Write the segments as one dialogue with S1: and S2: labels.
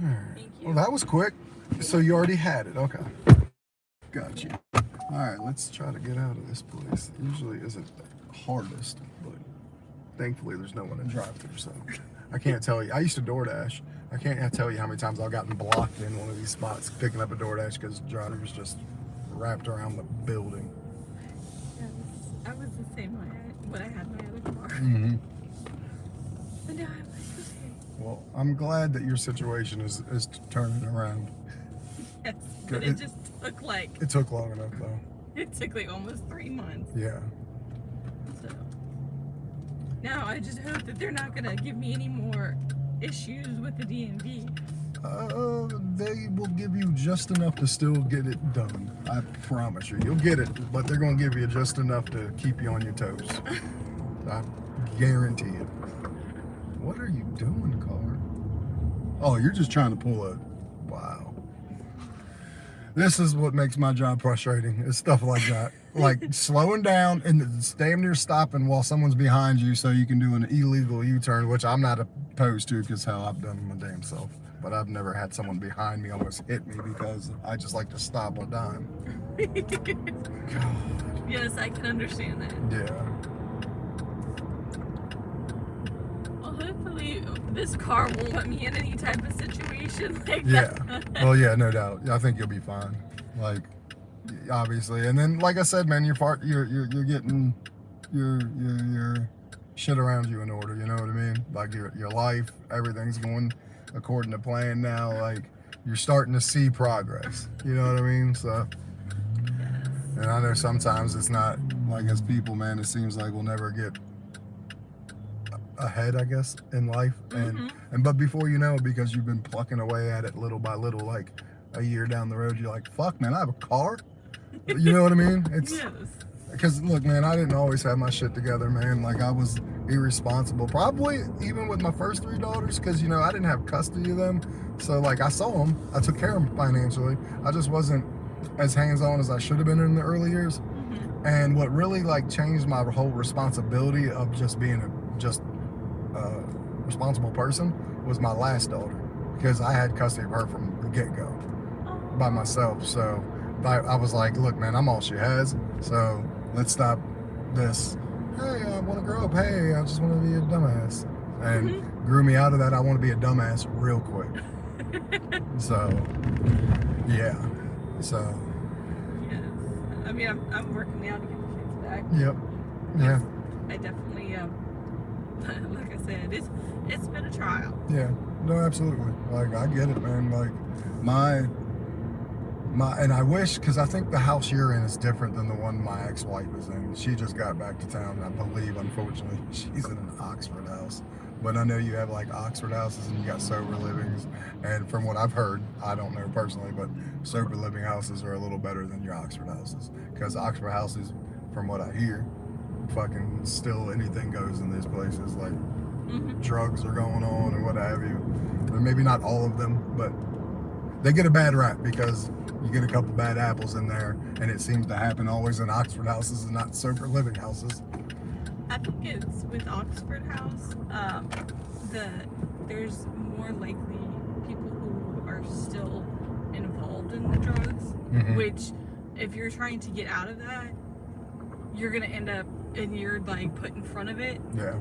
S1: All right.
S2: Thank
S1: Well,
S2: you.
S1: that was quick. So you already had it. Okay. Got you. All right, let's try to get out of this place. Usually isn't the hardest, but thankfully there's no one to drive through, so I can't tell you. I used to DoorDash. I can't tell you how many times I've gotten blocked in one of these spots picking up a DoorDash because drivers just wrapped around the building.
S2: Yes, I was the same way when I had my other car.
S1: Mm-hmm.
S2: But now I'm like, okay.
S1: Well, I'm glad that your situation is turning around.
S2: Yes, but it just took like
S1: It took long enough though.
S2: it took like almost 3 months.
S1: Yeah.
S2: So now I just hope that they're not gonna give me any more issues with the DMV.
S1: They will give you just enough to still get it done. I promise you. You'll get it, but they're going to give you just enough to keep you on your toes. I guarantee it. What are you doing, car? Oh, you're just trying to pull a... Wow. This is what makes my job frustrating. It's stuff like that. Like slowing down and damn near stopping while someone's behind you so you can do an illegal U-turn, which I'm not opposed to because hell, I've done my damn self. But I've never had someone behind me almost hit me because I just like to stop on a dime. God.
S2: Yes, I can understand that.
S1: Yeah.
S2: Well, hopefully this car won't let me in any type of situation like
S1: Yeah.
S2: that.
S1: Well, yeah, no doubt. I think you'll be fine. Like, obviously, and then like I said, man, you're getting your shit around you in order. You know what I mean? Like your life, everything's going according to plan now. Like you're starting to see progress. You know what I mean? So,
S2: Yes.
S1: and I know sometimes it's not like as people, man. It seems like we'll never get ahead, I guess, in life, and but before you know it, because you've been plucking away at it little by little, like a year down the road, you're like, fuck, man, I have a car. You know what I mean? It's
S2: Yes.
S1: because look, man, I didn't always have my shit together, man. Like I was irresponsible, probably even with my first three daughters, because you know I didn't have custody of them. So like I saw them, I took care of them financially. I just wasn't as hands-on as I should have been in the early years. And what really like changed my whole responsibility of just being a responsible person was my last daughter, because I had custody of her from the get-go by myself. So I was like, look, man, I'm all she has. So let's stop this. Hey, I want to grow up. Hey, I just want to be a dumbass. And grew me out of that. I want to be a dumbass real quick. So, yeah. So.
S2: Yes. I mean, I'm working now to get the kids back.
S1: Yep. Yeah.
S2: I definitely, like I said, it's been a trial.
S1: Yeah. No, absolutely. Like, I get it, man. Like, my, and I wish, because I think the house you're in is different than the one my ex-wife is in. She just got back to town, I believe, unfortunately. She's in an Oxford house. But I know you have like Oxford houses and you got sober livings. And from what I've heard, I don't know personally, but sober living houses are a little better than your Oxford houses. Because Oxford houses, from what I hear, fucking still anything goes in these places. Like drugs are going on and what have you. Or maybe not all of them, but they get a bad rap because you get a couple bad apples in there, and it seems to happen always in Oxford houses and not sober living houses.
S2: I think it's with Oxford House, there's more likely people who are still involved in the drugs, which if you're trying to get out of that, you're gonna end up and you're like put in front of it.
S1: Yeah.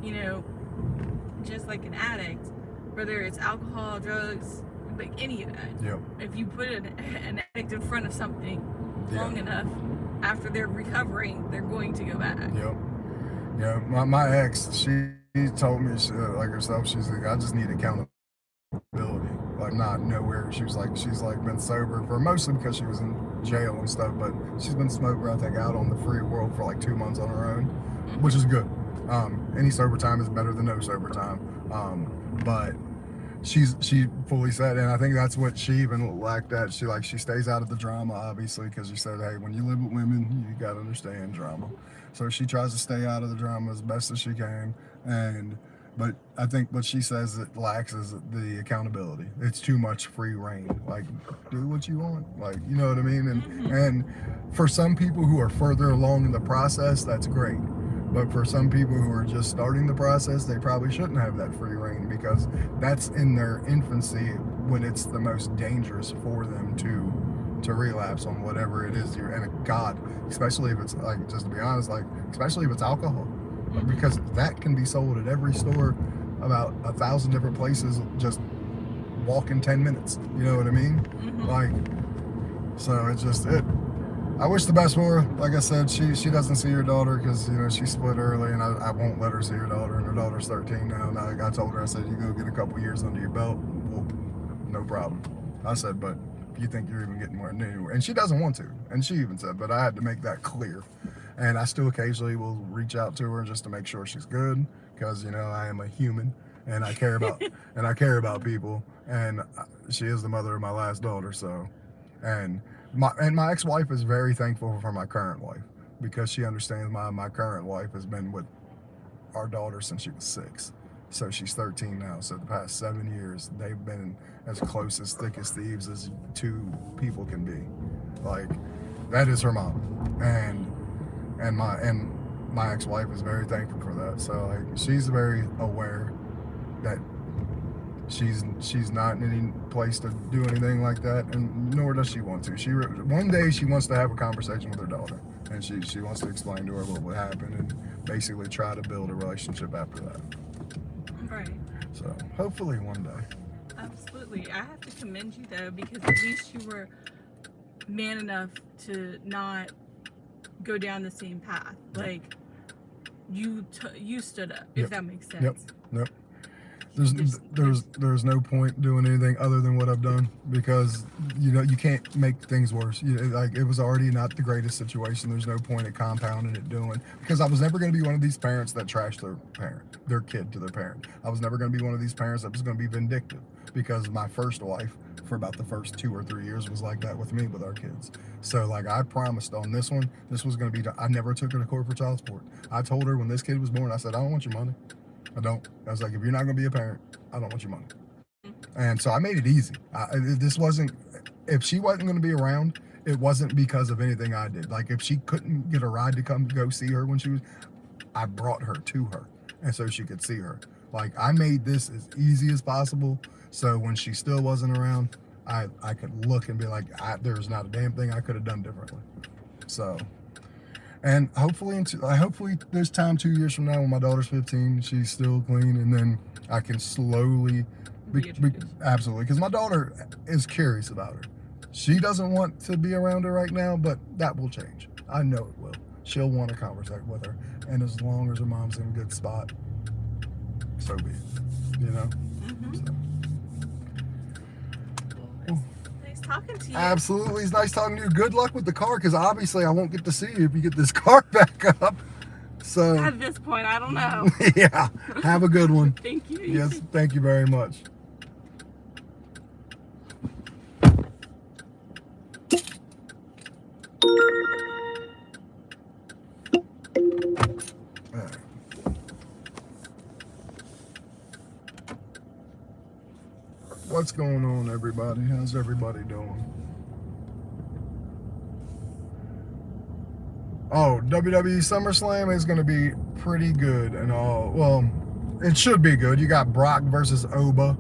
S2: You know, just like an addict, whether it's alcohol, drugs, like any of that.
S1: Yep.
S2: If you put an addict in front of something long enough, after they're recovering, they're going to go back.
S1: Yep. Yeah. My ex, she told me, like herself, she's like, I just need accountability. Like not nowhere. She's like been sober for mostly because she was in jail and stuff, but she's been sober, I think, out on the free world for like 2 months on her own, which is good. Any sober time is better than no sober time. But she fully said, and I think that's what she even lacked at. She stays out of the drama, obviously, because she said, hey, when you live with women, you got to understand drama. So she tries to stay out of the drama as best as she can. But I think what she says it lacks is the accountability. It's too much free reign. Like, do what you want. Like, you know what I mean? And for some people who are further along in the process, that's great. But for some people who are just starting the process, they probably shouldn't have that free reign, because that's in their infancy when it's the most dangerous for them to relapse on whatever it is and God, especially if it's like, just to be honest, like especially if it's alcohol, because that can be sold at every store, about 1,000 different places, just walk in 10 minutes. You know what I mean? Like, so it's just it. I wish the best for her. Like I said, she doesn't see her daughter because, you know, she split early, and I won't let her see her daughter, and her daughter's 13 now. And I told her, I said, you go get a couple years under your belt, well, no problem. I said, but if you think you're even getting more new, and she doesn't want to, and she even said, but I had to make that clear. And I still occasionally will reach out to her just to make sure she's good, because, you know, I am a human, and I care about and I care about people, and she is the mother of my last daughter, so. And my ex-wife is very thankful for my current wife, because she understands my current wife has been with our daughter since she was 6. So she's 13 now. So the past 7 years, they've been as close, as thick as thieves as two people can be. Like, that is her mom. And my ex-wife is very thankful for that. So like, she's very aware that she's not in any place to do anything like that, and nor does she want to. One day she wants to have a conversation with her daughter, and she wants to explain to her what would happen, and basically try to build a relationship after that.
S2: Right.
S1: So hopefully one day.
S2: Absolutely. I have to commend you though, because at least you were man enough to not go down the same path. Like, you stood up, if that makes sense.
S1: Yep. There's no point doing anything other than what I've done, because, you know, you can't make things worse. Like, it was already not the greatest situation. There's no point in compounding it doing, because I was never going to be one of these parents that trashed their kid to their parent. I was never going to be one of these parents that was going to be vindictive, because my first wife, for about the first 2 or 3 years, was like that with me, with our kids. So like, I promised on this one, this was going to be, I never took her to court for child support. I told her when this kid was born, I said, I don't want your money. I don't. I was like, if you're not going to be a parent, I don't want your money. And so I made it easy. This wasn't, if she wasn't going to be around, it wasn't because of anything I did. Like, if she couldn't get a ride to come go see her when she was, I brought her to her, and so she could see her. Like, I made this as easy as possible, so when she still wasn't around, I could look and be like, there's not a damn thing I could have done differently. So, and hopefully this time 2 years from now, when my daughter's 15, she's still clean, and then I can slowly absolutely, because my daughter is curious about her. She doesn't want to be around her right now, but that will change. I know it will. She'll want to conversate with her, and as long as her mom's in a good spot, so be it. You know. So.
S2: Nice talking to you.
S1: Absolutely, it's nice talking to you. Good luck with the car, because obviously I won't get to see you if you get this car back up. So
S2: at this point, I don't know.
S1: Yeah, have a good one.
S2: Thank you.
S1: Yes, thank you very much. What's going on, everybody? How's everybody doing? Oh, WWE SummerSlam is going to be pretty good and all. Well, it should be good. You got Brock versus Oba.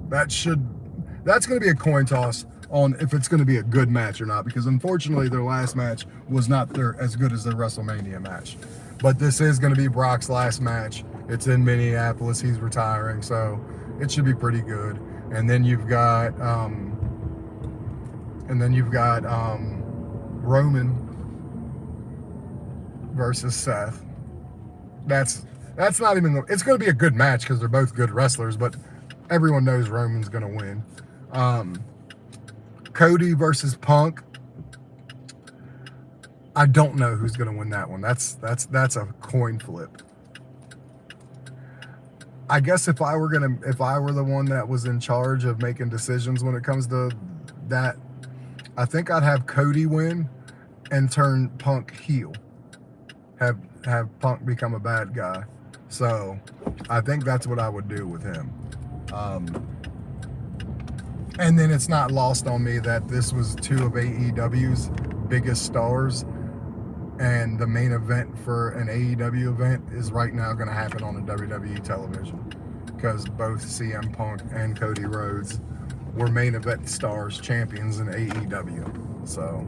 S1: That's going to be a coin toss on if it's going to be a good match or not, because unfortunately their last match was not as good as their WrestleMania match. But this is going to be Brock's last match. It's in Minneapolis. He's retiring, so it should be pretty good. And then you've got Roman versus Seth. That's not even. It's going to be a good match because they're both good wrestlers, but everyone knows Roman's going to win. Cody versus Punk. I don't know who's going to win that one. That's a coin flip. I guess if I were the one that was in charge of making decisions when it comes to that, I think I'd have Cody win and turn Punk heel. Have Punk become a bad guy. So I think that's what I would do with him. And then it's not lost on me that this was two of AEW's biggest stars and the main event for an AEW event is right now going to happen on a WWE television, because both CM Punk and Cody Rhodes were main event stars, champions in AEW. So,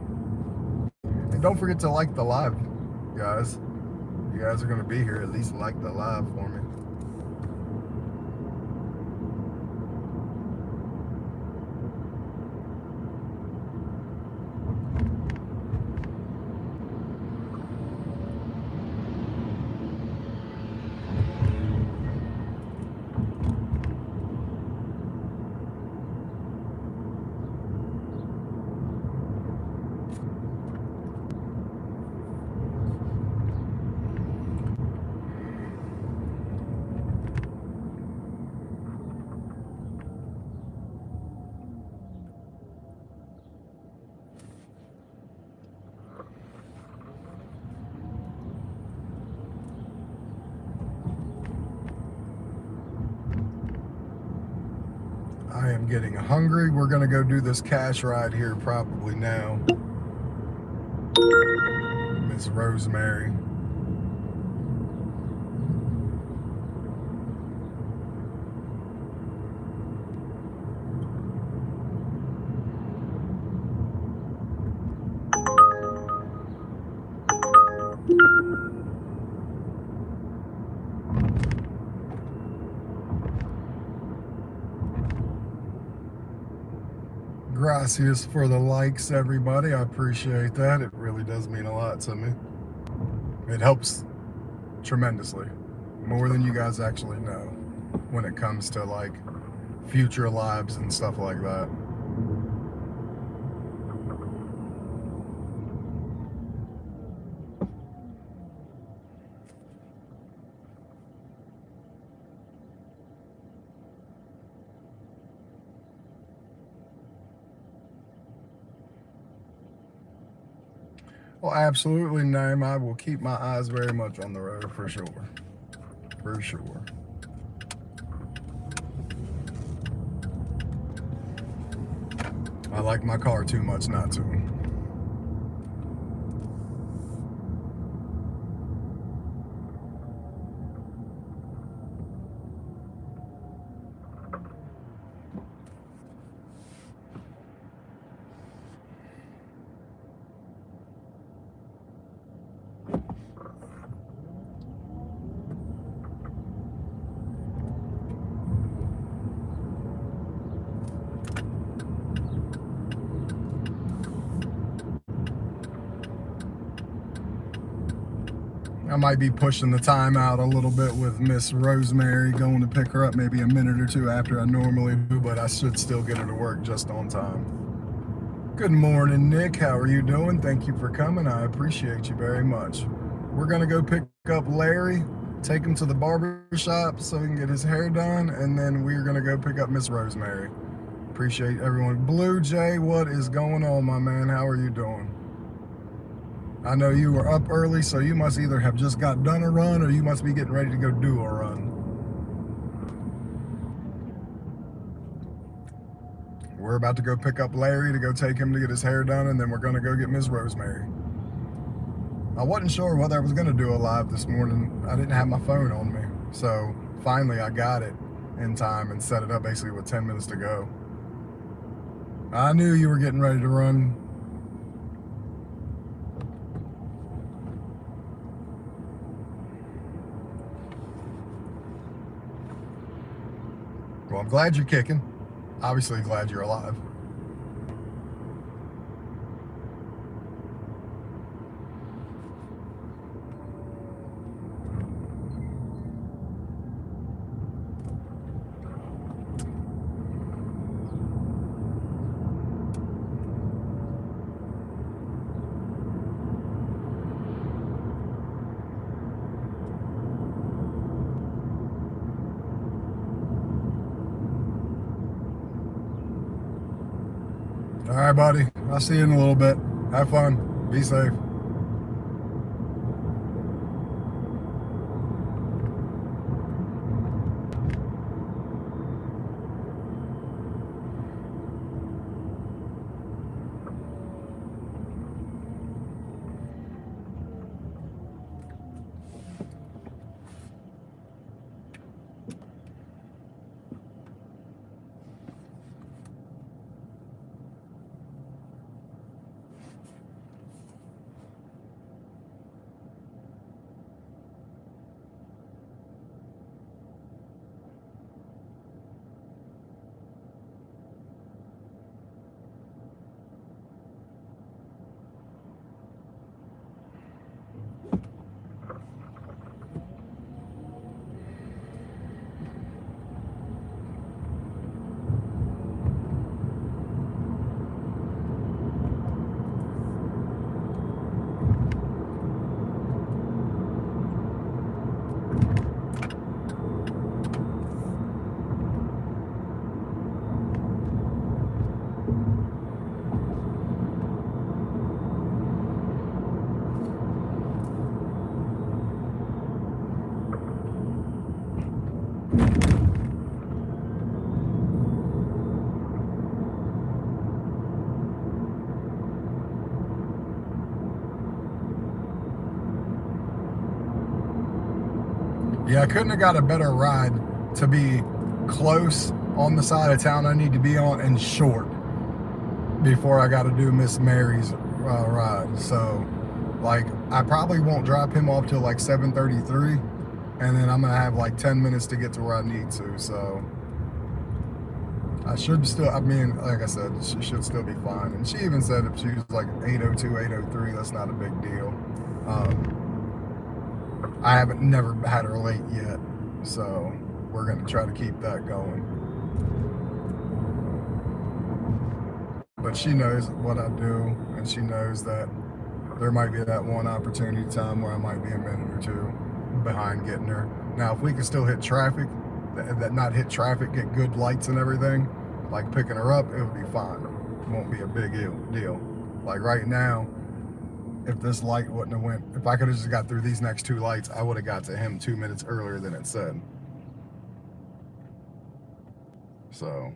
S1: and don't forget to like the live, guys. You guys are going to be here, at least like the live for me. I am getting hungry. We're going to go do this cash ride here probably now. Miss Rosemary. Gracias for the likes, everybody. I appreciate that. It really does mean a lot to me. It helps tremendously, more than you guys actually know, when it comes to like future lives and stuff like that. Well, absolutely, Naim. I will keep my eyes very much on the road for sure. For sure. I like my car too much not to. I might be pushing the time out a little bit with Miss Rosemary, going to pick her up maybe a minute or two after I normally do, but I should still get her to work just on time. Good morning, Nick. How are you doing? Thank you for coming. I appreciate you very much. We're going to go pick up Larry, take him to the barber shop so he can get his hair done, and then we're going to go pick up Miss Rosemary. Appreciate everyone. Blue Jay, what is going on, my man? How are you doing? I know you were up early, so you must either have just got done a run or you must be getting ready to go do a run. We're about to go pick up Larry to go take him to get his hair done, and then we're going to go get Miss Rosemary. I wasn't sure whether I was going to do a live this morning. I didn't have my phone on me, so finally I got it in time and set it up basically with 10 minutes to go. I knew you were getting ready to run. Well, I'm glad you're kicking. Obviously glad you're alive. All right, buddy. I'll see you in a little bit. Have fun. Be safe. Yeah, I couldn't have got a better ride to be close on the side of town I need to be on and short before I got to do Miss Mary's ride. So, like, I probably won't drop him off till like 7:33, and then I'm gonna have like 10 minutes to get to where I need to. So, I should still, I mean, like I said, she should still be fine. And she even said if she was like 8:02, 8:03, that's not a big deal. I haven't never had her late yet, so we're gonna try to keep that going. But she knows what I do, and she knows that there might be that one opportunity time where I might be a minute or two behind getting her. Now, if we can still hit traffic, that not hit traffic, get good lights and everything, like picking her up, it would be fine. It won't be a big deal. Like right now, if this light wouldn't have went, if I could have just got through these next 2 lights, I would have got to him 2 minutes earlier than it said. So.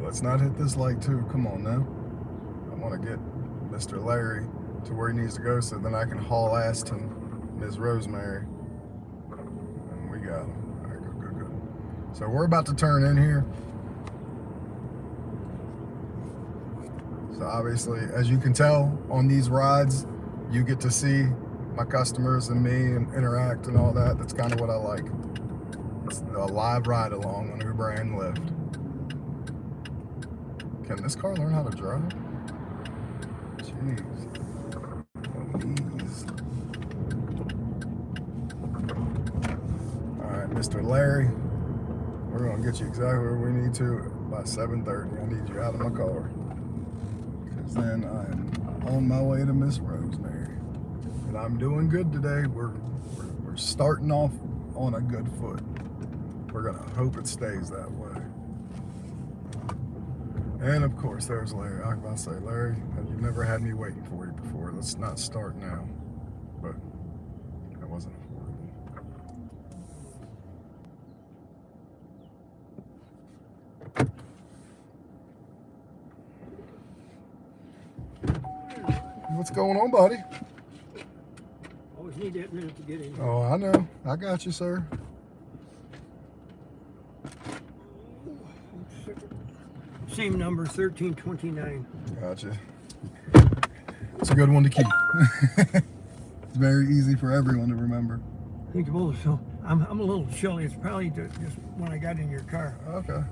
S1: Let's not hit this light too. Come on now. I want to get Mr. Larry to where he needs to go so then I can haul ass to Ms. Rosemary. And we got him. All right, good. So we're about to turn in here. So obviously, as you can tell on these rides, you get to see my customers and me and interact and all that. That's kind of what I like. It's a live ride along on Uber and Lyft. Can this car learn how to drive? Jeez. Louise. Alright, Mr. Larry. We're going to get you exactly where we need to by 7:30. I need you out of my car. Because then I'm on my way to Miss Rosemary. And I'm doing good today. We're starting off on a good foot. We're going to hope it stays that way. And of course, there's Larry. I was about to say, Larry, you've never had me waiting for you before. Let's not start now. But that wasn't horrible. What's going on, buddy?
S3: Always need that minute to get in.
S1: Oh, I know. I got you, sir.
S3: Same number, 1329.
S1: Gotcha. It's a good one to keep. It's very easy for everyone to remember.
S3: I think both. So I'm a little chilly. It's probably just when I got in your car.
S1: Okay.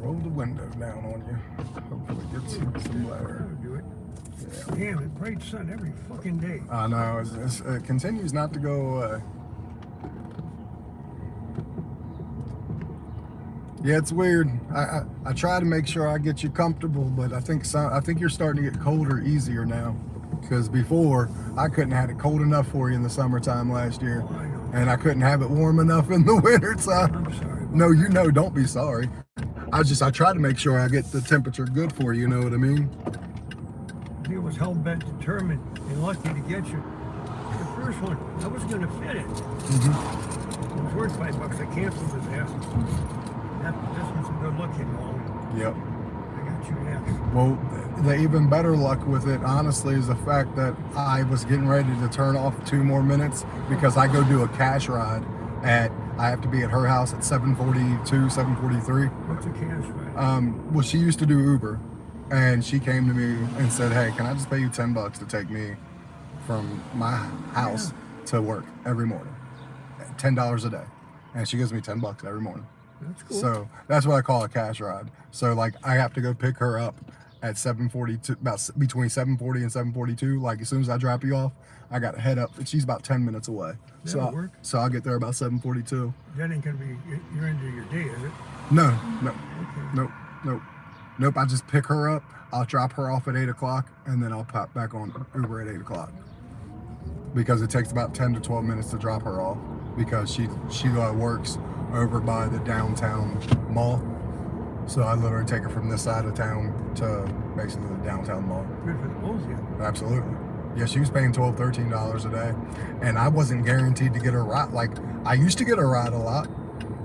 S1: Roll the window down on you. Hopefully get some glare.
S3: That'll do it.
S1: Yeah.
S3: Damn it, bright sun every fucking day.
S1: I know. It continues not to go away. Yeah, it's weird. I try to make sure I get you comfortable, but I think you're starting to get colder easier now. Because before, I couldn't have it cold enough for you in the summertime last year.
S3: Oh, I know.
S1: And I couldn't have it warm enough in the wintertime.
S3: I'm sorry.
S1: No, don't be sorry. I try to make sure I get the temperature good for you, know what I mean?
S3: He was hell-bent determined and lucky to get you. The first one, I was going to fit it.
S1: Mm-hmm.
S3: It was worth $5. I canceled his ass. This was a good look, you know.
S1: Yep.
S3: I got you next.
S1: Well, the even better luck with it, honestly, is the fact that I was getting ready to turn off 2 more minutes because I go do a cash ride I have to be at her house at 7:42, 7:43.
S3: What's a cash ride?
S1: Well, she used to do Uber, and she came to me and said, hey, can I just pay you $10 to take me from my house to work every morning? $10 a day. And she gives me $10 every morning.
S3: That's cool.
S1: So that's what I call a cash ride. So like I have to go pick her up at 7:42, about between 7:40 and 7:42. Like as soon as I drop you off, I got to head up. She's about 10 minutes away.
S3: That'll work.
S1: So I'll get there about 7:42.
S3: That ain't gonna be your end of your day, is it?
S1: No,
S3: Okay.
S1: nope. I just pick her up. I'll drop her off at 8 o'clock, and then I'll pop back on Uber at 8 o'clock. Because it takes about 10 to 12 minutes to drop her off. Because she works over by the downtown mall. So I literally take her from this side of town to basically the downtown mall.
S3: Good for the both of you.
S1: Absolutely. Yeah, she was paying $12, $13 a day, and I wasn't guaranteed to get a ride. Like, I used to get a ride a lot,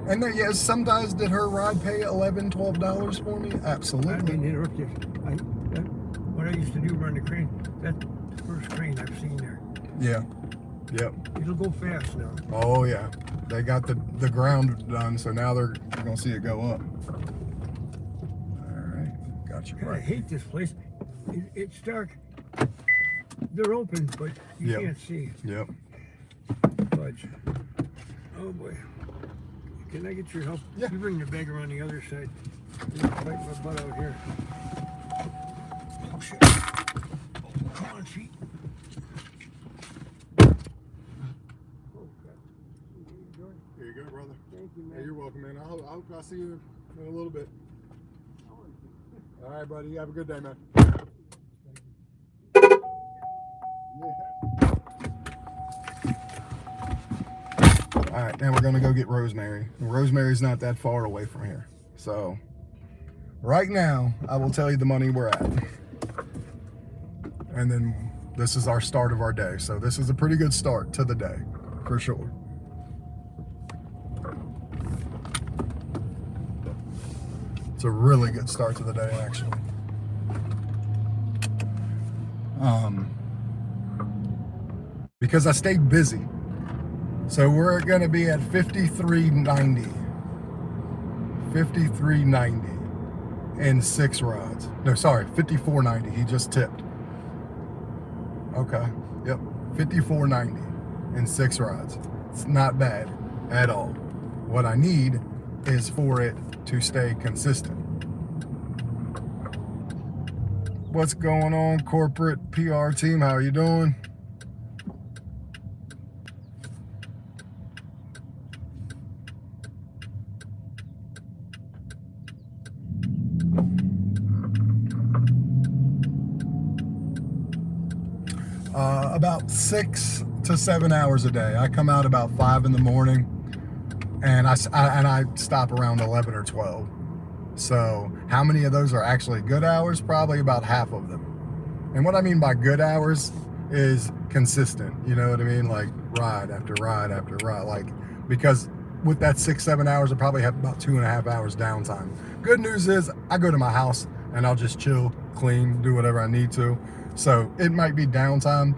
S1: and then, yes, sometimes did her ride pay $11, $12 for me? Absolutely.
S3: I mean, interrupt you. What I used to do run the crane, that's the first crane I've seen there.
S1: Yeah. Yep.
S3: It'll go fast now.
S1: Oh yeah, they got the ground done, so now they're gonna see it go up. All right, got you
S3: God, I
S1: right.
S3: hate this place. It's dark. They're open, but you
S1: Yep.
S3: can't see.
S1: Yep.
S3: Fudge. Oh boy. Can I get your help?
S1: Yeah.
S3: You bring the bagger on the other side. I'm fight my butt out here. Oh shit. Come on, feet.
S1: Here you go, brother.
S3: Thank you, man.
S1: Hey, you're welcome, man. I'll see you in a little bit. All right, buddy. You have a good day, man. All right, now we're gonna go get Rosemary. Rosemary's not that far away from here, so right now I will tell you the money we're at, and then this is our start of our day. So this is a pretty good start to the day, for sure. It's a really good start to the day, actually. Because I stayed busy. So we're gonna be at 53.90. 53.90 and 6 rides. No, sorry, 54.90. He just tipped. Okay. Yep. 54.90 and 6 rides. It's not bad at all. What I need is for it to stay consistent. What's going on, corporate PR team? How are you doing? About 6 to 7 hours a day. I come out about 5 in the morning, and I stop around 11 or 12. So how many of those are actually good hours? Probably about half of them. And what I mean by good hours is consistent. You know what I mean? Like ride after ride after ride. Like, because with that 6-7 hours, I probably have about 2.5 hours downtime. Good news is I go to my house and I'll just chill, clean, do whatever I need to. So it might be downtime,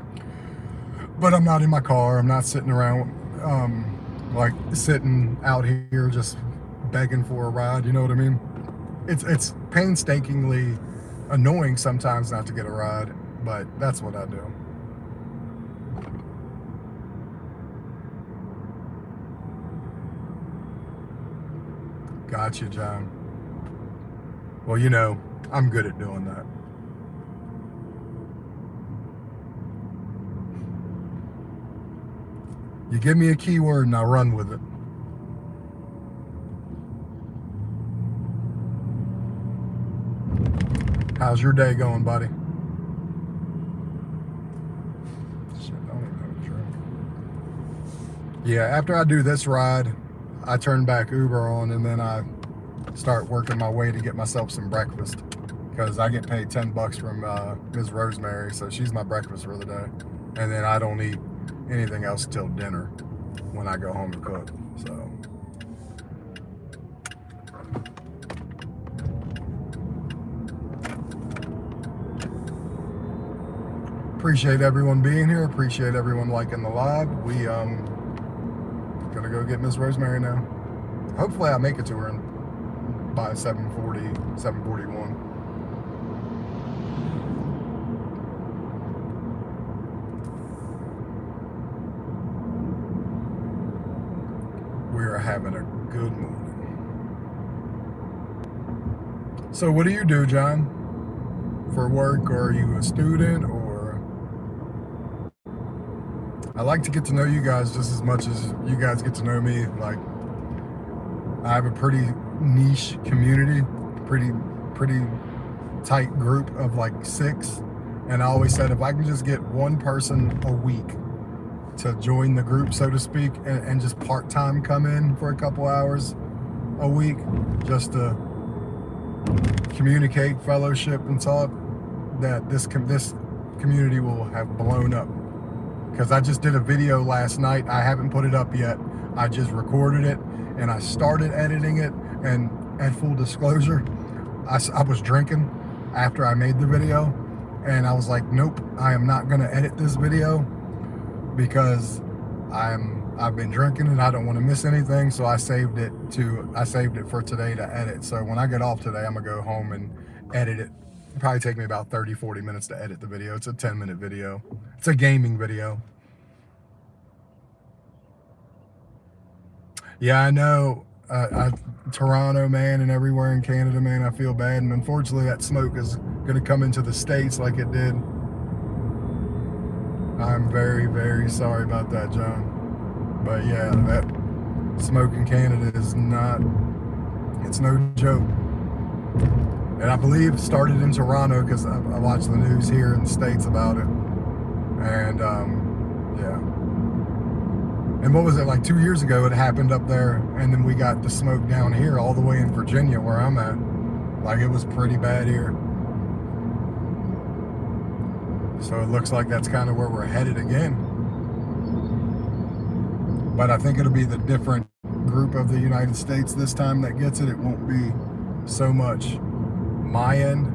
S1: but I'm not in my car. I'm not sitting around, like sitting out here just begging for a ride. You know what I mean? It's painstakingly annoying sometimes not to get a ride, but that's what I do. Gotcha, John. Well, you know, I'm good at doing that. You give me a keyword and I'll run with it. How's your day going, buddy? Shit, I don't even have a drink. Yeah, after I do this ride, I turn back Uber on, and then I start working my way to get myself some breakfast, because I get paid $10 from Ms. Rosemary, so she's my breakfast for the day. And then I don't eat anything else till dinner when I go home to cook. So appreciate everyone being here. Appreciate everyone liking the live. We gonna go get Miss Rosemary now. Hopefully I make it to her by 7:40, 7:41. We're having a good morning. So what do you do, John, for work? Or are you a student? Or I like to get to know you guys just as much as you guys get to know me. Like, I have a pretty niche community, pretty tight group of like 6, and I always said if I can just get one person a week to join the group, so to speak, and just part-time come in for a couple hours a week just to communicate, fellowship, and talk, that this community will have blown up. Because I just did a video last night. I haven't put it up yet. I just recorded it and I started editing it. And at full disclosure, I was drinking after I made the video, and I was like, nope, I am not gonna edit this video because I've been drinking and I don't want to miss anything. So I saved it for today to edit. So when I get off today, I'm gonna go home and edit it. It'll probably take me about 30-40 minutes to edit the video. It's a 10-minute video. It's a gaming video. Yeah, I know. Toronto, man, and everywhere in Canada, man, I feel bad. And unfortunately, that smoke is going to come into the States like it did. I'm very, very sorry about that, John. But yeah, that smoke in Canada is it's no joke. And I believe it started in Toronto because I watched the news here in the States about it. And yeah. And what was it, like 2 years ago it happened up there, and then we got the smoke down here all the way in Virginia where I'm at. Like, it was pretty bad here. So it looks like that's kind of where we're headed again. But I think it'll be the different group of the United States this time that gets it. It won't be so much my end.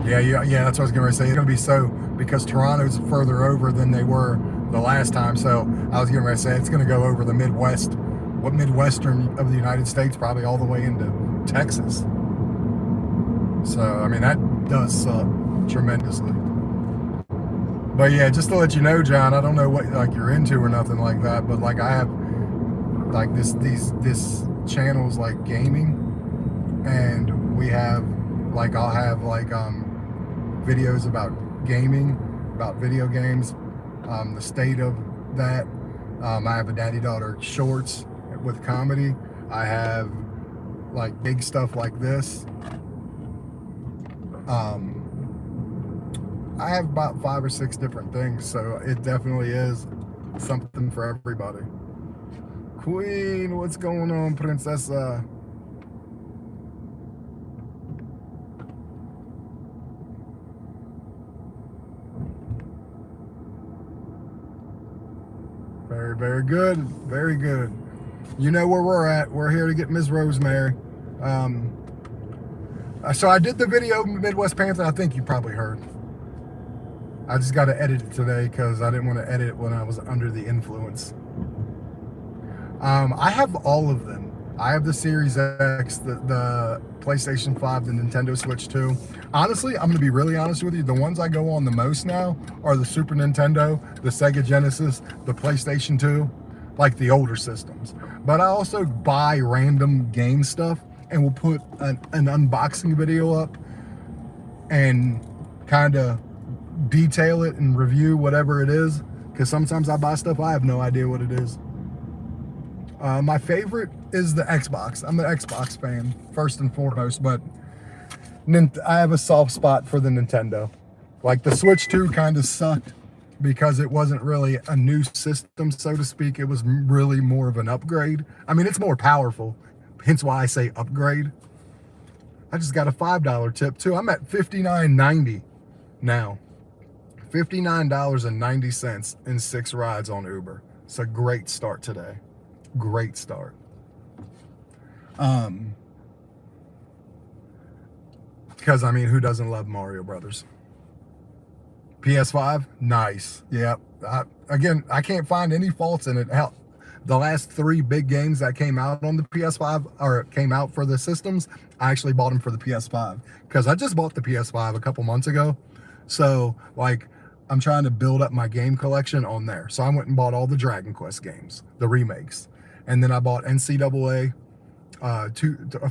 S1: Yeah, that's what I was going to say. It's going to be so, because Toronto's further over than they were the last time. So I was going to say it's going to go over the Midwest, Midwestern of the United States, probably all the way into Texas. So, I mean, that does suck tremendously. But yeah, just to let you know, John, I don't know what like you're into or nothing like that, but like I have like this channels like gaming, and we have like I'll have like videos about gaming, about video games, the state of that. I have a daddy-daughter shorts with comedy. I have like big stuff like this. I have about 5 or 6 different things, so it definitely is something for everybody. Queen, what's going on, Princessa? Very, very good. Very good. You know where we're at. We're here to get Ms. Rosemary. So I did the video Midwest Panther. I think you probably heard. I just got to edit it today because I didn't want to edit it when I was under the influence. I have all of them. I have the Series X, the PlayStation 5, the Nintendo Switch 2. Honestly, I'm going to be really honest with you. The ones I go on the most now are the Super Nintendo, the Sega Genesis, the PlayStation 2, like the older systems. But I also buy random game stuff and will put an unboxing video up and kind of detail it and review whatever it is, because sometimes I buy stuff I have no idea what it is. My favorite is the Xbox. I'm an Xbox fan first and foremost, but I have a soft spot for the Nintendo. Like the Switch 2 kind of sucked because it wasn't really a new system, so to speak. It was really more of an upgrade. I mean, it's more powerful, hence why I say upgrade. I just got a $5 tip too. I'm at $59.90 now. $59.90 in 6 rides on Uber. It's a great start today. Great start. Because I mean, who doesn't love Mario Brothers? PS5, nice. Yeah. Again, I can't find any faults in it. Hell, the last 3 big games that came out on the PS5 or came out for the systems, I actually bought them for the PS5 because I just bought the PS5 a couple months ago. So like, I'm trying to build up my game collection on there. So I went and bought all the Dragon Quest games, the remakes. And then I bought NCAA,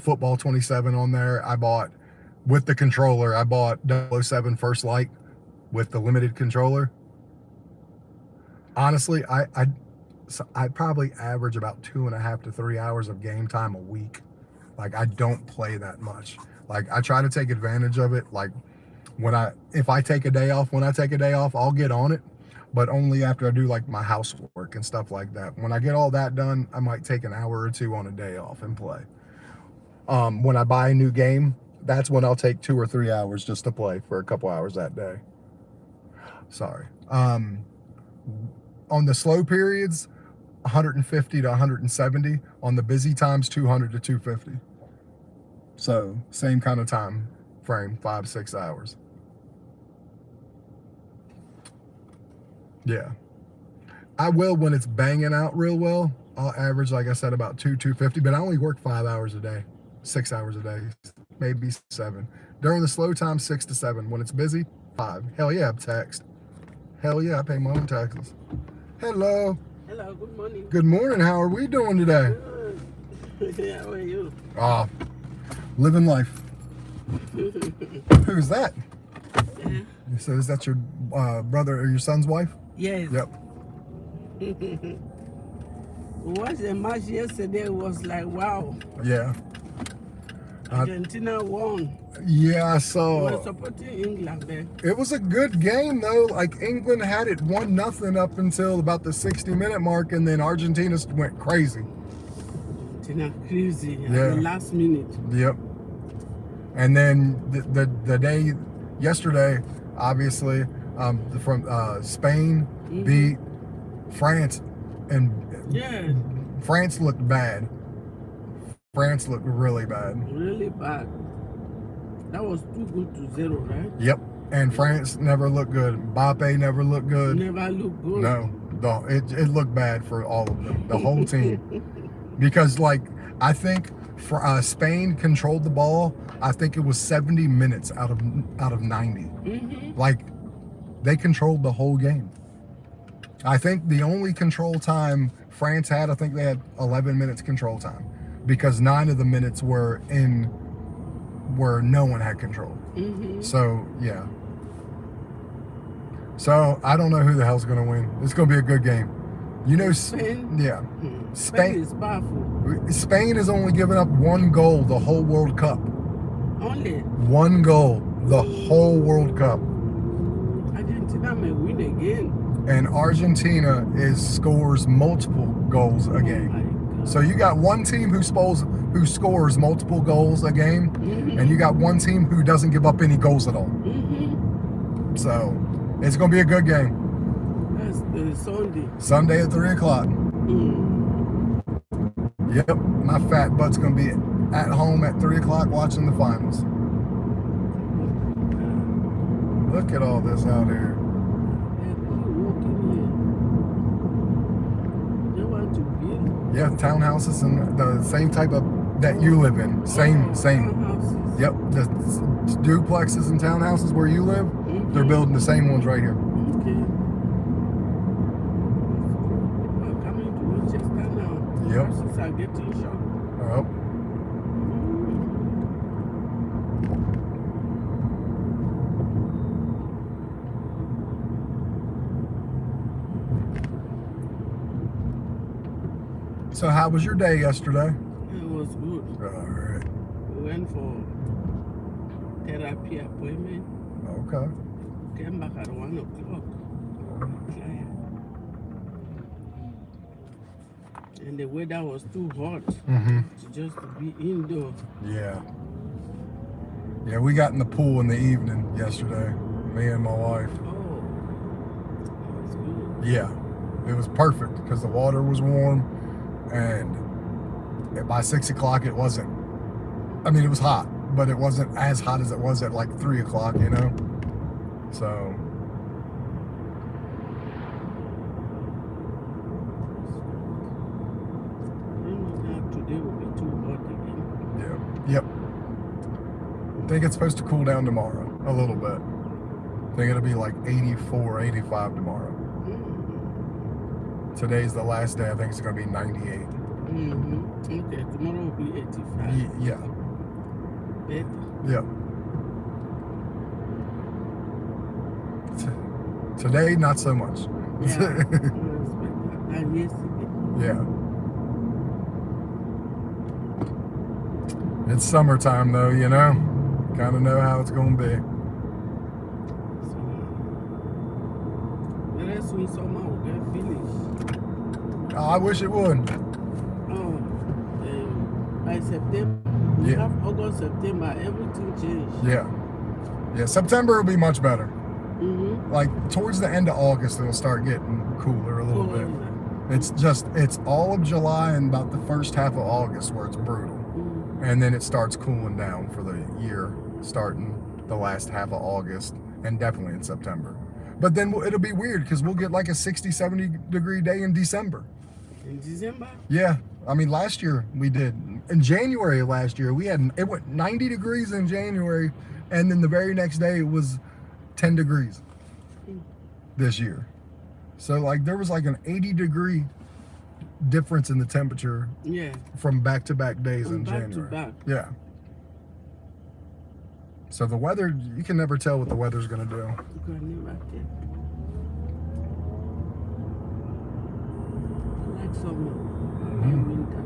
S1: Football 27 on there. I bought, with the controller, I bought 007 First Light with the limited controller. Honestly, I probably average about 2.5 to 3 hours of game time a week. Like, I don't play that much. Like, I try to take advantage of it. Like, if I take a day off, I'll get on it, but only after I do like my housework and stuff like that. When I get all that done, I might take an hour or 2 on a day off and play. When I buy a new game, that's when I'll take 2 or 3 hours just to play for a couple hours that day. Sorry. On the slow periods, 150 to 170. On the busy times, 200 to 250. So same kind of time frame, 5-6 hours. Yeah. I will when it's banging out real well. I'll average, like I said, about 250, but I only work 5 hours a day, 6 hours a day, maybe 7. During the slow time, 6 to 7. When it's busy, 5. Hell yeah, I'm taxed. Hell yeah, I pay my own taxes. Hello.
S4: Hello, good morning.
S1: Good morning. How are we doing today?
S4: Good. How are you?
S1: Ah, living life. Who's that?
S4: Yeah.
S1: So is that your brother or your son's wife?
S4: Yes.
S1: Yep.
S4: We watched the match yesterday. It was like, wow.
S1: Yeah.
S4: Argentina won.
S1: Yeah, I
S4: We
S1: saw.
S4: were supporting England there.
S1: It was a good game though. Like England had it 1-0 up until about the 60-minute mark, and then Argentina went crazy.
S4: Argentina crazy at
S1: Yeah.
S4: the last minute.
S1: Yep. And then the day yesterday, obviously, from Spain beat France, and
S4: Yeah,
S1: France looked bad. France looked really bad.
S4: really bad. That was 2-0, right?
S1: Yep. And France never looked good. Mbappe never looked good.
S4: Never looked good.
S1: No, it looked bad for all of them, the whole team. Because like I think for Spain controlled the ball. I think it was 70 minutes out of 90. Like they controlled the whole game. I think the only control time France had, I think they had 11 minutes control time, because 9 of the minutes were in where no one had control. So yeah. So I don't know who the hell's gonna win. It's gonna be a good game. You know,
S4: Spain?
S1: yeah.
S4: Spain is powerful.
S1: Spain has only given up 1 goal the whole World Cup.
S4: Only
S1: 1 goal the whole World Cup.
S4: Argentina may win again.
S1: And Argentina scores multiple goals a game.
S4: My God.
S1: So you got one team who scores multiple goals a game, and you got one team who doesn't give up any goals at all. So it's gonna be a good game.
S4: That's Sunday.
S1: Sunday at 3 o'clock. Yep, my fat butt's gonna be at home at 3 o'clock watching the finals. Look at all this out here. Yeah, townhouses and the same type of that you live in. Same.
S4: Townhouses.
S1: Yep, the duplexes and townhouses where you live, they're building the same ones right here.
S4: Okay. People are coming to Rochester now.
S1: Yep.
S4: Houses are getting shot.
S1: Oh. So how was your day yesterday?
S4: It was good.
S1: All right.
S4: We went for therapy appointment.
S1: Okay.
S4: Came back at 1 o'clock. And the weather was too hot just to be indoors.
S1: Yeah. Yeah, we got in the pool in the evening yesterday, me and my wife.
S4: Oh, that was good.
S1: Yeah, it was perfect because the water was warm, and by 6 o'clock it wasn't. I mean, it was hot, but it wasn't as hot as it was at like 3 o'clock, you know? So.
S4: Today will be too hot again.
S1: Yeah. Yep. I think it's supposed to cool down tomorrow a little bit. I think it'll be like 84, 85 tomorrow. Today's the last day. I think it's going to be 98.
S4: Okay, tomorrow will be 85.
S1: Yeah.
S4: Better.
S1: Yep. Today, not so much.
S4: Yeah. It was better than yesterday.
S1: Yeah. It's summertime though, you know? Kind of know how it's going to be.
S4: So, very soon summer will get finished.
S1: Oh, I wish it would.
S4: Oh, by September, we
S1: Yeah.
S4: have August, September, everything changed.
S1: Yeah. Yeah, September will be much better.
S4: Mm-hmm.
S1: Like towards the end of August, it'll start getting cooler a little bit. It's all of July and about the first half of August where it's brutal.
S4: Mm-hmm.
S1: And then it starts cooling down for the year, starting the last half of August and definitely in September. But then it'll be weird because we'll get like a 60, 70 degree day in December.
S4: In December?
S1: Yeah. I mean, last year we did. In January of last year, it went 90 degrees in January, and then the very next day it was 10 degrees this year. So like there was like an 80-degree difference in the temperature from back-to-back days in January.
S4: Back.
S1: Yeah. So the weather, you can never tell what the weather's gonna do.
S4: You can never tell. I like summer. Winter.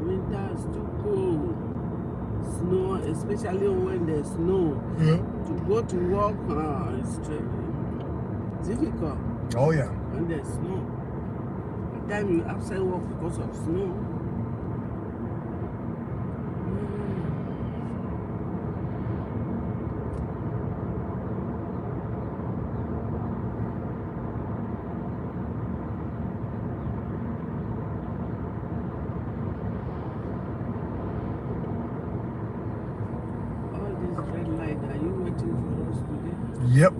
S4: Winter is too cold. Snow, especially when there's snow.
S1: Yeah.
S4: To go to work, it's difficult
S1: Oh yeah.
S4: when there's snow. By the time you outside work because of snow. All these red lights, are you waiting for us today?
S1: Yep.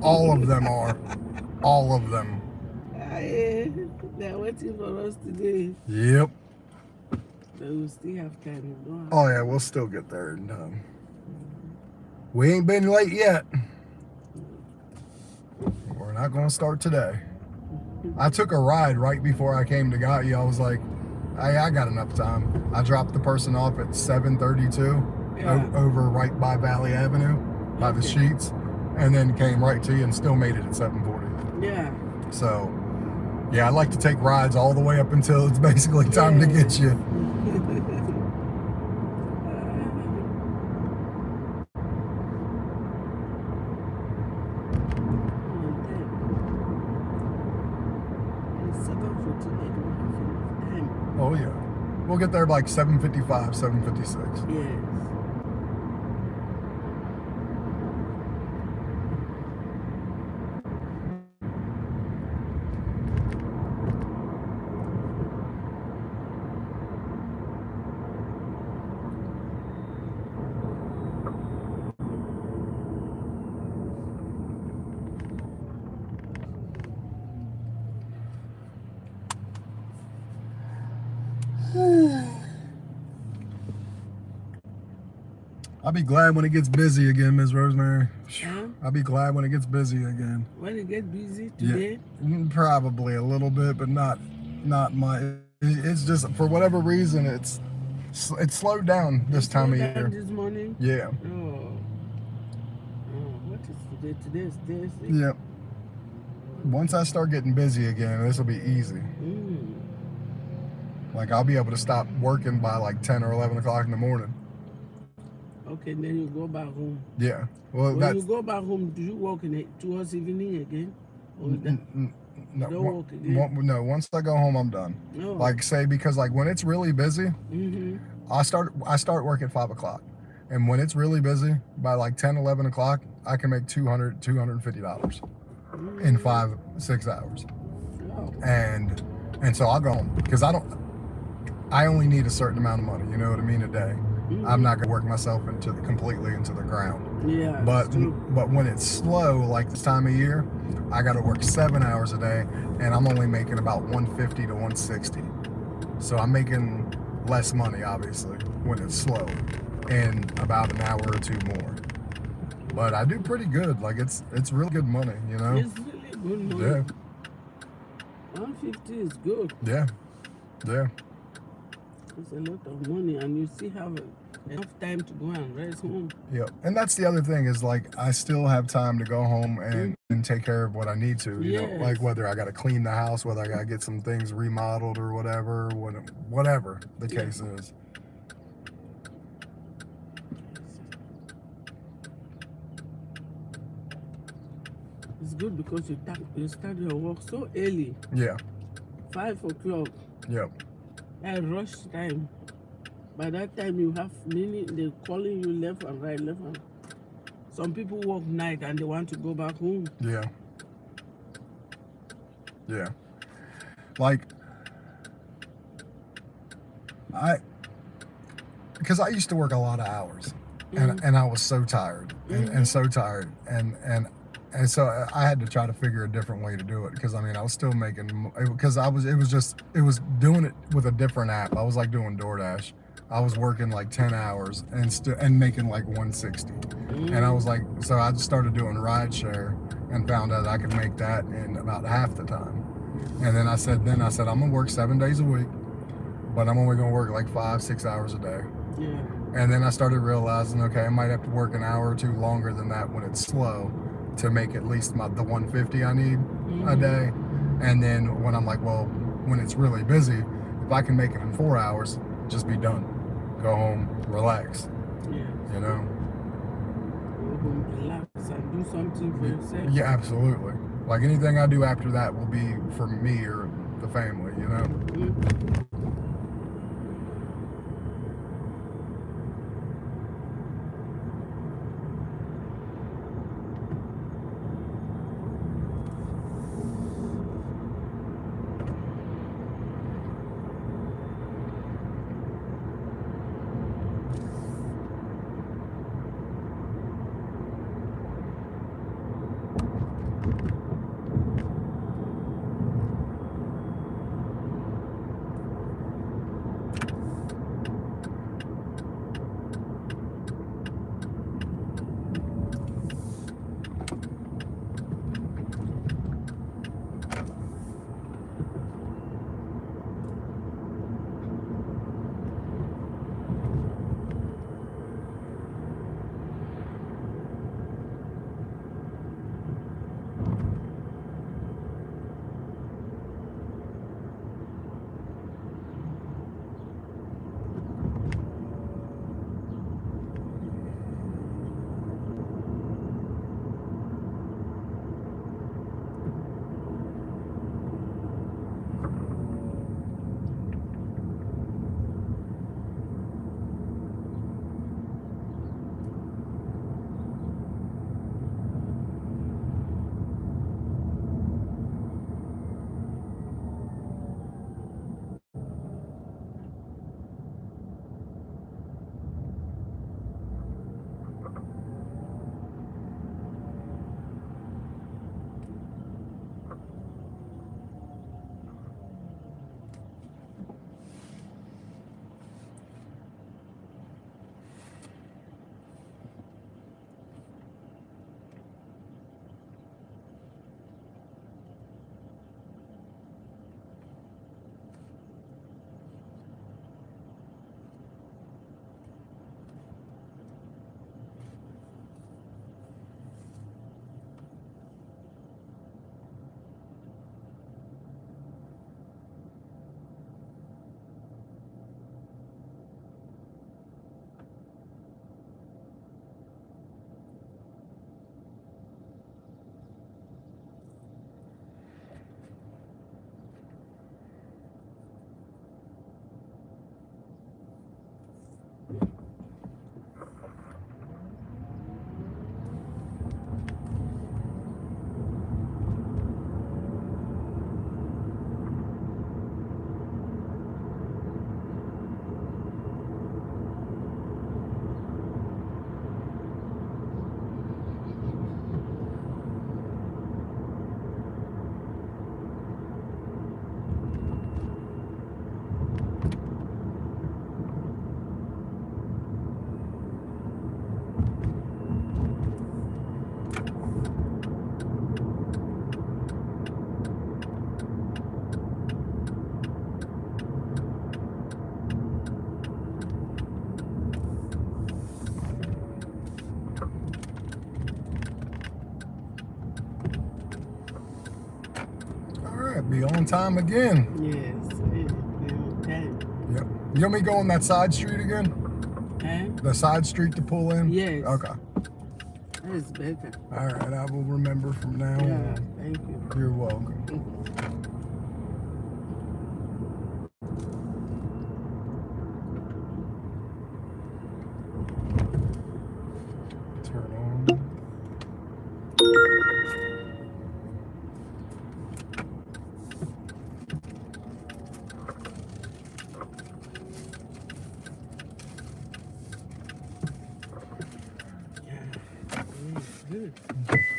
S1: All of them are. All of them.
S4: They're waiting for us today.
S1: Yep.
S4: But we still have time.
S1: Oh yeah, we'll still get there in time. We ain't been late yet. We're not gonna start today. I took a ride right before I came to got you. I was like, hey, I got enough time. I dropped the person off at 7:32 over right by Valley Avenue, by the sheets, and then came right to you and still made it at 7:40.
S4: Yeah.
S1: So, yeah, I like to take rides all the way up until it's basically time to get you. Oh yeah. We'll get there by like 7:55, 7:56.
S4: Yes.
S1: I'll be glad when it gets busy again, Ms. Rosemary.
S4: Huh?
S1: I'll be glad when it gets busy again.
S4: When it get busy today?
S1: Yeah, probably a little bit, but not much. It's just for whatever reason it's slowed down this time of year.
S4: This morning?
S1: Yeah.
S4: Oh, what is today? Today is Thursday.
S1: Yeah. Once I start getting busy again, this will be easy. Like I'll be able to stop working by like 10 or 11 o'clock in the morning.
S4: Okay, then you go back home.
S1: Yeah. Well,
S4: when you go back home, do you work towards evening again? Or
S1: no,
S4: don't work again?
S1: No, once I go home, I'm done.
S4: No.
S1: Like say, because like when it's really busy,
S4: Mm-hmm.
S1: I start work at 5 o'clock. And when it's really busy, by like 10, 11 o'clock, I can make $200, $250 in 5-6 hours.
S4: Oh.
S1: And so I'll go home because I only need a certain amount of money, you know what I mean, a day.
S4: Mm-hmm.
S1: I'm not gonna work myself completely into the ground.
S4: Yeah.
S1: But when it's slow, like this time of year, I gotta work 7 hours a day, and I'm only making about 150 to 160. So I'm making less money, obviously, when it's slow, and about an hour or two more. But I do pretty good. Like it's really good money, you know.
S4: It's really good money.
S1: Yeah.
S4: 150 is good.
S1: Yeah. Yeah.
S4: It's a lot of money, and you still have enough time to go and rest home.
S1: Yep. And that's the other thing is like I still have time to go home and take care of what I need to. You know, like whether I got to clean the house, whether I got to get some things remodeled or whatever the case is.
S4: It's good because you start your work so early.
S1: Yeah.
S4: 5 o'clock.
S1: Yep.
S4: At rush time. By that time, you have many, they're calling you left and right, left and right. Some people work night and they want to go back home.
S1: Yeah. Yeah. Like, because I used to work a lot of hours, and I was so tired, and so tired, and so I had to try to figure a different way to do it, because I mean I was still making, because it was doing it with a different app. I was like doing DoorDash. I was working like 10 hours and making like 160, and I was like, so I just started doing rideshare and found out I could make that in about half the time. And then I said I'm gonna work 7 days a week, but I'm only gonna work like 5-6 hours a day.
S4: Yeah.
S1: And then I started realizing, okay, I might have to work an hour or two longer than that when it's slow to make at least the 150 I need a day. And then when I'm like, well, when it's really busy, if I can make it in 4 hours, just be done. Go home, relax.
S4: Yeah.
S1: You know?
S4: Go home, relax, and do something for yourself.
S1: Yeah, absolutely. Like anything I do after that will be for me or the family, you know? Be on time again.
S4: Yes, be on time.
S1: Yep. You want me to go on that side street again? The side street to pull in?
S4: Yes.
S1: Okay.
S4: That's better.
S1: All right, I will remember from now
S4: Yeah,
S1: on.
S4: thank you.
S1: You're welcome.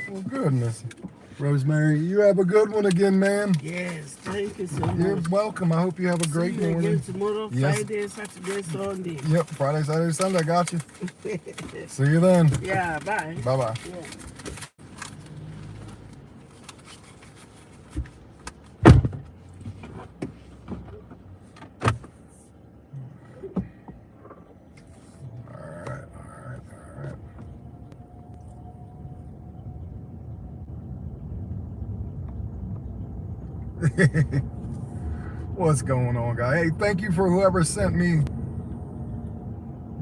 S1: Well, good, Miss Rosemary. You have a good one again, ma'am.
S4: Yes, thank you so
S1: You're
S4: much.
S1: welcome. I hope you have a great
S4: See you
S1: morning.
S4: again tomorrow,
S1: Yes.
S4: Friday, Saturday, Sunday.
S1: Yep, Friday, Saturday, Sunday. I got you. See you then.
S4: Yeah, bye.
S1: Bye-bye.
S4: Yeah.
S1: All right. What's going on, guy? Hey, thank you for whoever sent me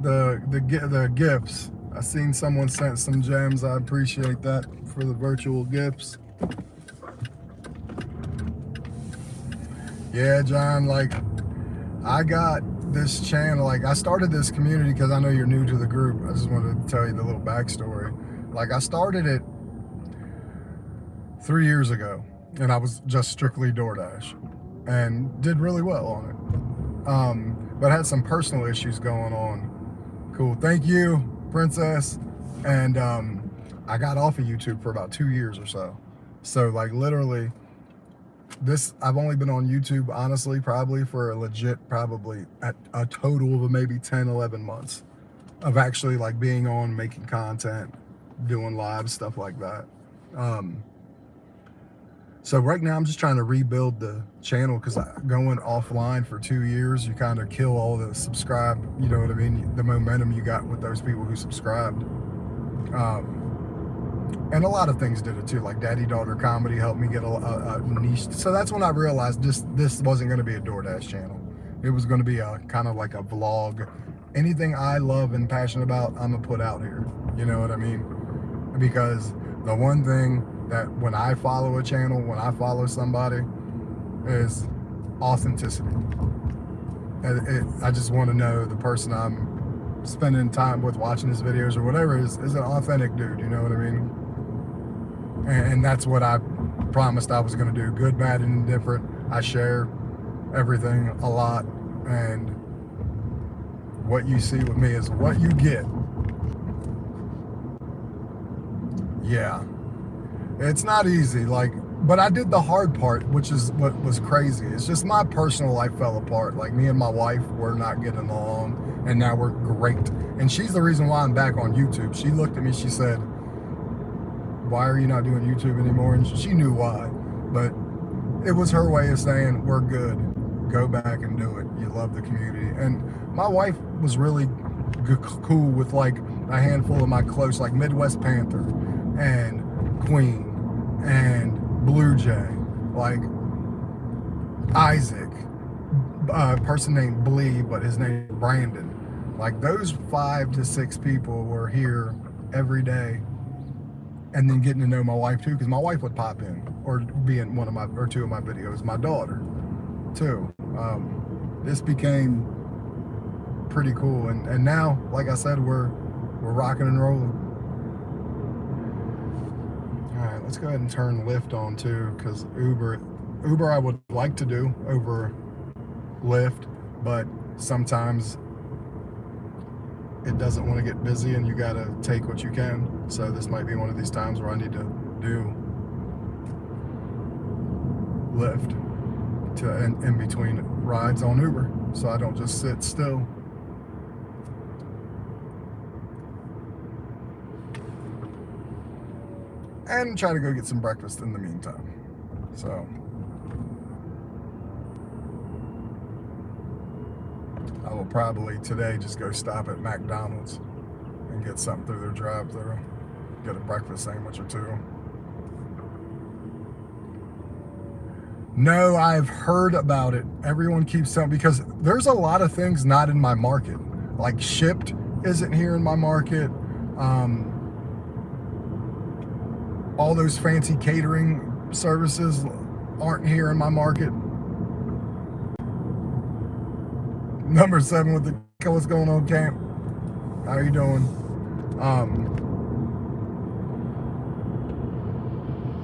S1: the gifts. I seen someone sent some gems. I appreciate that for the virtual gifts. Yeah, John, like I got this channel, like I started this community because I know you're new to the group. I just wanted to tell you the little backstory. Like I started it 3 years ago and I was just strictly DoorDash and did really well on it. But had some personal issues going on. Cool, thank you, Princess. And I got off of YouTube for about 2 years or so. So like literally I've only been on YouTube, honestly, probably for a legit, probably at a total of maybe 10, 11 months of actually like being on, making content, doing live, stuff like that. So right now I'm just trying to rebuild the channel because going offline for 2 years, you kind of kill all the subscribe, you know what I mean? The momentum you got with those people who subscribed. And a lot of things did it too, like daddy-daughter comedy helped me get a niche. So that's when I realized this wasn't going to be a DoorDash channel. It was going to be a kind of like a vlog. Anything I love and passionate about, I'm going to put out here. You know what I mean? Because the one thing that when I follow a channel, when I follow somebody, is authenticity. I just want to know the person I'm spending time with watching his videos or whatever is an authentic dude, you know what I mean? And that's what I promised I was going to do. Good, bad, and indifferent. I share everything a lot. And what you see with me is what you get. Yeah. It's not easy, but I did the hard part, which is what was crazy. It's just my personal life fell apart. Like me and my wife were not getting along, and now we're great. And she's the reason why I'm back on YouTube. She looked at me, she said, "Why are you not doing YouTube anymore?" And she knew why, but it was her way of saying, "We're good. Go back and do it. You love the community." And my wife was really cool with like a handful of my close, like Midwest Panther and Queen and Blue Jay, like Isaac, a person named Blee, but his name is Brandon. Like those 5 to 6 people were here every day. And then getting to know my wife too, because my wife would pop in or be in 1 of my or 2 of my videos. My daughter too. This became pretty cool, and now, like I said, we're rocking and rolling. All right, let's go ahead and turn Lyft on too, because Uber I would like to do over Lyft, but sometimes it doesn't want to get busy and you gotta take what you can. So this might be one of these times where I need to do Lyft in between rides on Uber, so I don't just sit still. And try to go get some breakfast in the meantime. So I will probably today just go stop at McDonald's and get something through their drive-thru. Get a breakfast sandwich or 2. No, I've heard about it. Everyone keeps telling me, because there's a lot of things not in my market. Like Shipped isn't here in my market. All those fancy catering services aren't here in my market. Number 7 with the what's going on, Camp? How are you doing?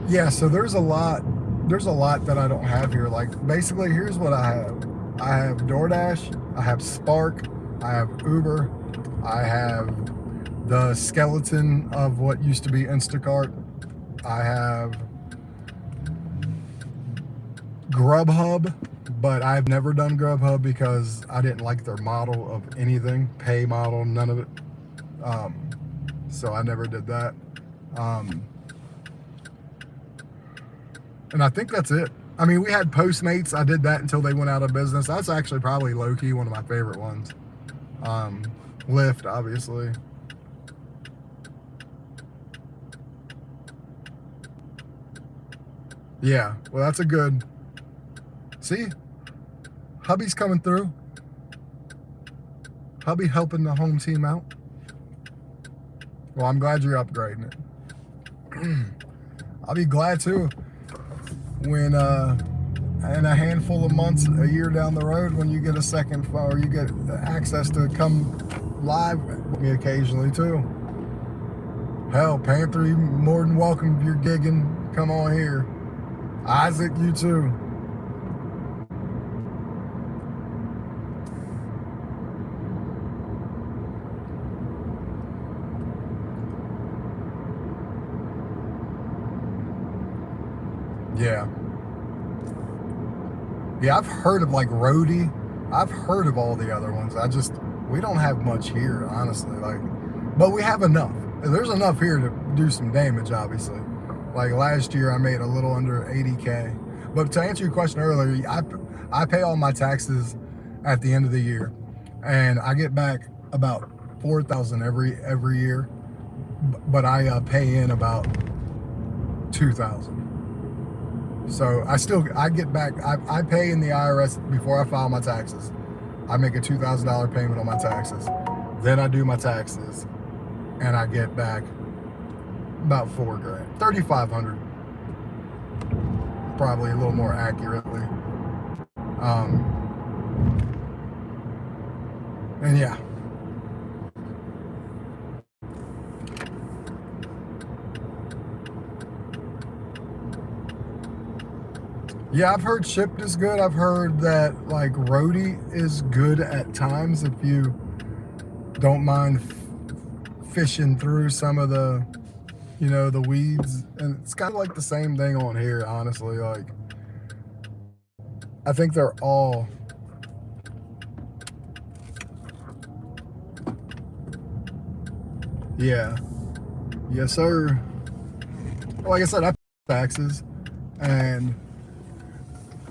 S1: Yeah, so there's a lot that I don't have here. Like basically, here's what I have. I have DoorDash, I have Spark, I have Uber, I have the skeleton of what used to be Instacart, I have Grubhub, but I've never done Grubhub because I didn't like their model of anything, pay model, none of it. So I never did that. And I think that's it. I mean, we had Postmates. I did that until they went out of business. That's actually probably low-key one of my favorite ones. Lyft, obviously. Yeah, well, that's a good... See? Hubby's coming through. Hubby helping the home team out. Well, I'm glad you're upgrading it. I'll be glad too when in a handful of months, a year down the road, when you get a second phone or you get access to come live with me occasionally too. Hell, Panther, you're more than welcome if you're gigging. Come on here. Isaac, you too. Yeah. Yeah, I've heard of like Roadie. I've heard of all the other ones. We don't have much here, honestly. But we have enough. There's enough here to do some damage, obviously. Like last year, I made a little under 80K. But to answer your question earlier, I pay all my taxes at the end of the year, and I get back about $4,000 every year. But I pay in about $2,000. So I get back, I pay in the IRS before I file my taxes. I make a $2,000 payment on my taxes. Then I do my taxes and I get back about $4,000, $3,500, probably a little more accurately. And yeah. Yeah, I've heard Shipped is good. I've heard that like Roadie is good at times if you don't mind fishing through some of the, the weeds. And it's kind of like the same thing on here, honestly. Like, I think they're all... Yeah. Yes, sir. Well, like I said, I pay taxes, and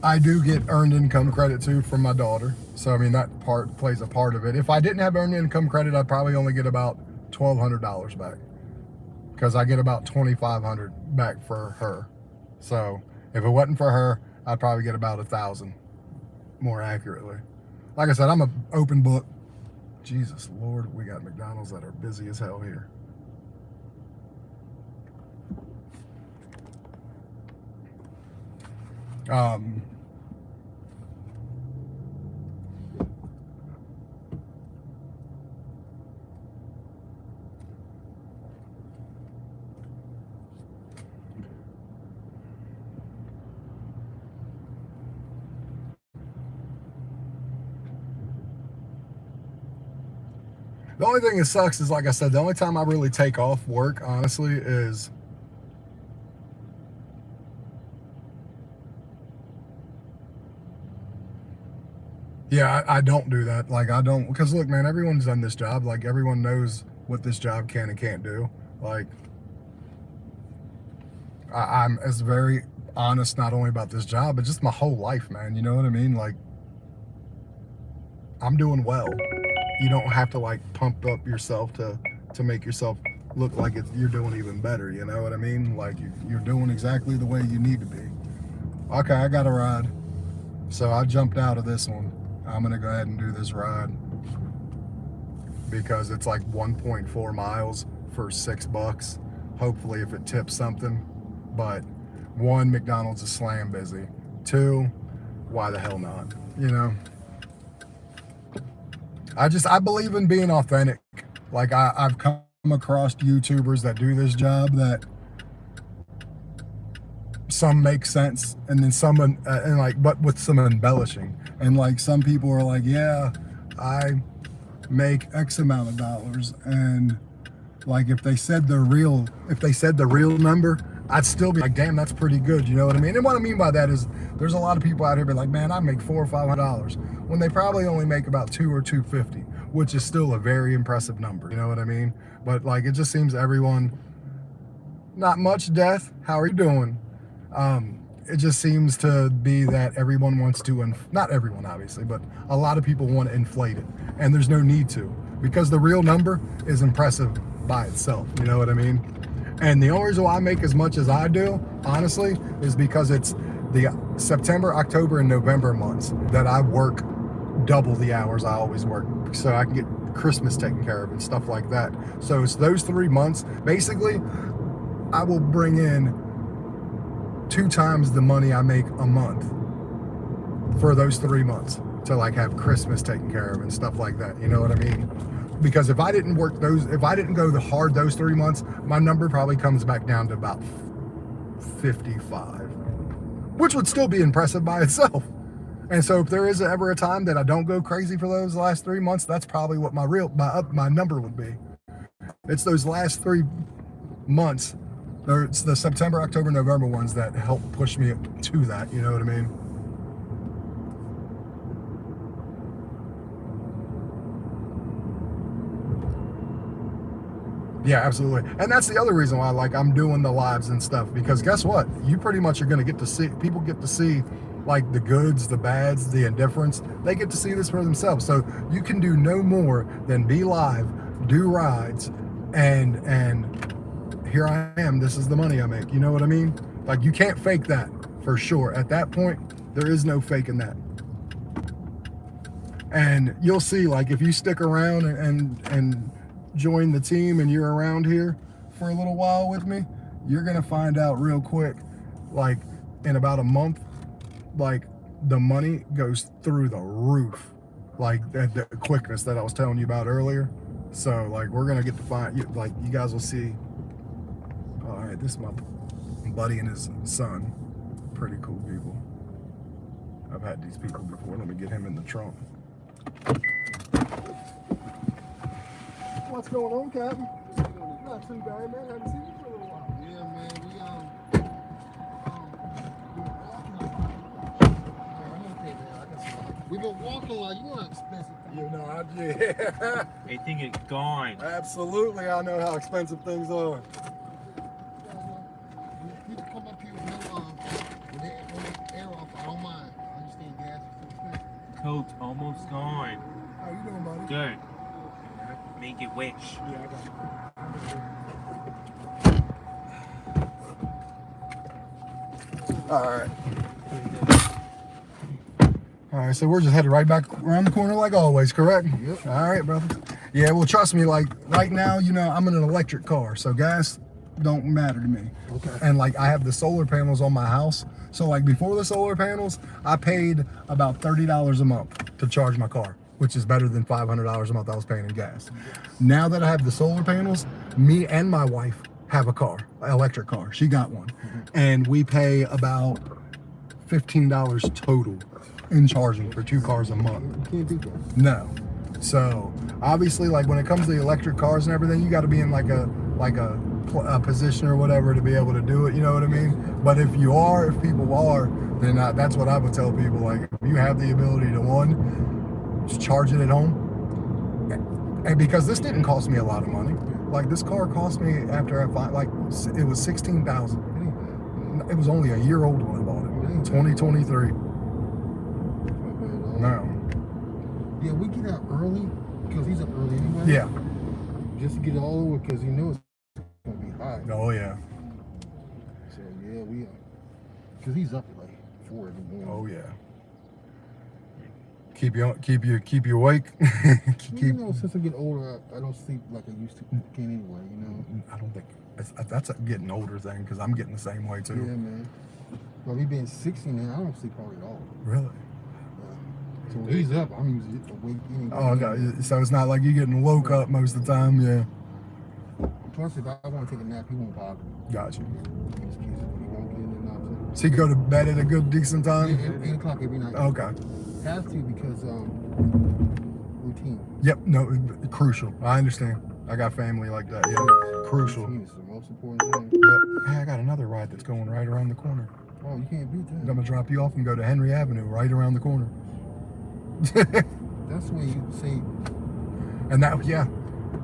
S1: I do get earned income credit too from my daughter. So I mean that part plays a part of it. If I didn't have earned income credit, I'd probably only get about $1,200 back, because I get about $2,500 back for her. So if it wasn't for her, I'd probably get about $1,000 more accurately. Like I said, I'm an open book. Jesus Lord, we got McDonald's that are busy as hell here. The only thing that sucks is, like I said, the only time I really take off work, honestly, is yeah, I don't do that. Like, I don't, because look, man, everyone's done this job. Like, everyone knows what this job can and can't do. Like, I'm as very honest, not only about this job, but just my whole life, man. You know what I mean? Like, I'm doing well. You don't have to like pump up yourself to make yourself look like you're doing even better. You know what I mean? Like, you're doing exactly the way you need to be. Okay, I got a ride. So I jumped out of this one. I'm gonna go ahead and do this ride because it's like 1.4 miles for $6. Hopefully if it tips something. But one, McDonald's is slam busy. Two, why the hell not? You know? I believe in being authentic. Like, I've come across YouTubers that do this job that some make sense, and then some and like, but with some embellishing. And like, some people are like, yeah, I make X amount of dollars, and like if they said the real number, I'd still be like, damn, that's pretty good. You know what I mean? And what I mean by that is there's a lot of people out here be like, man, I make $400 or $500 when they probably only make about $200 or $250, which is still a very impressive number. You know what I mean? But like, it just seems everyone, not much death. How are you doing? It just seems to be that everyone wants to, not everyone obviously, but a lot of people want to inflate it. And there's no need to, because the real number is impressive by itself. You know what I mean? And the only reason why I make as much as I do, honestly, is because it's the September, October, and November months that I work double the hours I always work, so I can get Christmas taken care of and stuff like that. So it's those 3 months. Basically, I will bring in 2 times the money I make a month for those 3 months to like have Christmas taken care of and stuff like that. You know what I mean? Because if I didn't work those, if I didn't go the hard those 3 months, my number probably comes back down to about 55, which would still be impressive by itself. And so if there is ever a time that I don't go crazy for those last 3 months, that's probably what my number would be. It's those last 3 months, or it's the September, October, November ones that help push me to that. You know what I mean? Yeah, absolutely. And that's the other reason why like I'm doing the lives and stuff, because guess what? You pretty much are going to get to see, people get to see like the goods, the bads, the indifference. They get to see this for themselves. So you can do no more than be live, do rides, and here I am. This is the money I make. You know what I mean? Like you can't fake that for sure. At that point, there is no faking that. And you'll see, like if you stick around and join the team and you're around here for a little while with me, you're gonna find out real quick, like in about a month, like the money goes through the roof, like the quickness that I was telling you about earlier. So like we're gonna get to find, like you guys will see. All right, this is my buddy and his son. Pretty cool people. I've had these people before. Let me get him in the trunk. What's going on, Captain? Not too bad, man. Haven't seen you for a little while.
S3: Yeah, man. We've been walking like you know expensive.
S1: You know, yeah.
S5: They think it's gone.
S1: Absolutely, I know how expensive things are.
S3: People come up here with no with the air off. I don't mind. I understand gas is too expensive.
S5: Coat's almost gone.
S1: How you doing, buddy?
S5: Good. Make it wish.
S1: Yeah, I got you. All right. All right, so we're just headed right back around the corner like always, correct?
S3: Yep.
S1: All right, brother. Yeah, well, trust me, like right now, you know, I'm in an electric car, so gas don't matter to me.
S3: Okay.
S1: And like I have the solar panels on my house. So like before the solar panels, I paid about $30 a month to charge my car, which is better than $500 a month I was paying in gas. Now that I have the solar panels, me and my wife have a car, an electric car. She got one. And we pay about $15 total in charging for 2 cars a month.
S3: You can't do that.
S1: No. So obviously, like when it comes to the electric cars and everything, you got to be in like a position or whatever to be able to do it. You know what I mean? But if people are, then that's what I would tell people. Like if you have the ability to just charge it at home. And because this didn't cost me a lot of money. Like this car cost me after I find, like it was $16,000. It was only a year old when I bought it. 2023. No.
S3: Yeah, we get out early because he's up early anyway.
S1: Yeah.
S3: Just to get it all over because he knows it's gonna be high.
S1: Oh yeah.
S3: So yeah, we because he's up at like 4 in the morning.
S1: Oh yeah. Keep you awake.
S3: You know, since I get older, I don't sleep like I used to anyway. You know.
S1: I don't think that's a getting older thing because I'm getting the same way too.
S3: Yeah, man. Well, me being 60 now, I don't sleep hardly at all.
S1: Really?
S3: So when he's up, I'm usually awake anyway.
S1: Oh, okay. So it's not like you're getting woke up most of the time, yeah.
S3: Plus, if I want to take a nap, he won't bother me.
S1: Gotcha.
S3: In his case, when he won't get in the nap.
S1: So you go to bed at a good decent time?
S3: Yeah, 8 o'clock every night.
S1: Okay.
S3: Have to because routine.
S1: Yep. No, crucial. I understand. I got family like that. Yeah, crucial.
S3: It's the most important thing.
S1: Yep. Hey, I got another ride that's going right around the corner.
S3: Oh, you can't beat
S1: I'm
S3: that.
S1: gonna drop you off and go to Henry Avenue, right around the corner.
S3: That's when you see.
S1: And that, yeah,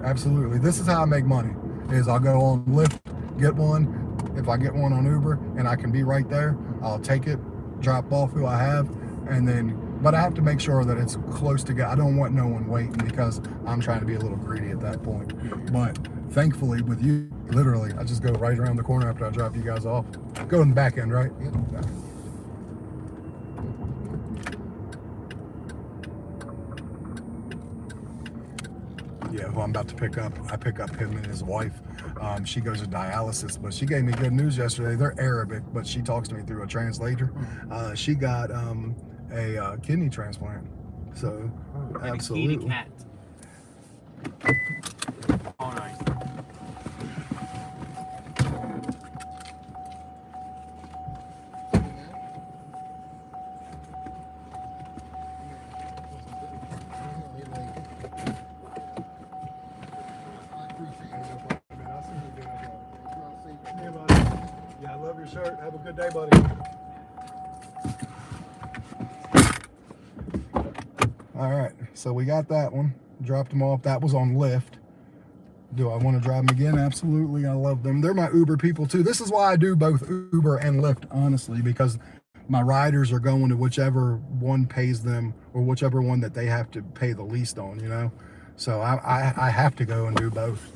S1: absolutely. This is how I make money. Is I'll go on Lyft, get one. If I get one on Uber and I can be right there, I'll take it, drop off who I have, and then. But I have to make sure that it's close to get. I don't want no one waiting because I'm trying to be a little greedy at that point. But thankfully, with you, literally, I just go right around the corner after I drop you guys off. Go in the back end, right?
S3: Yep.
S1: Yeah. Yeah, who I'm about to pick up. I pick up him and his wife. She goes to dialysis, but she gave me good news yesterday. They're Arabic, but she talks to me through a translator. She got a kidney transplant. So,
S5: And a
S1: absolutely.
S5: kitty cat. All right.
S1: Yeah, I love your shirt. Have a good day, buddy. All right, so we got that one. Dropped them off. That was on Lyft. Do I want to drive them again? Absolutely. I love them. They're my Uber people too. This is why I do both Uber and Lyft, honestly, because my riders are going to whichever one pays them or whichever one that they have to pay the least on, you know? So I have to go and do both.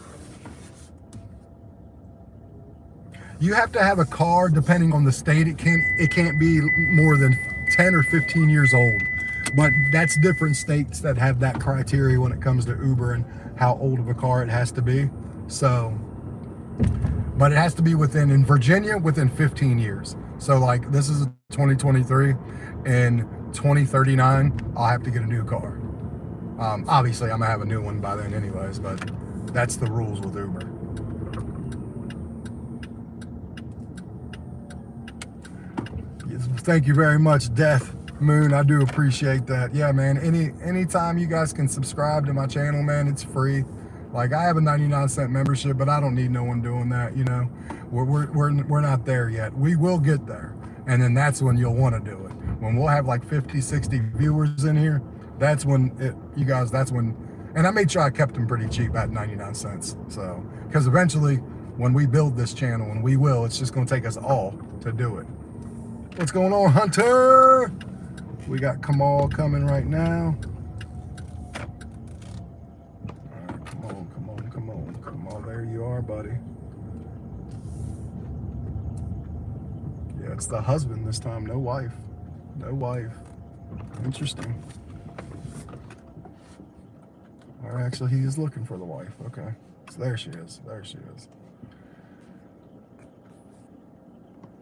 S1: You have to have a car, depending on the state. It can't be more than 10 or 15 years old. But that's different states that have that criteria when it comes to Uber and how old of a car it has to be. So, but it has to be in Virginia, within 15 years. So like this is 2023, in 2039, I'll have to get a new car. Obviously I'm gonna have a new one by then anyways, but that's the rules with Uber. Thank you very much, Death Moon. I do appreciate that. Yeah, man. Anytime you guys can subscribe to my channel, man, it's free. Like I have a 99-cent membership, but I don't need no one doing that. You know, we're not there yet. We will get there, and then that's when you'll want to do it. When we'll have like 50, 60 viewers in here, that's when that's when. And I made sure I kept them pretty cheap at 99 cents. So, because eventually, when we build this channel, and we will, it's just going to take us all to do it. What's going on, Hunter? We got Kamal coming right now. All right, come on. Kamal, there you are, buddy. Yeah, it's the husband this time, no wife. No wife. Interesting. Or actually, he is looking for the wife. Okay. So there she is.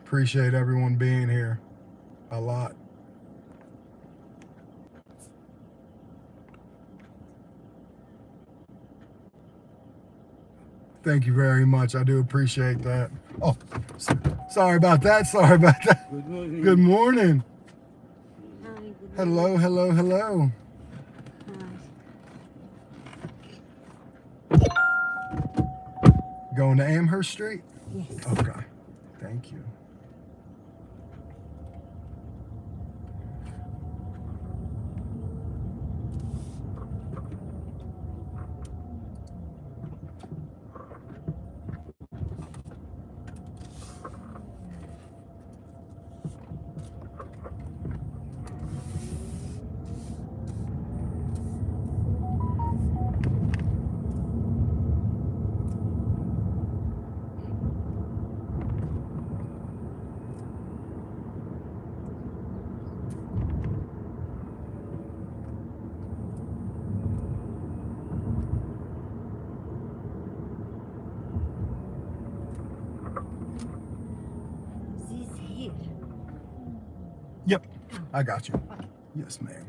S1: Appreciate everyone being here a lot. Thank you very much. I do appreciate that. Oh, sorry about that.
S4: Good morning.
S1: Good morning.
S6: Hi, good
S1: Hello. Going to Amherst Street?
S6: Yes.
S1: Okay. Thank you.
S6: This here.
S1: Yep. I got you. Yes, ma'am.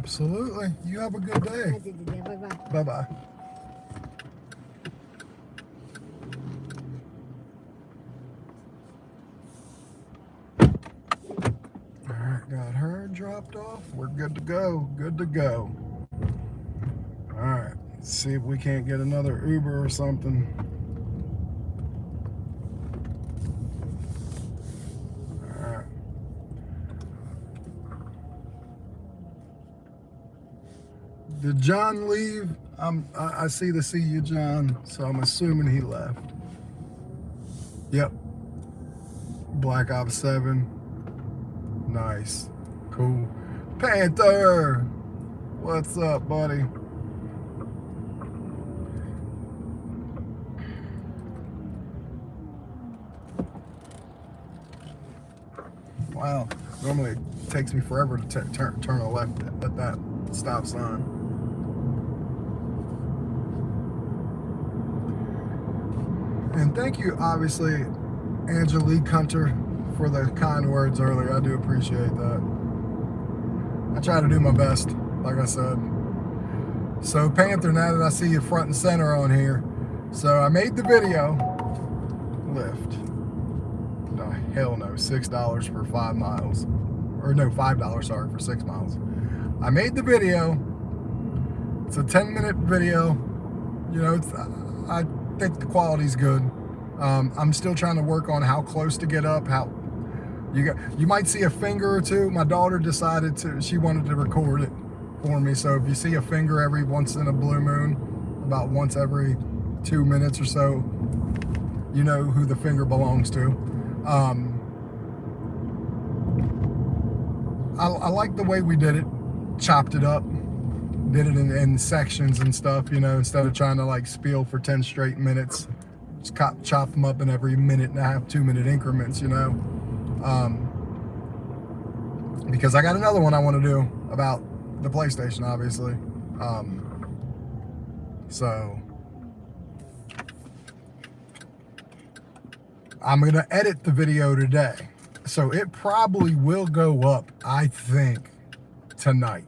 S1: Absolutely. You have a good day.
S6: Bye-bye.
S1: Bye-bye. All right, got her dropped off. We're good to go. Good to go. All right, let's see if we can't get another Uber or something. All right. Did John leave? I see the see you, John, so I'm assuming he left. Yep. Black Ops 7. Nice. Cool. Panther! What's up, buddy? Wow. Normally it takes me forever to turn a left at that stop sign. And thank you, obviously, Angelique Hunter, for the kind words earlier. I do appreciate that. I try to do my best, like I said. So Panther, now that I see you front and center on here, so I made the video. Lyft. No, hell no, $6 for 5 miles. Or no, $5, sorry, for 6 miles. I made the video. It's a 10-minute video. You know, I think the quality's good. I'm still trying to work on how close to get up, how you might see a finger or two. My daughter decided she wanted to record it for me. So if you see a finger every once in a blue moon, about once every 2 minutes or so, you know who the finger belongs to. I like the way we did it, chopped it up, did it in sections and stuff, you know, instead of trying to like spiel for 10 straight minutes. Just chop them up in every minute and a half, 2-minute increments, you know. Because I got another one I want to do about the PlayStation, obviously. So I'm going to edit the video today. So it probably will go up, I think, tonight.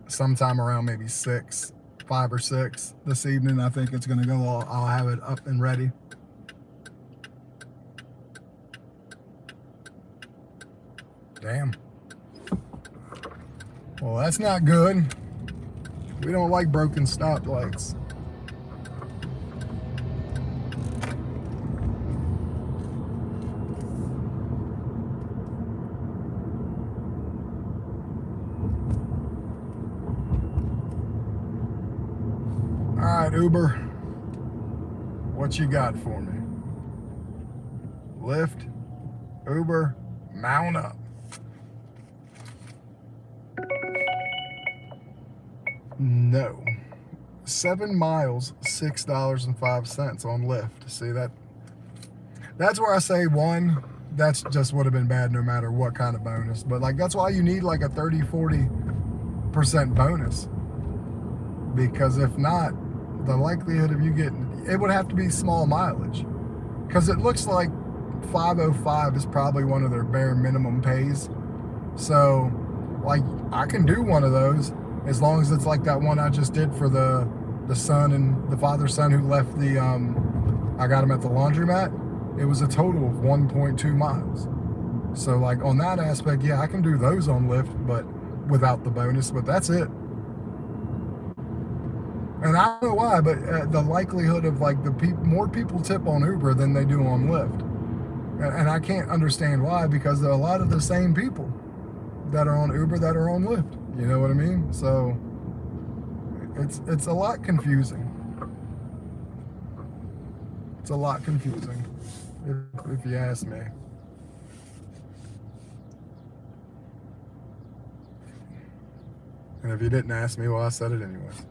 S1: Sometime around maybe 5 or 6 this evening. I think it's going to go. I'll have it up and ready. Damn. Well, that's not good. We don't like broken stoplights. All right, Uber, what you got for me? Lyft, Uber, mount up. No. 7 miles, $6.05 on Lyft. See that? That's where I say one, that's just would have been bad no matter what kind of bonus. But like that's why you need like a 30-40% bonus. Because if not, the likelihood of you getting, it would have to be small mileage. Because it looks like 505 is probably one of their bare minimum pays. So like I can do one of those as long as it's like that one I just did for the son and the father's son who left the I got him at the laundromat. It was a total of 1.2 miles. So like on that aspect, yeah, I can do those on Lyft, but without the bonus, but that's it. And I don't know why, but the likelihood of like more people tip on Uber than they do on Lyft. And I can't understand why, because there are a lot of the same people that are on Uber that are on Lyft. You know what I mean? So it's a lot confusing. It's a lot confusing, if you ask me. And if you didn't ask me, well, I said it anyways.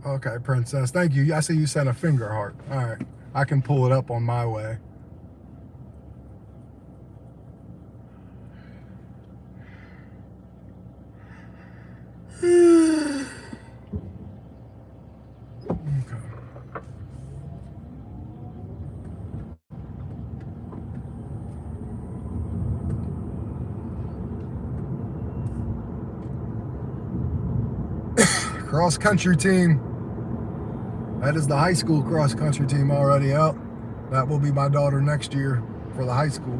S1: Okay, Princess. Thank you. I see you sent a finger heart. All right. I can pull it up on my way. Okay. Cross country team. That is the high school cross country team already out. That will be my daughter next year for the high school.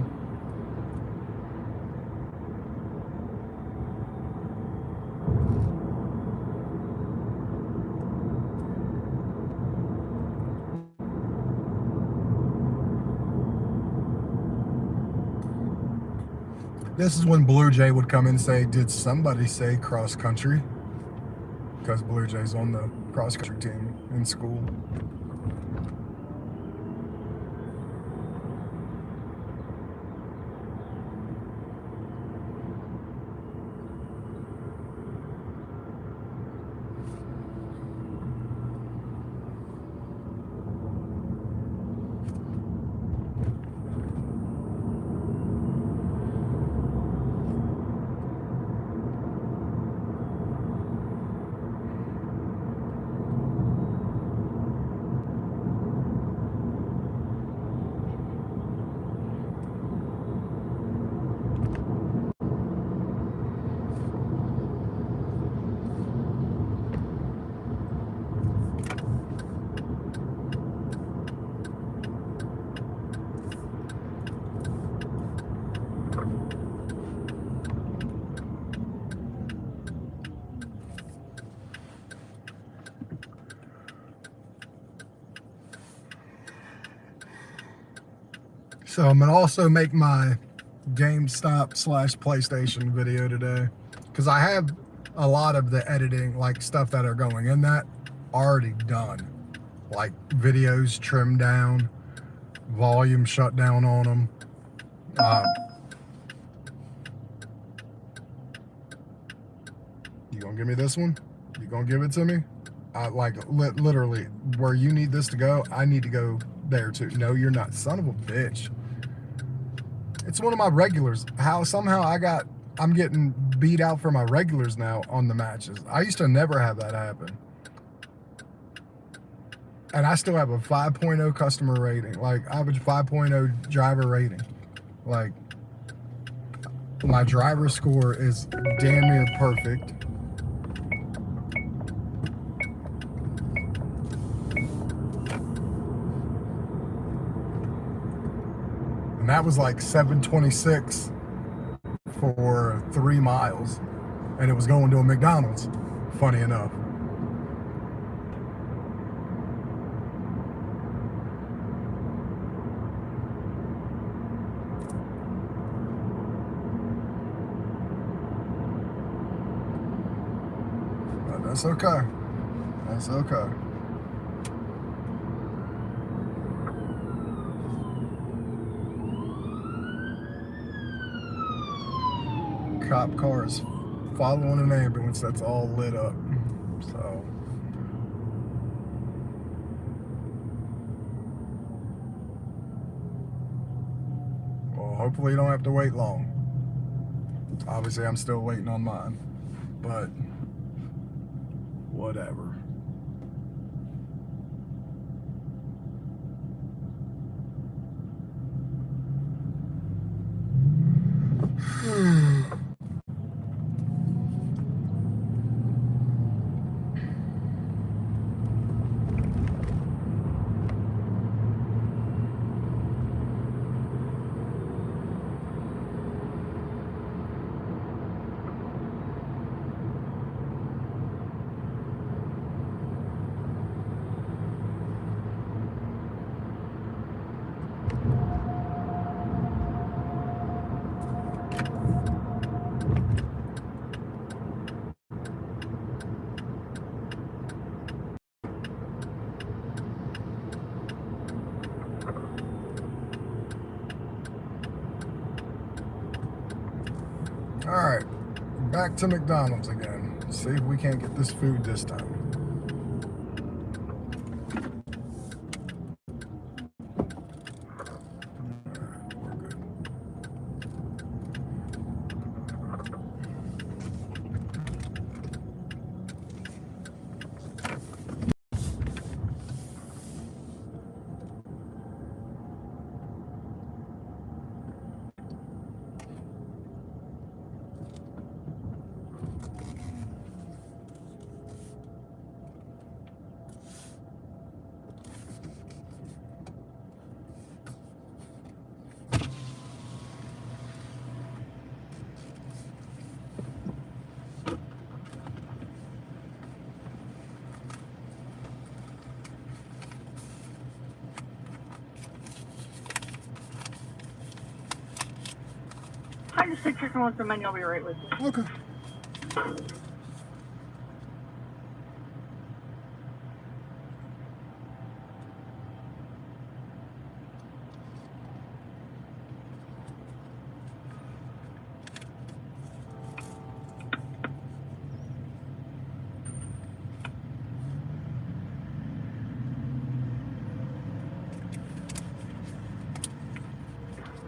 S1: This is when Blue Jay would come in and say, did somebody say cross country? Because Blue Jay's on the cross country team in school. So I'm gonna also make my GameStop / PlayStation video today, because I have a lot of the editing, like stuff that are going in that, already done. Like videos trimmed down, volume shut down on them. You gonna give me this one? You gonna give it to me? Literally, where you need this to go, I need to go there too. No, you're not. Son of a bitch. It's one of my regulars. I'm getting beat out for my regulars now on the matches. I used to never have that happen. And I still have a 5.0 customer rating. Like, I have a 5.0 driver rating. Like, my driver score is damn near perfect. And that was like 726 for 3 miles. And it was going to a McDonald's, funny enough. But that's okay. That's okay. Cop cars following an ambulance that's all lit up. So well, hopefully you don't have to wait long. Obviously I'm still waiting on mine, but whatever. All right, back to McDonald's again. See if we can't get this food this time. We're good.
S7: I just take chicken wings from menu. I'll be right with you.
S1: Okay.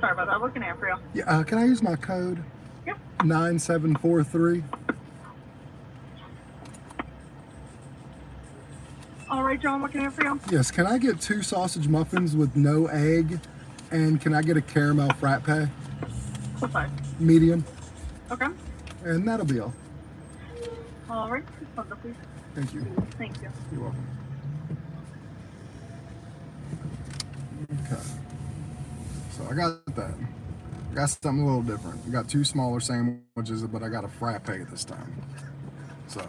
S7: Sorry about that. Looking out for you.
S1: Yeah, can I use my code?
S7: Yep.
S1: 9743.
S7: All right, John. Looking out for you.
S1: Yes, can I get 2 sausage muffins with no egg? And can I get a caramel frappe?
S7: What size?
S1: Medium.
S7: Okay.
S1: And that'll be all.
S7: All right. Hold on, please.
S1: Thank you.
S7: Thank you.
S1: You're welcome. Okay. So I got that. I got something a little different. I got 2 smaller sandwiches, but I got a frappe this time. So.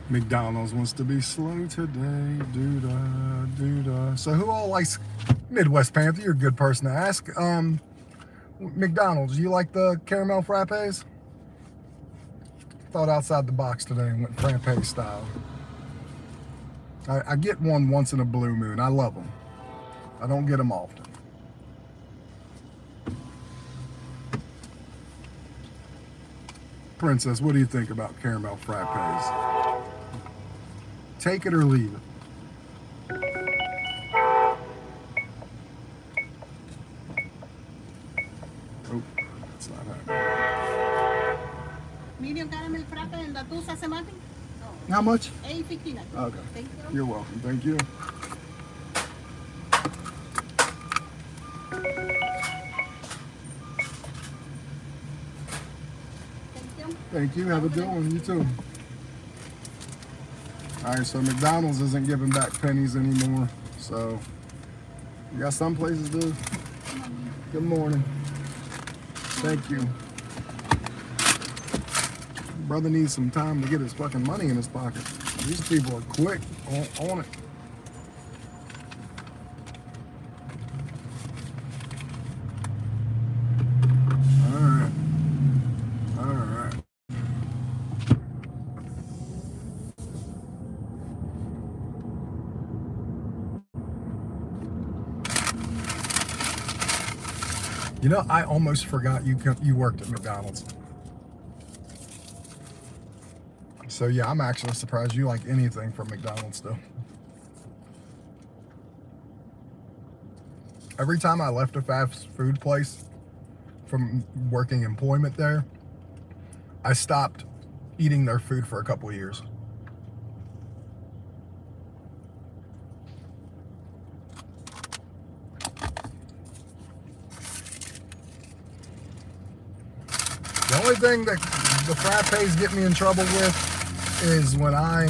S1: McDonald's wants to be slow today. Doo-da, doo-da. So who all likes Midwest Panther? You're a good person to ask. McDonald's, you like the caramel frappes? Thought outside the box today and went frappe style. I get one once in a blue moon. I love them. I don't get them often. Princess, what do you think about caramel frappes? Take it or leave it. Oh, that's not happening.
S8: Medium caramel frappe and the 2 sase mate.
S1: How much?
S8: $8.59.
S1: Okay.
S8: Thank you.
S1: You're welcome. Thank you.
S8: Thank you.
S1: Thank you. Have a good one. You too. All right, so McDonald's isn't giving back pennies anymore. So you got some places to. Good morning. Thank you. Brother needs some time to get his fucking money in his pocket. These people are quick on it. All right. All right. You know, I almost forgot you worked at McDonald's. So yeah, I'm actually surprised you like anything from McDonald's still. Every time I left a fast food place from working employment there, I stopped eating their food for a couple of years. The only thing that the frappes get me in trouble with is when I'm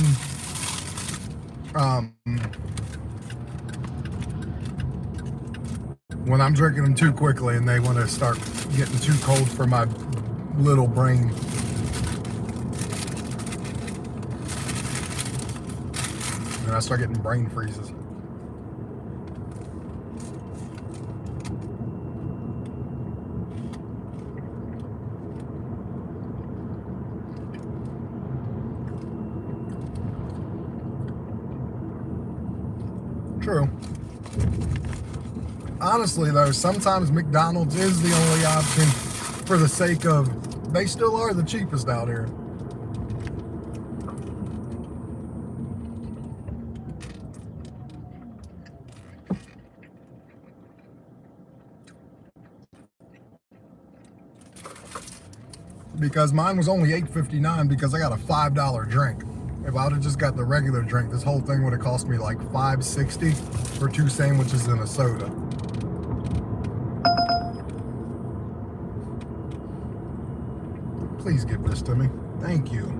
S1: drinking them too quickly and they want to start getting too cold for my little brain. And I start getting brain freezes. True. honestly though, sometimes McDonald's is the only option for the sake of they still are the cheapest out here. Because mine was only $8.59 because I got a $5 drink. If I would have just got the regular drink, this whole thing would have cost me like $5.60 for 2 sandwiches and a soda. Please give this to me. Thank you.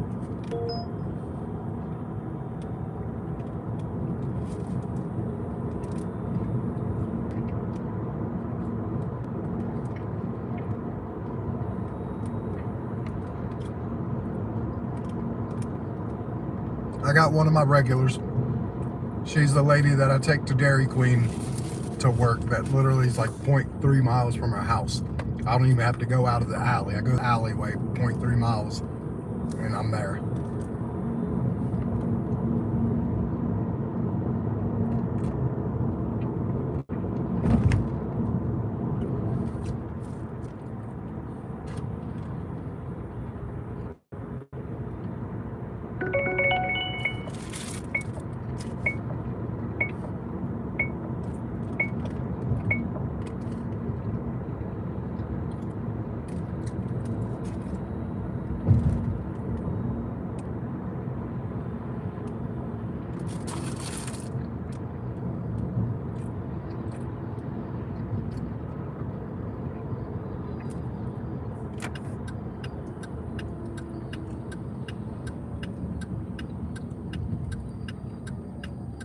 S1: I got one of my regulars. She's the lady that I take to Dairy Queen to work that literally is like 0.3 miles from her house. I don't even have to go out of the alley. I go the alleyway 0.3 miles and I'm there.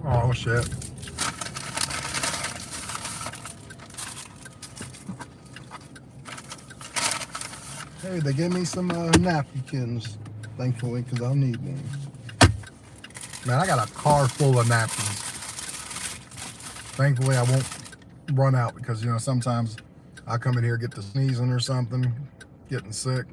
S1: Oh shit. Hey, they gave me some napkins, thankfully, because I'll need one. Man, I got a car full of napkins. Thankfully, I won't run out because, you know, sometimes I come in here, get to sneezing or something, getting sick.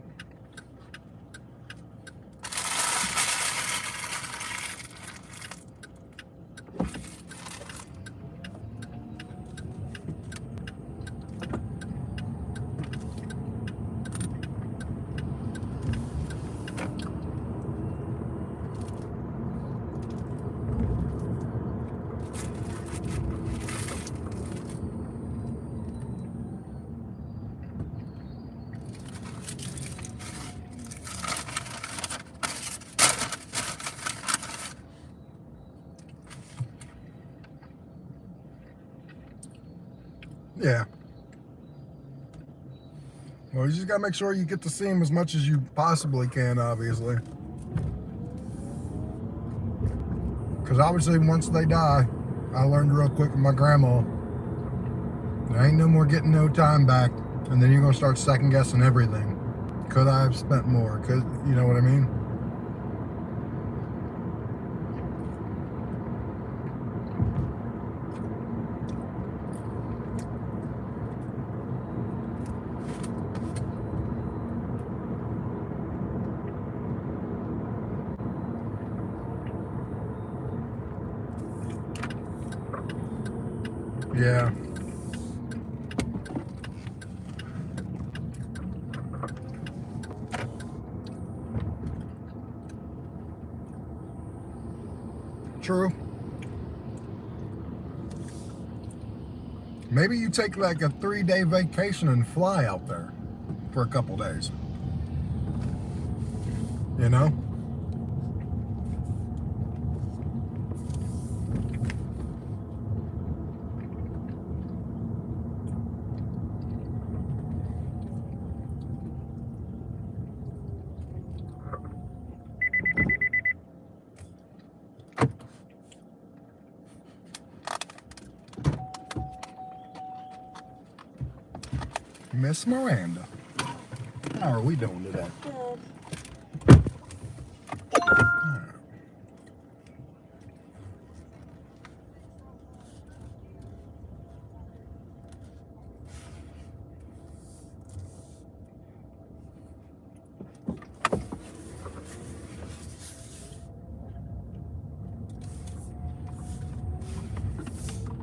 S1: Yeah. Well, you just gotta make sure you get to see them as much as you possibly can, obviously. Because obviously, once they die, I learned real quick with my grandma, there ain't no more getting no time back. And then you're gonna start second guessing everything. Could I have spent more? Could, you know what I mean? Yeah. True. Maybe you take like a 3-day vacation and fly out there for a couple days. You know? Miss Miranda, how are we doing today?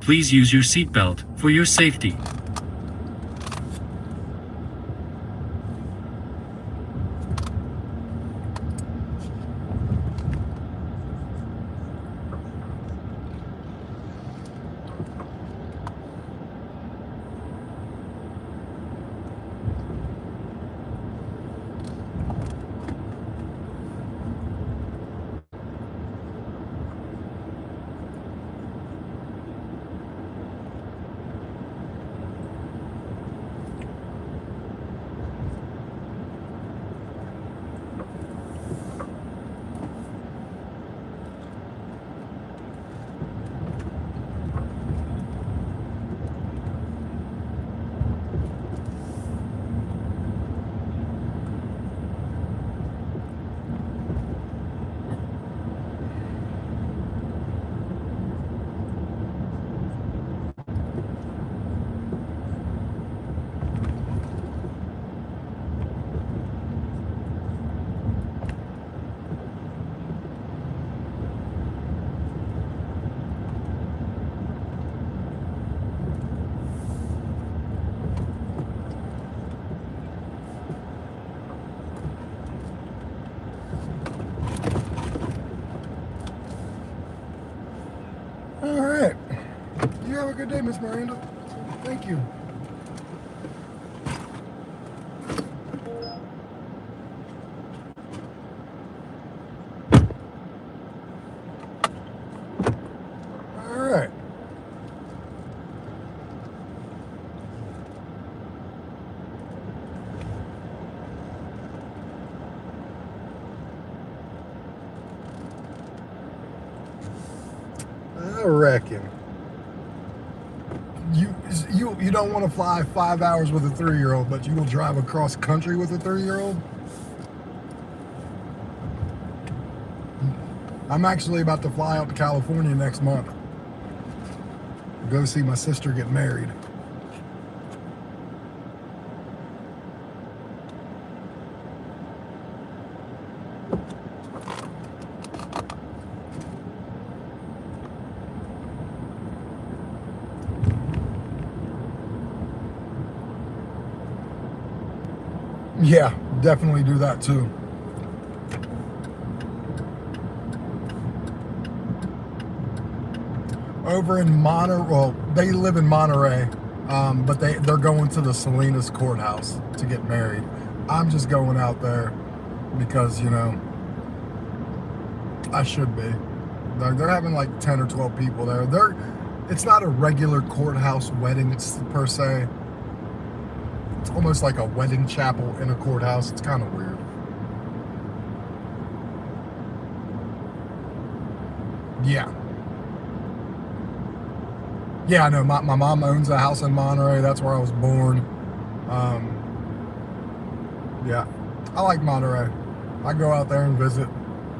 S6: Good. Please use your seatbelt for your safety.
S1: All right. You have a good day, Miss Miranda. Thank you. All right. I reckon you don't want to fly 5 hours with a 3-year-old, but you will drive across country with a 3-year-old. I'm actually about to fly out to California next month. Go see my sister get married. Yeah, definitely do that too. Over in Monterey, well, they live in Monterey, but they're going to the Salinas courthouse to get married. I'm just going out there because, you know, I should be. They're having like 10 or 12 people there. It's not a regular courthouse wedding per se. It's almost like a wedding chapel in a courthouse. It's kind of weird. Yeah. Yeah, I know. My mom owns a house in Monterey. That's where I was born. Yeah, I like Monterey. I go out there and visit.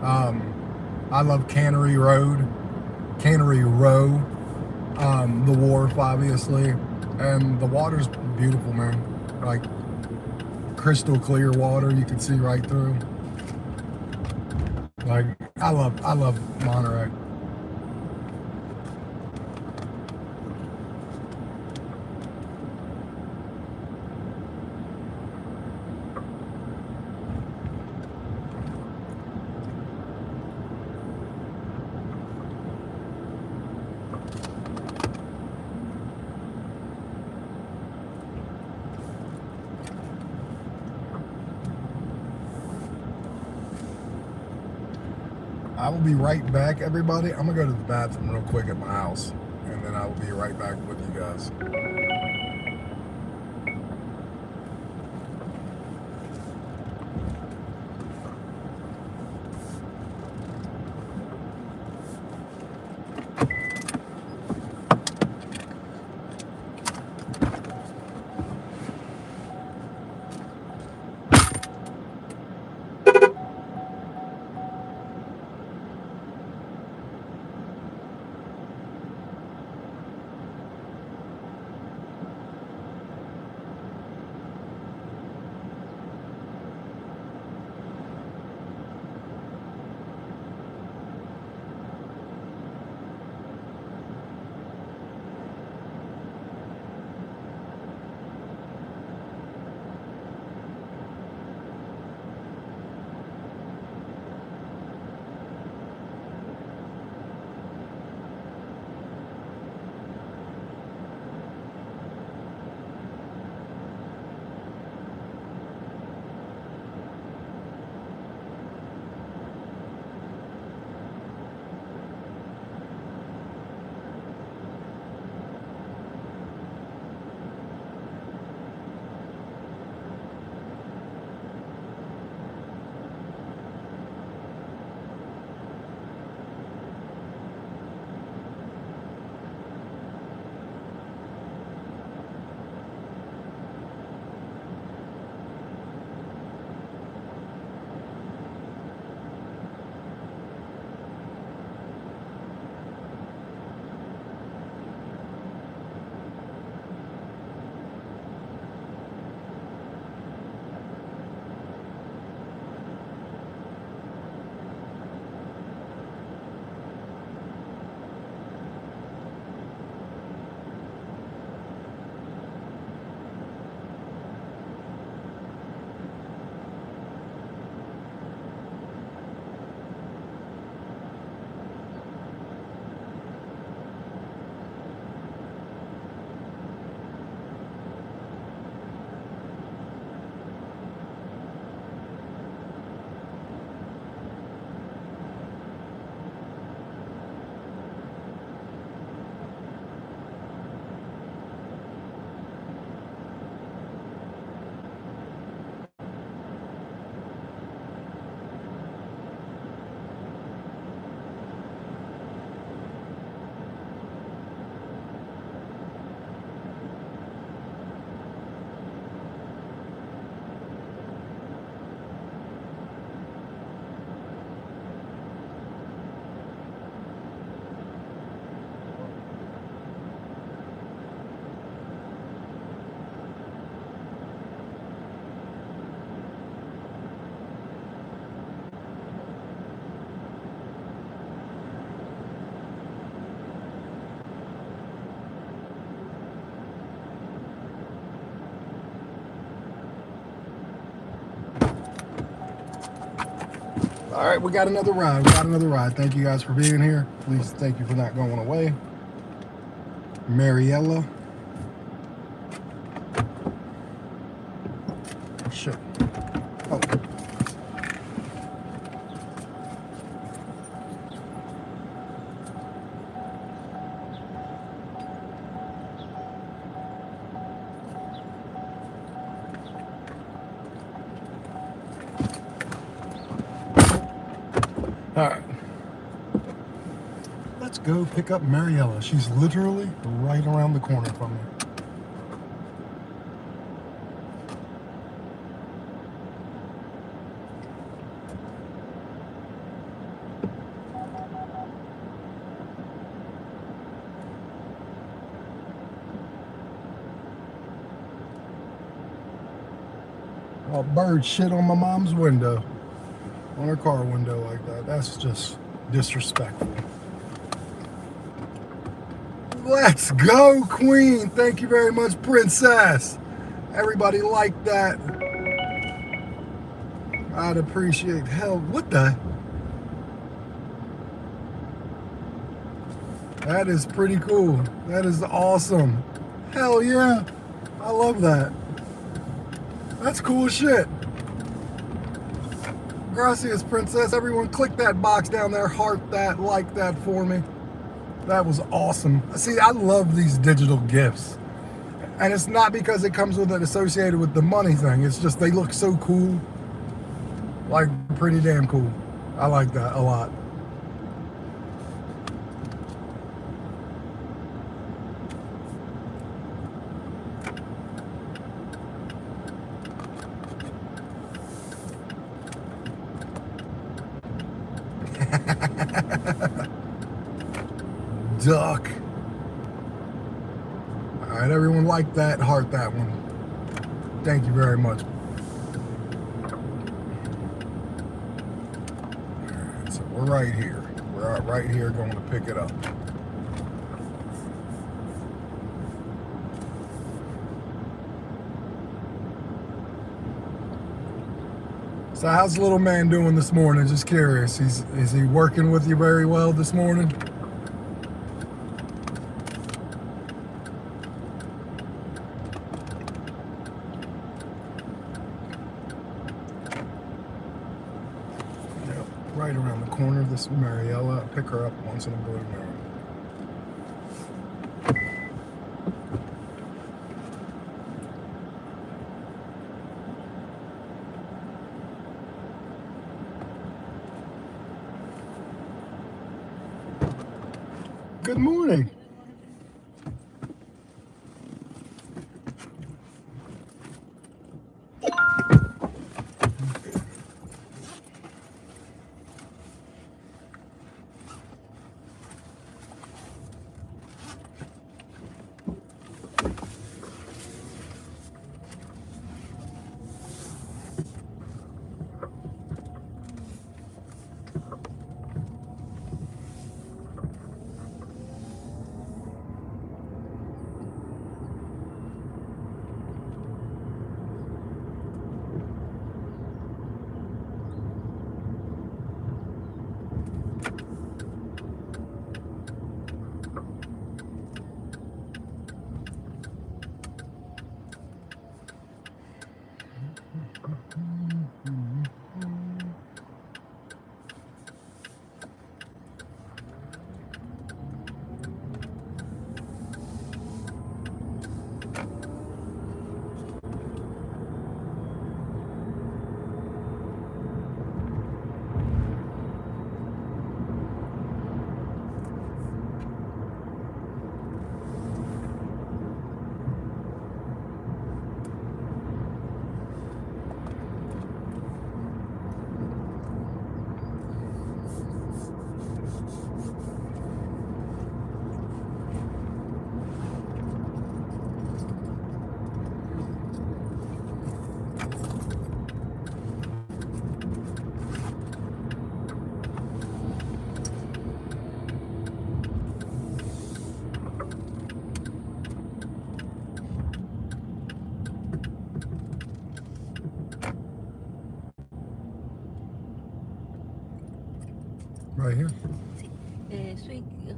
S1: I love Cannery Row, the wharf, obviously, and the water's beautiful, man. Like crystal clear water, you can see right through. Like I love Monterey. I will be right back, everybody. I'm gonna go to the bathroom real quick at my house, and then I will be right back with you guys. All right, we got another ride. We got another ride. Thank you guys for being here. Please, thank you for not going away. Mariella. Oh, shit. Oh. All right. Let's go pick up Mariella. She's literally right around the corner from me. Oh, bird shit on my mom's window. On her car window like that. That's just disrespectful. Let's go, Queen. Thank you very much, Princess. Everybody liked that. I'd appreciate hell. What the? That is pretty cool. That is awesome. Hell yeah. I love that. That's cool as shit. Gracias, Princess. Everyone click that box down there, heart that, like that for me. That was awesome. See, I love these digital gifts. And it's not because it comes with it associated with the money thing. It's just they look so cool. Like, pretty damn cool. I like that a lot. Duck. All right, everyone like that, heart that one. Thank you very much. All right, so we're right here. We're right here going to pick it up. So how's the little man doing this morning? Just curious. Is he working with you very well this morning? Right around the corner. This is Mariella. I pick her up once in a blue moon. Good morning. Right here.
S9: Sweet.
S1: The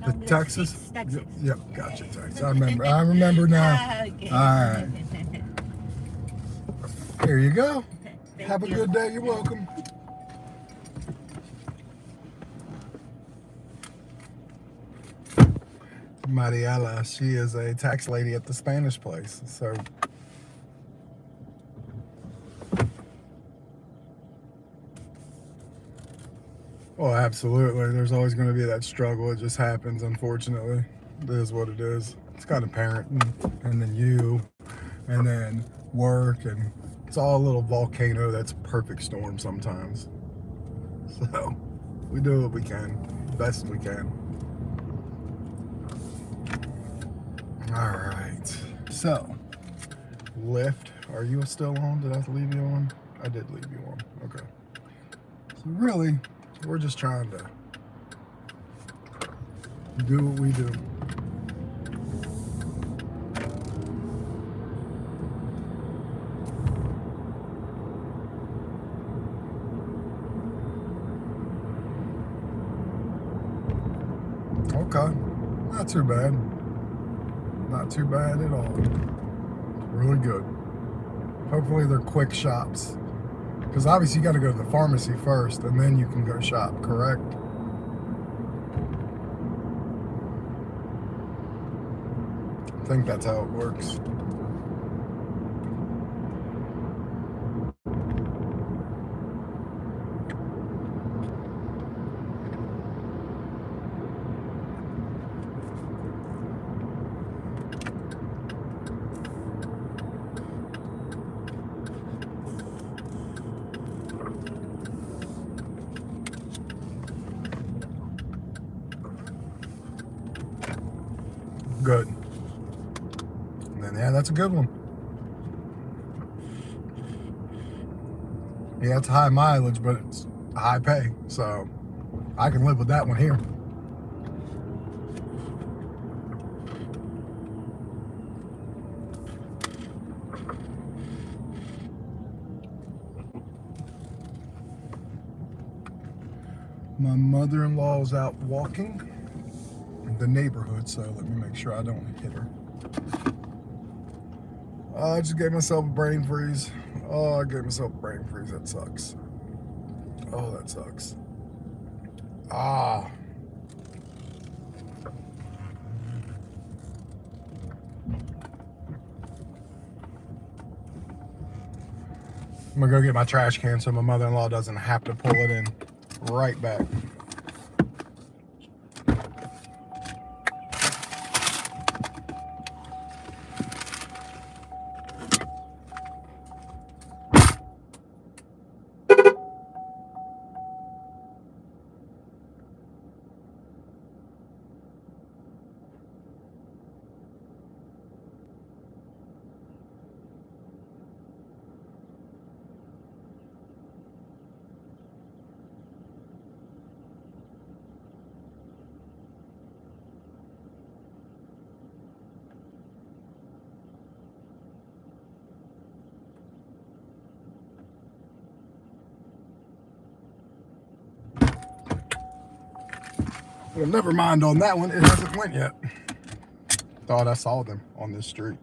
S9: From
S1: Texas?
S9: States, Texas.
S1: Yep, gotcha, Texas. I remember now.
S9: Ah, okay.
S1: All right. Here you go.
S9: Thank
S1: Have a
S9: you.
S1: good day. You're welcome. Mariela, she is a tax lady at the Spanish place. So, well, absolutely. There's always going to be that struggle. It just happens, unfortunately. It is what it is. It's got a parent, and then you, and then work, and it's all a little volcano that's a perfect storm sometimes. So, we do what we can, best we can. All right. So, Lyft, are you still on? Did I leave you on? I did leave you on. Okay. So really, we're just trying to do what we do. Okay. Not too bad. Not too bad at all. Really good. Hopefully they're quick shops. Because obviously you got to go to the pharmacy first and then you can go shop, correct? I think that's how it works. Good. And then, yeah, that's a good one. Yeah, it's high mileage, but it's high pay. So I can live with that one here. My mother-in-law is out walking the neighborhood, so let me make sure I don't hit her. I just gave myself a brain freeze. Oh, I gave myself a brain freeze. That sucks. Oh, that sucks. Ah. I'm gonna go get my trash can so my mother-in-law doesn't have to pull it in. Right back. Well, never mind on that one. It hasn't went yet. Thought I saw them on this street.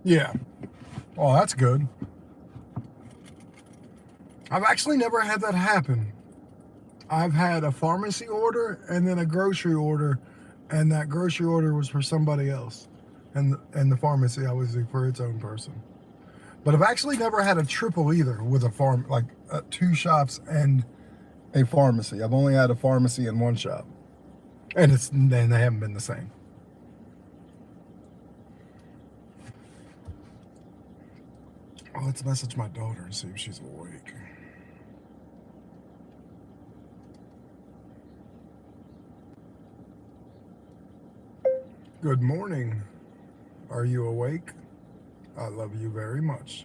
S1: Yeah. Oh, that's good. I've actually never had that happen. I've had a pharmacy order and then a grocery order, and that grocery order was for somebody else, and the pharmacy obviously for its own person. But I've actually never had a triple either with a like 2 shops and a pharmacy. I've only had a pharmacy and 1 shop, and they haven't been the same. Oh, let's message my daughter and see if she's awake. Good morning. Are you awake? I love you very much.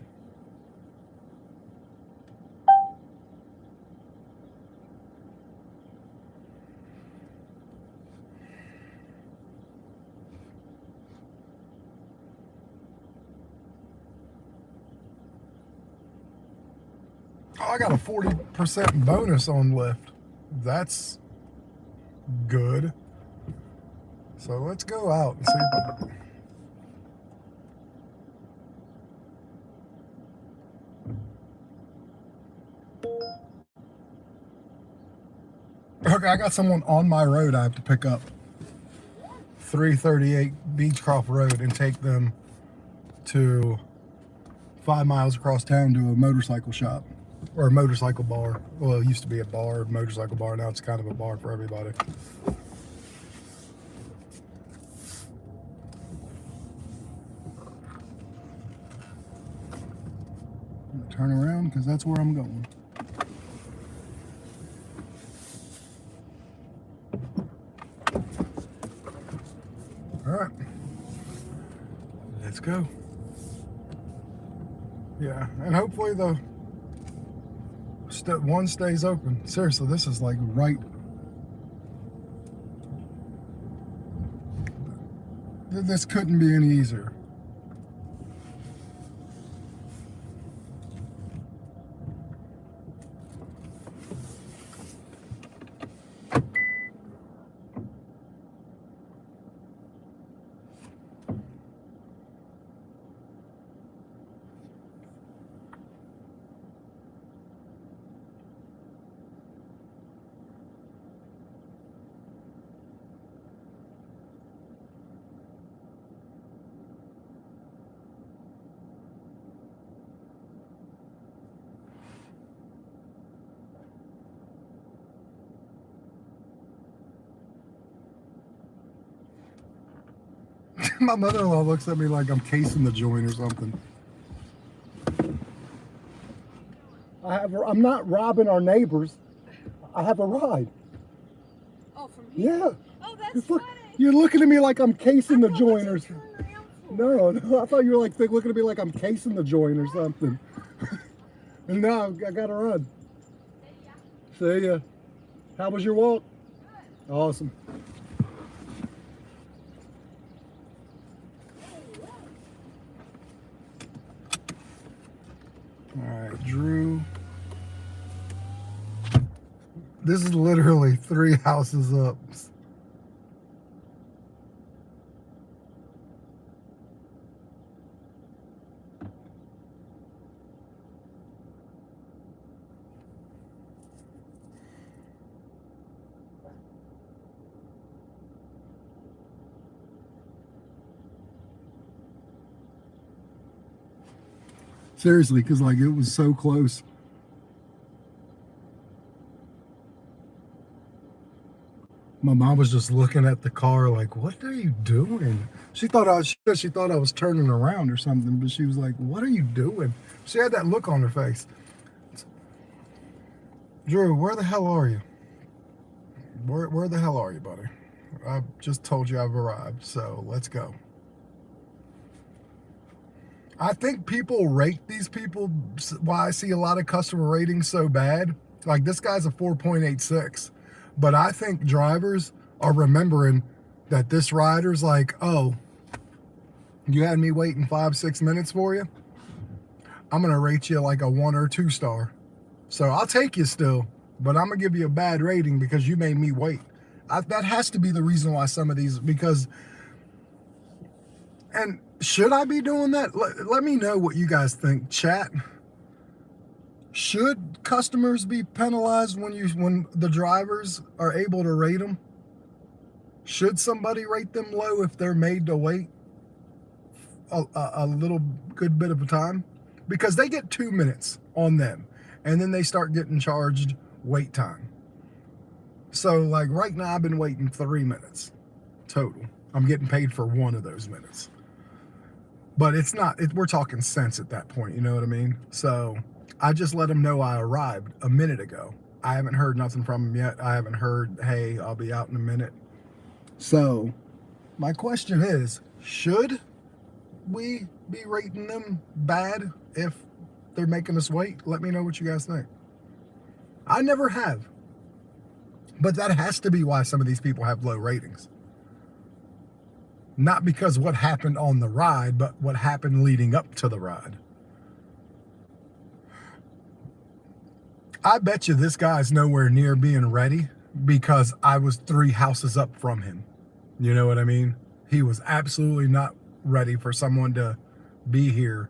S1: Oh, I got a 40% bonus on Lyft. That's good. So let's go out and see. Okay, I got someone on my road I have to pick up. 338 Beechcroft Road and take them to 5 miles across town to a motorcycle shop or a motorcycle bar. Well, it used to be a bar, motorcycle bar. Now it's kind of a bar for everybody. I'm gonna turn around because that's where I'm going. All right, let's go. Yeah, and hopefully the one stays open. Seriously, this is like right. This couldn't be any easier. My mother-in-law looks at me like I'm casing the joint or something. I'm not robbing our neighbors. I have a ride.
S2: Oh, from here?
S1: Yeah.
S2: Oh, that's funny.
S1: You're looking at me like I'm casing the joint or something. No, I thought you were like looking at me like I'm casing the joint or something. And now I gotta run. See ya. How was your walk? Awesome. All right, Drew. This is literally 3 houses up. Seriously, because like it was so close. My mom was just looking at the car like, what are you doing? She thought she thought I was turning around or something, but she was like, what are you doing? She had that look on her face. Drew, where the hell are you? Where the hell are you, buddy? I just told you I've arrived, so let's go. I think people rate these people, why I see a lot of customer ratings so bad. Like this guy's a 4.86. But I think drivers are remembering that this rider's like, oh, you had me waiting 5-6 minutes for you? I'm going to rate you like a 1 or 2 star. So I'll take you still, but I'm going to give you a bad rating because you made me wait. That has to be the reason why some of these, because, and should I be doing that? Let me know what you guys think, chat. Should customers be penalized when the drivers are able to rate them? Should somebody rate them low if they're made to wait a little good bit of a time? Because they get 2 minutes on them, and then they start getting charged wait time. So like right now I've been waiting 3 minutes total. I'm getting paid for 1 of those minutes. But it's not, we're talking cents at that point, you know what I mean? So I just let them know I arrived a minute ago. I haven't heard nothing from them yet. I haven't heard, hey, I'll be out in a minute. So my question is, should we be rating them bad if they're making us wait? Let me know what you guys think. I never have. But that has to be why some of these people have low ratings. Not because what happened on the ride, but what happened leading up to the ride. I bet you this guy's nowhere near being ready because I was 3 houses up from him. You know what I mean? He was absolutely not ready for someone to be here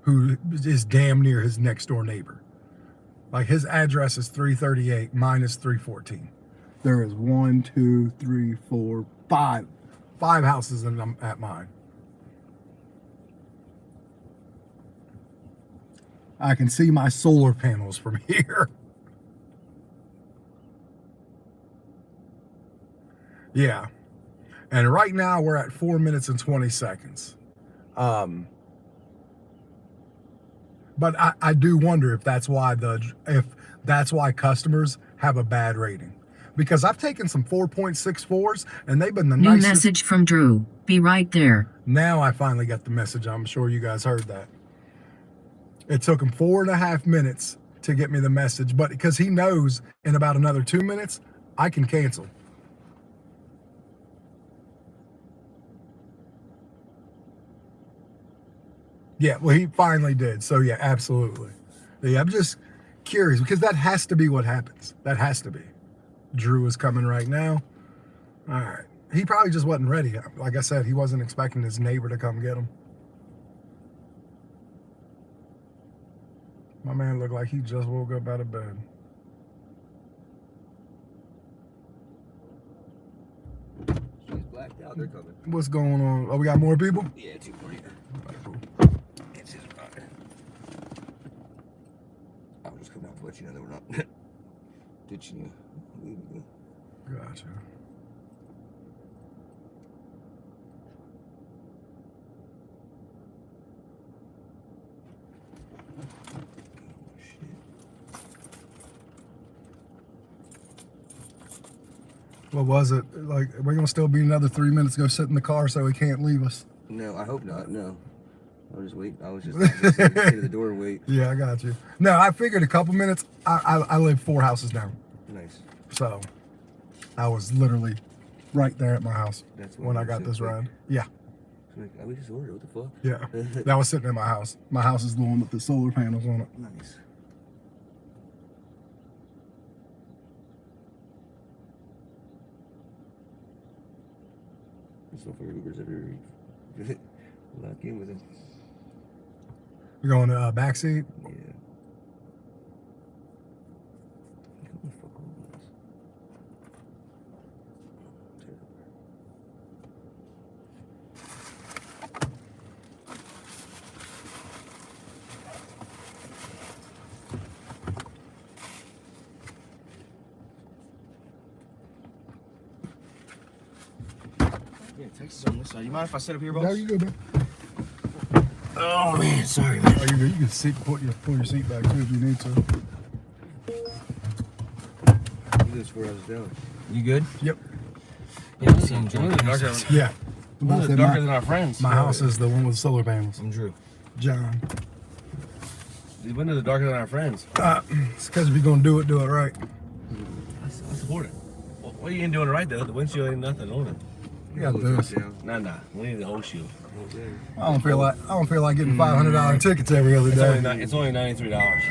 S1: who is damn near his next door neighbor. Like his address is 338, mine is 314. There is 1, 2, 3, 4, 5 houses at mine. I can see my solar panels from here. Yeah. And right now we're at 4 minutes and 20 seconds. But I do wonder if that's why customers have a bad rating. Because I've taken some 4.64s and they've been the
S6: New
S1: nicest.
S6: message from Drew. Be right there.
S1: Now I finally got the message. I'm sure you guys heard that. It took him 4.5 minutes to get me the message, but because he knows in about another 2 minutes, I can cancel. Yeah, well, he finally did. So yeah, absolutely. Yeah, I'm just curious because that has to be what happens. That has to be. Drew is coming right now. All right. He probably just wasn't ready. Like I said, he wasn't expecting his neighbor to come get him. My man looked like he just woke up out of bed.
S3: She's blacked out. They're coming.
S1: What's going on? Oh, we got more people?
S3: Yeah, 2 more here. It's his brother. I was just coming out to let you know that we're not ditching you. Leaving you.
S1: Gotcha. What was it? Like, we're going to still be another 3 minutes to go sit in the car so he can't leave us.
S3: No, I hope not. No. I'll just wait. I was just sit at the door and wait.
S1: Yeah, I got you. No, I figured a couple minutes. I live 4 houses down.
S3: Nice.
S1: So I was literally right there at my house
S3: That's
S1: when I got this ride. Yeah.
S3: Like, we just ordered. What the fuck?
S1: Yeah. That was sitting in my house. My house is the one with the solar panels on it.
S3: Nice. There's no fucking Ubers ever lock in with him.
S1: We're going to backseat.
S3: Yeah. Come the fuck over this. Yeah, Texas on this side. You mind if I sit up here, boss?
S1: No, you good, man.
S3: Oh man, sorry, man.
S1: Oh, you good. You can pull your seat back too if you need to.
S3: Look at this 4 hours down. You good?
S1: Yep.
S3: Yeah, I'm seeing John.
S1: Yeah.
S3: We're darker than our friends.
S1: My house is the one with solar panels.
S3: I'm Drew.
S1: John.
S3: These windows are darker than our friends.
S1: It's because if you're going to do it right.
S3: I support it. Well, what are you doing right though? The windshield ain't nothing on it.
S1: You got this.
S3: Nah. We need the whole shield.
S1: I don't feel like getting $500 tickets every other day.
S3: It's only $93.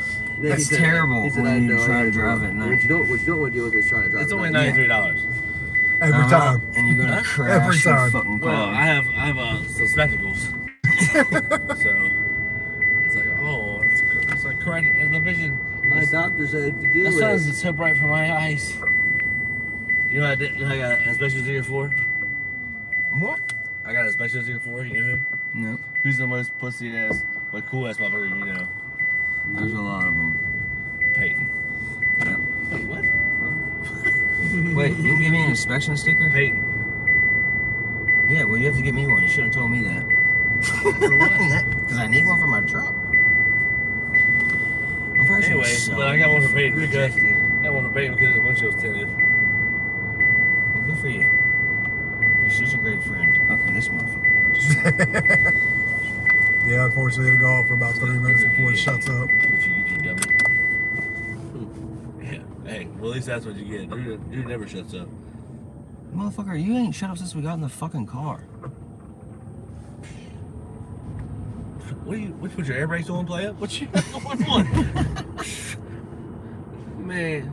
S4: That's terrible when you try to drive at night.
S3: What you don't want to deal with is trying to drive. It's only $93.
S1: Every time.
S4: And you're gonna crash
S1: Every
S4: your
S1: time.
S4: fucking
S3: Well,
S4: car.
S3: I have some spectacles. So it's like, oh, it's like correct in the vision.
S4: My doctor said to do
S3: The sun's so bright for my eyes. You know what I got a special here for?
S4: What?
S3: I got a special here for, you know who?
S4: No.
S3: Who's the most pussy ass, like cool ass motherfucker you know?
S4: There's a lot of them.
S3: Peyton.
S4: Yep.
S3: Wait, what?
S4: Wait, you can give me an inspection sticker?
S3: Peyton.
S4: Yeah, well, you have to give me one. You should have told me that.
S3: For what?
S4: Because I need one for my truck. I'm pretty sure
S3: Anyway,
S4: it's
S3: but I got one for Peyton because
S4: rejected.
S3: I got one for Peyton because the windshield's tinted.
S4: Well, good for you. You're such a great friend. Okay, this motherfucker.
S1: Yeah, unfortunately, it'll go off for about 30 minutes before it shuts up.
S3: What you dummy? Yeah. Hey, well at least that's what you get. Dude never shuts up.
S4: Motherfucker, you ain't shut up since we got in the fucking car.
S3: What you put your air brakes on, play up? What you going on? Man,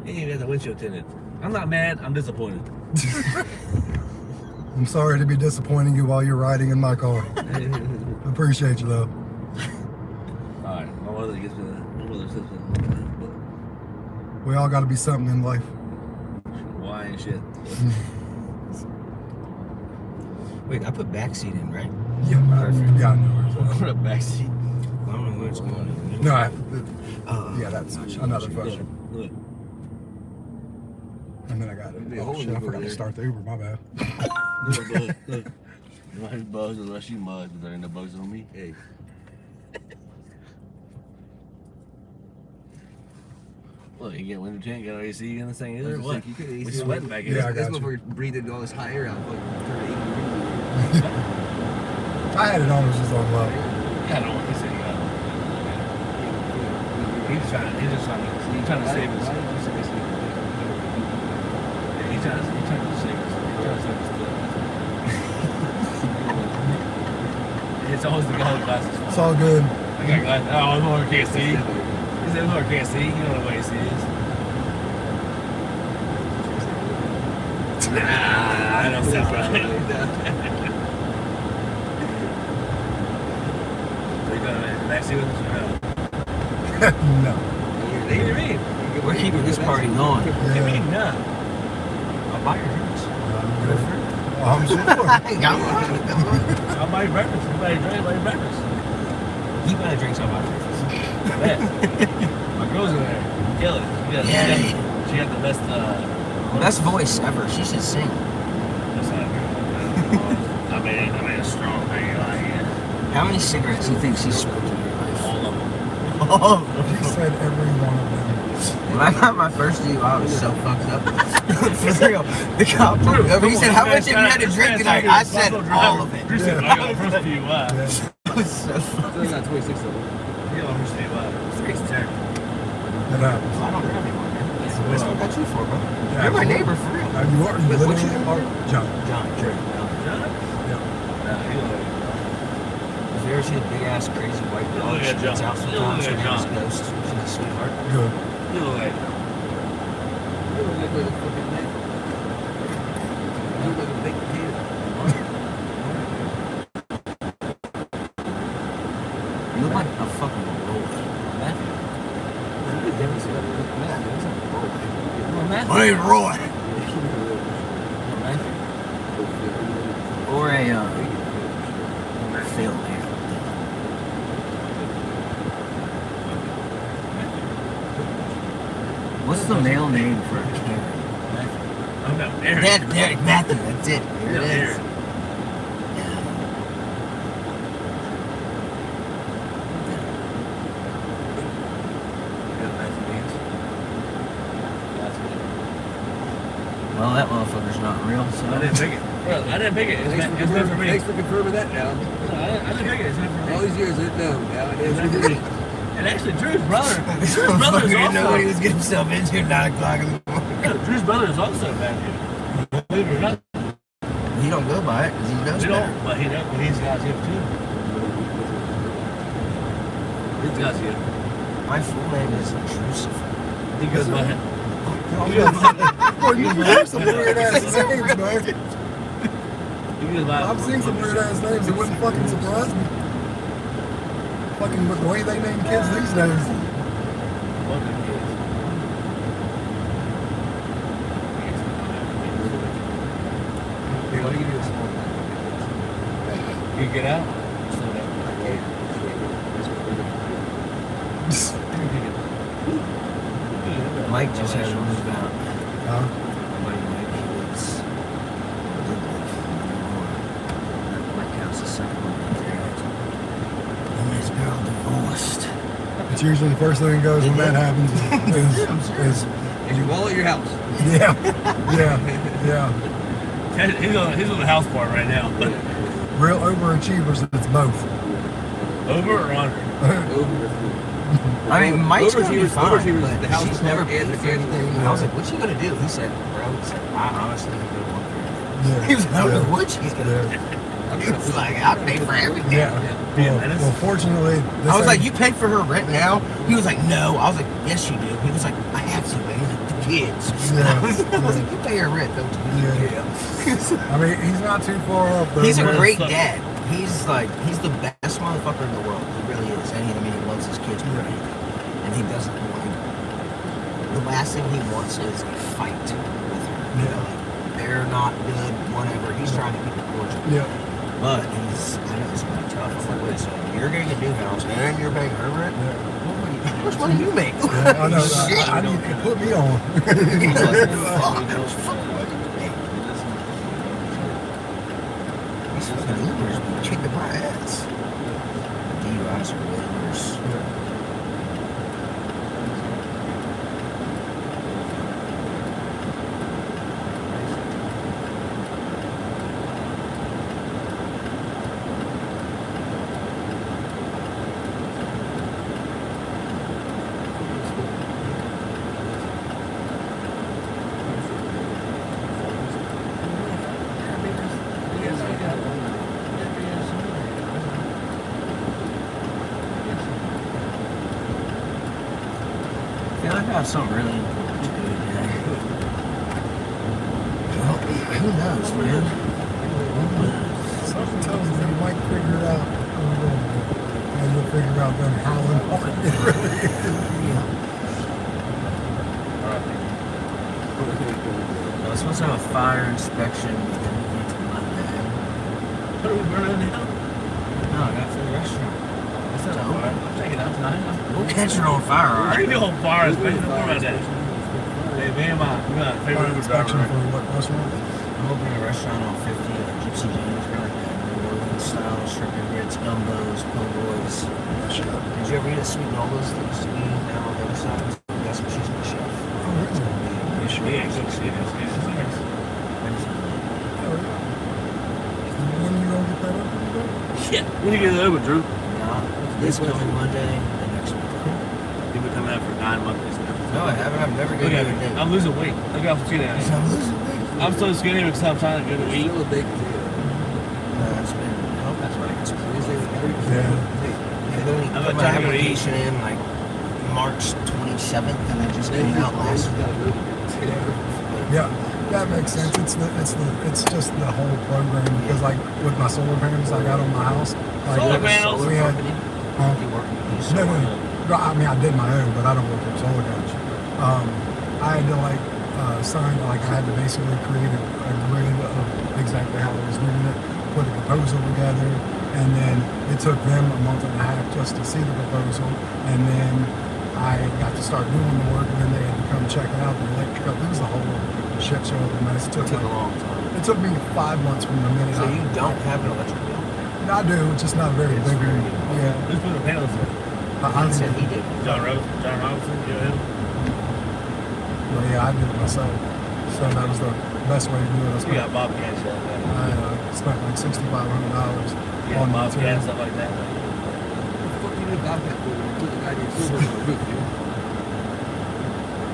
S3: he ain't even got the windshield tinted. I'm not mad, I'm disappointed.
S1: I'm sorry to be disappointing you while you're riding in my car. I appreciate you though.
S3: Alright, my mother gets me that. My mother says that.
S1: We all got to be something in life.
S3: Why and shit.
S10: Wait, I put backseat in, right?
S1: Yeah, I forgot yours.
S3: Put a backseat.
S10: I don't know where it's going.
S1: No, yeah, that's another function.
S3: Look.
S1: And then I got it.
S3: Be a
S1: Oh
S3: hole
S1: shit,
S3: in
S1: I
S3: the
S1: forgot to
S3: there.
S1: start the Uber, my bad.
S3: Look. You know, his bugs unless you mud, but there ain't no bugs on me. Hey. Look, you get window tint, you got AC in this thing either? What? We sweating back here.
S1: Yeah, I got
S10: That's
S1: you.
S10: what we're breathing all this hot air out. Like,
S1: I had it on, it was just on low.
S3: Yeah, I don't want to say that. He's trying to save us. He's trying to save us. It's always the guy with glasses.
S1: It's all good.
S3: I got glasses. Oh, I'm over can't see. He said, I'm over can't see. You know what AC is. Nah, I don't sound right. So you got a backseat with us or no?
S1: No.
S3: What do you mean?
S10: we're keeping this party going.
S3: What do you
S1: Yeah.
S3: mean, no?
S10: I'll buy your drinks.
S1: I'm sure.
S3: I'll buy you breakfast. I'll buy you breakfast.
S10: You buy drinks, I'll buy breakfast.
S3: I bet. My girl's in there. Kill it. She got the best,
S10: Best voice ever. She should sing.
S3: That's not good. I made a strong thing out here.
S10: How many cigarettes do you think she's smoked in your life?
S3: All of them.
S10: Oh.
S1: He said every one of them.
S10: When I got my first DUI, I was so fucked up. For real. The cop pulled me over. He said, how much have you had to drink tonight? I said, all of it.
S3: Drew said, I got the first DUI.
S1: Yeah.
S10: I was so fucked
S3: I got 26 of them. You got the first DUI. It's terrible.
S1: It happens.
S10: I don't drive anymore, man. That's what I got you for, bro.
S1: Yeah,
S10: You're my neighbor, for real.
S1: You are. You
S10: What's
S1: literally
S10: your name?
S1: are. John.
S10: John, Trey.
S3: John?
S1: Yeah.
S3: Nah, he look like
S10: If you ever see a big ass crazy white
S3: You
S10: dog,
S3: look
S10: she
S3: at
S10: gets
S3: John.
S10: out
S3: You
S10: sometimes.
S3: look
S10: Her
S3: at
S10: name is
S3: John.
S10: Ghost. She's a sweetheart.
S1: Good.
S3: You look like
S5: You look like a fucking man. You look like a baked potato.
S10: You look like a fucking roller. Matthew. My name's Roy. Matthew. Or a Phil here. What's the male name for a Karen?
S3: I'm not married.
S10: Derek Matthew, that's it. Here it is. Well, that motherfucker's not real, so.
S3: I didn't pick it. Bro, I didn't pick it. It's meant for me.
S5: Thanks for confirming that now.
S3: I didn't pick it. It's meant for
S5: All
S3: me.
S5: these years, no. Now it
S3: It's meant for
S5: is.
S3: me. And actually, Drew's brother. Drew's
S10: This
S3: brother
S10: motherfucker
S3: is
S10: didn't know what he
S3: also.
S10: was getting himself into at 9 o'clock in the morning.
S3: Yeah, Drew's brother is also Matthew. Believe it or not,
S10: He don't go by it because he knows
S3: we
S10: better.
S3: don't. But he's got you too. He's got you.
S10: My full name is Intrusive.
S3: He goes by it.
S1: Boy, you have some weird ass names, man.
S3: He goes by.
S1: I've seen some weird ass names. It wouldn't fucking surprise me. Fucking the way they name kids these days.
S3: You get out?
S10: Mike just had to move out.
S1: Huh?
S10: My buddy Mike, he lives Mike house is second one right there. Him and his girl divorced.
S1: It's usually the first thing that goes when that happens is
S5: Is your wallet at your house?
S1: yeah.
S3: He's on the house part right now.
S1: Real overachievers, it's both.
S3: Over or under?
S10: I mean, Mike's gonna be
S5: Overachievers-
S10: fine,
S5: overachievers
S10: but
S5: is the house
S10: she's never
S5: and
S10: paid
S5: the
S10: for
S5: kid.
S10: anything. I was like, what's she gonna do? He said, bro, he said, I honestly don't want her.
S1: Yeah.
S10: He was like, I don't know what she's gonna do. I It's like, I pay for everything.
S1: Yeah. Well, fortunately,
S10: I was like, you pay for her rent now? He was like, no. I was like, yes, you do. He was like, I have to, man. He's like, the kids.
S1: Yeah.
S10: I was like, you pay her rent, don't you?
S1: Yeah. I mean, he's not too far off. Though,
S10: He's a
S1: man.
S10: great dad. He's the best motherfucker in the world. He really is. And he loves his kids great. And he doesn't like, the last thing he wants is a fight with her. You know, like, they're not good, whatever. He's trying to keep it cordial.
S1: Yeah.
S10: But I know it's gonna be tough. I'm like, wait, so you're getting a new house and you're paying her rent? How much money do you make?
S1: Yeah, I know. I need to put me on.
S10: He's like, fuck. These fucking Ubers be kicking my ass. DUIs are way worse. I feel like I have something really important to do today. Well, who knows, man?
S1: Something tells me you might figure it out. And you'll figure out then how important it really is.
S10: I was supposed to have a fire inspection into Monday.
S5: What are we burning now?
S10: No, I got it for the restaurant.
S5: What's that on fire? I'm taking it out tonight.
S10: We'll catch it on fire,
S5: I
S10: alright?
S5: do on fire, man. Don't worry about that. Hey, me and my favorite
S1: Fire
S5: Uber
S1: inspection
S5: driver.
S1: for what restaurant?
S10: I'm opening a restaurant on 50 at Gypsy James, like that. New Orleans style, shrimp and grits, gumbos, po' boys. Did you ever eat at Sweet Nola's that used to be down on the other side? That's what she's my chef.
S1: Oh, really?
S5: Yeah, good shit.
S1: When you gonna get that up?
S5: Shit. When you get it over, Drew?
S10: This coming Monday and next week.
S5: You've been coming out for 9 months now.
S10: No, I haven't. I've never
S5: Look
S10: given
S5: at
S10: you a
S5: me.
S10: date.
S5: I'm losing weight. Look how skinny I am.
S10: I'm losing weight.
S5: I'm so skinny because I'm trying to go to eat.
S10: No, it's been, I hope that's right. It's been
S1: Yeah.
S10: I only
S5: I'm
S10: put
S5: not
S10: my
S5: trying to go to eat.
S10: application in like March 27th and I just came out last week.
S1: Yeah, that makes sense. It's just the whole program because like with my solar panels I got on my house, like
S5: Solar panels?
S1: we had. No, I mean I did my own, but I don't work for a solar company. I had to like sign, like I had to basically create a grid of exactly how I was doing it, put a proposal together, and then it took them a month and a half just to see the proposal, and then I got to start doing the work, and then they had to come check it out. The electrical, it was a whole shit show of a mess. It took
S10: It took a
S1: like,
S10: long time.
S1: it took me 5 months from the minute.
S10: So you don't have an electric bill?
S1: I do, it's just not very big. Yeah,
S5: Who's putting the panels in?
S10: He
S1: I
S10: said he did.
S5: John Robinson, you know him?
S1: Well, yeah, I did it myself. So that was the best way to do it.
S5: You got Bobcats,
S1: I spent like $6,500
S5: yeah,
S1: on
S5: Bobcats,
S1: material.
S5: stuff like that.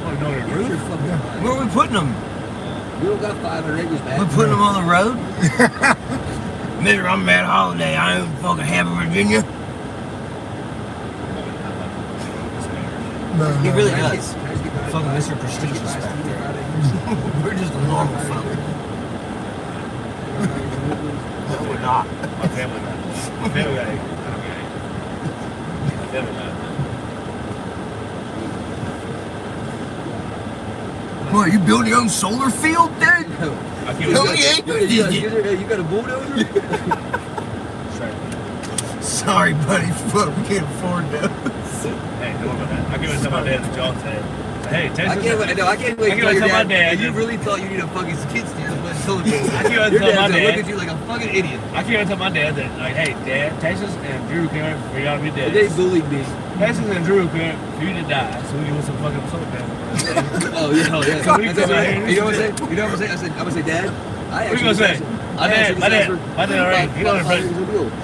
S5: Oh, no, the roof?
S10: Where are we putting them?
S3: We don't got 500 acres back.
S10: We're putting them on the road? Mister, I'm Matt Holiday. I own fucking Hampton, Virginia.
S1: No,
S10: He
S1: no,
S10: really
S1: no.
S10: does. Fucking Mr. Prestigious back there. We're just a normal folk. No, we're not.
S5: My family got it. My family got it. My family got it.
S10: What, you building your own solar field, dude?
S5: I can't
S10: How many acres is it?
S3: You got a bulldozer?
S10: Sorry, buddy. Fuck, we can't afford those.
S5: Hey, don't worry about that. I can't even tell my dad the John said. Hey,
S3: I
S5: Texas.
S3: can't wait. No, I can't wait
S5: I
S3: to
S5: can't
S3: tell your
S5: tell my
S3: dad.
S5: dad.
S3: And you really thought you need a fucking skid steer to put solar panels.
S5: I can't even
S3: Your
S5: tell my
S3: dad's gonna look
S5: dad.
S3: at you like a fucking idiot.
S5: I can't even tell my dad that, like, hey, Dad, Texas and Drew came over for y'all to be
S3: And
S5: dead.
S3: they bullied me.
S5: Texas and Drew came for you to die, so we can get some fucking solar panels.
S3: Oh yeah, oh yeah.
S5: So we
S3: That's
S5: come
S3: what
S5: out
S3: I-
S5: here and
S3: you know what I'm
S5: shit.
S3: saying? You know what I'm saying? I'm gonna say, Dad,
S5: I
S11: What you gonna say? My dad already. He already.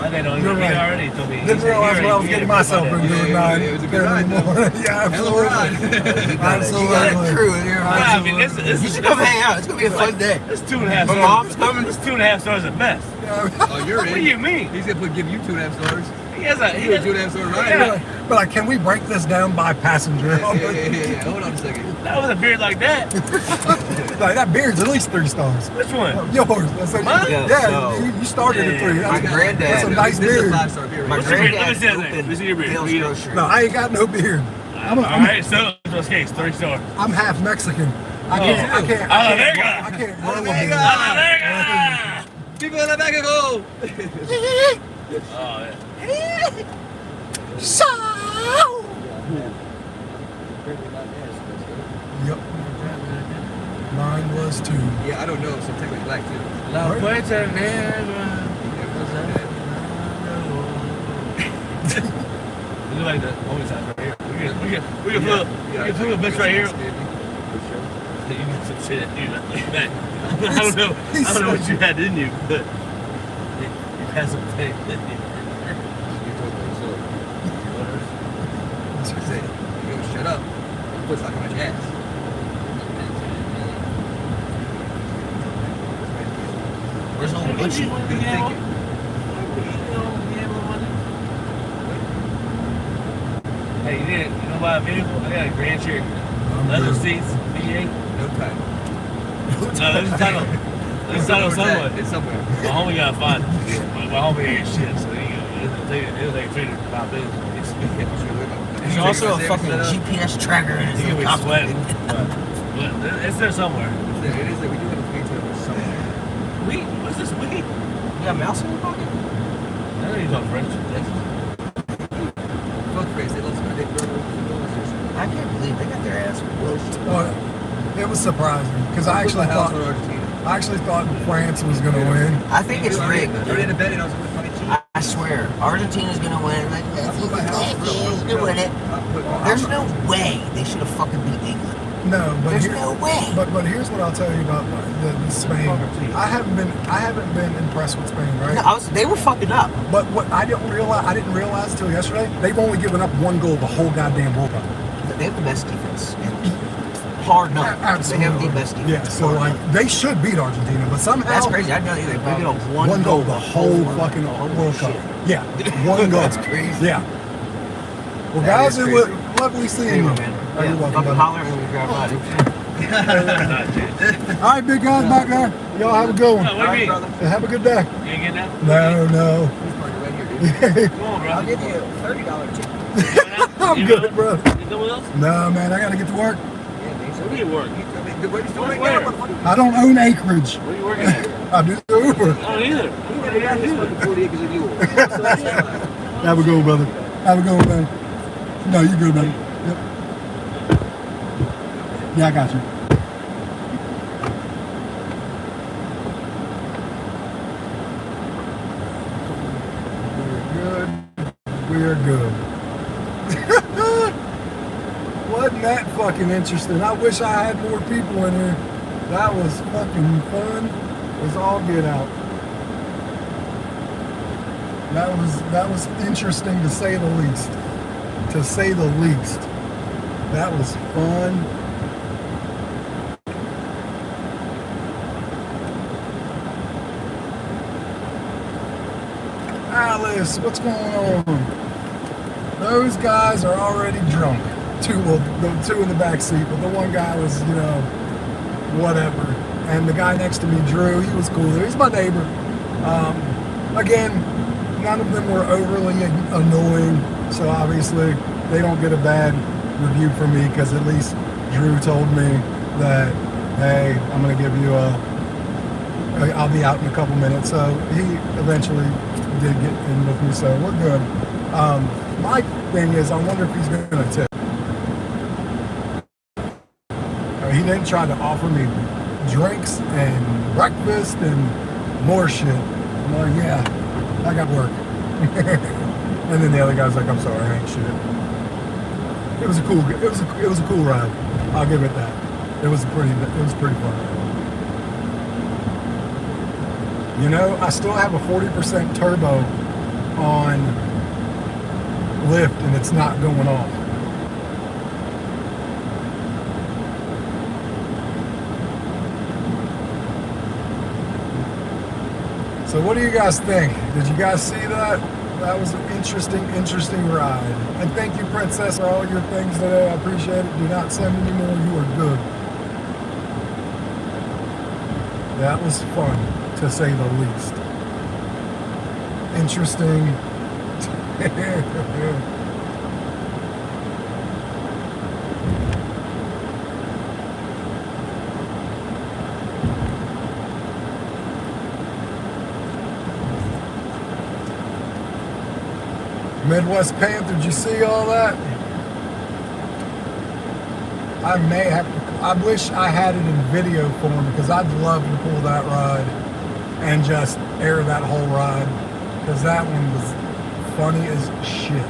S11: My dad already.
S1: You're right.
S11: He already told me.
S1: Didn't realize what I was getting myself into at 9
S5: it was a good
S1: 10
S5: ride,
S1: in the morning. Yeah, absolutely.
S10: You got
S1: Absolutely.
S10: a crew in here.
S11: I mean,
S10: You should come hang out. It's gonna be a fun day.
S11: It's 2.5
S10: My
S11: stars.
S10: mom's coming.
S11: It's 2.5 stars at best.
S5: Oh, you're in.
S11: What do you mean?
S5: He's gonna give you 2.5 stars.
S11: He has a.
S5: You a 2.5 star ride.
S11: Yeah.
S1: But like, can we break this down by passenger?
S5: Yeah. Hold on a second.
S11: That was a beard like that.
S1: Like, that beard's at least 3 stars.
S11: Which one?
S1: Yours. I said,
S11: Mine?
S1: yeah, you started at 3.
S10: My granddad.
S1: That's a nice
S5: This is a
S1: beard.
S5: 5-star beer.
S10: My
S11: What's your beard? Let me
S10: granddad
S11: see that thing.
S10: opened
S11: Let me see your beard.
S10: Bill's Grocery.
S1: No, I ain't got no beard.
S11: All right, so it's case 3 stars.
S1: I'm half Mexican. I can't grow a beard.
S5: People in the back and go.
S11: Oh, yeah.
S1: Yep. Mine was too.
S5: Yeah, I don't know. So technically black too.
S11: La
S1: Right.
S11: puerta negra. We do like the overtime right here. We can put a bitch right here. You need some shit at you. Back. I don't know what you had in you, but you had some thing.
S5: Shut up. Puts like on my ass.
S10: Where's old Butchie?
S5: Good thinking.
S11: Hey, you know buy a vehicle? I got a Grand Cherokee. Leather seats, V8.
S5: No time.
S11: No, there's a title. There's a title somewhere.
S5: It's somewhere.
S11: My homie got find it. My homie ain't shit, so it'll take 3 to 5 days.
S10: There's also a fucking GPS tracker in his
S11: He's gonna be
S10: cockpit.
S11: sweating. But it's there somewhere.
S5: It is that we do have a page number somewhere.
S11: Wheat? What's this wheat?
S10: You got a mouse in your pocket?
S11: I know you talk French.
S5: Fuck face, they love Spanish.
S10: I can't believe they got their ass whooped.
S1: Well, it was surprising because I actually thought France was going to win.
S10: I think it's rigged.
S5: They're in a bed and I was like,
S10: I swear, Argentina's gonna win. Like, he's gonna win it. There's no way they should have fucking beat England.
S1: No, but
S10: There's no way.
S1: But here's what I'll tell you about the Spain. I haven't been impressed with Spain, right?
S10: No, they were fucking up.
S1: But what I didn't realize until yesterday, they've only given up 1 goal the whole goddamn World Cup.
S10: They have the best defense. Hard enough.
S1: Absolutely.
S10: They have the best defense.
S1: Yeah, so like they should beat Argentina, but somehow
S10: That's crazy. I know they get a one
S1: goal the whole fucking World Cup. Yeah, 1 goal.
S10: That's crazy.
S1: Yeah. Well,
S10: That
S1: guys,
S10: is
S1: it
S10: crazy.
S1: was lovely seeing you.
S10: Man.
S1: Oh, you're welcome,
S10: Fucking
S1: buddy.
S10: holler when we grab by.
S1: All right, big guys back there. Y'all have a good one.
S11: What do you mean?
S1: Have a good day.
S11: You ain't getting that?
S1: No.
S11: Come on, bro.
S10: I'll give you a $30 ticket.
S1: I'm good, bro.
S11: You done with us?
S1: No, man, I gotta get to work.
S11: What do you work? Where?
S1: I don't own acreage.
S11: What are you working at?
S1: I do Uber.
S11: I don't either.
S1: Have a good one, brother. Have a good one, man. No, you good, man. Yep. Yeah, I got you. We're good. Wasn't that fucking interesting? I wish I had more people in here. That was fucking fun. It was all get out. That was interesting to say the least. To say the least. That was fun. Alice, what's going on? Those guys are already drunk. The 2 in the back seat, but the one guy was, whatever. And the guy next to me, Drew, he was cool. He's my neighbor. Again, none of them were overly annoying, so obviously they don't get a bad review from me because at least Drew told me that, hey, I'm going to give you I'll be out in a couple minutes. So he eventually did get in with me, so we're good. My thing is, I wonder if he's going to tip. He didn't try to offer me drinks and breakfast and more shit. I'm like, yeah, I got work. And then the other guy's like, I'm sorry, I ain't shit. It was a cool ride. I'll give it that. It was pretty fun. You know, I still have a 40% turbo on Lyft and it's not going off. So what do you guys think? Did you guys see that? That was an interesting ride. And thank you, Princess, for all your things today. I appreciate it. Do not send any more. You are good. That was fun, to say the least. Interesting. Midwest Panther, did you see all that? I may have to, I wish I had it in video form because I'd love to pull that ride and just air that whole ride because that one was funny as shit.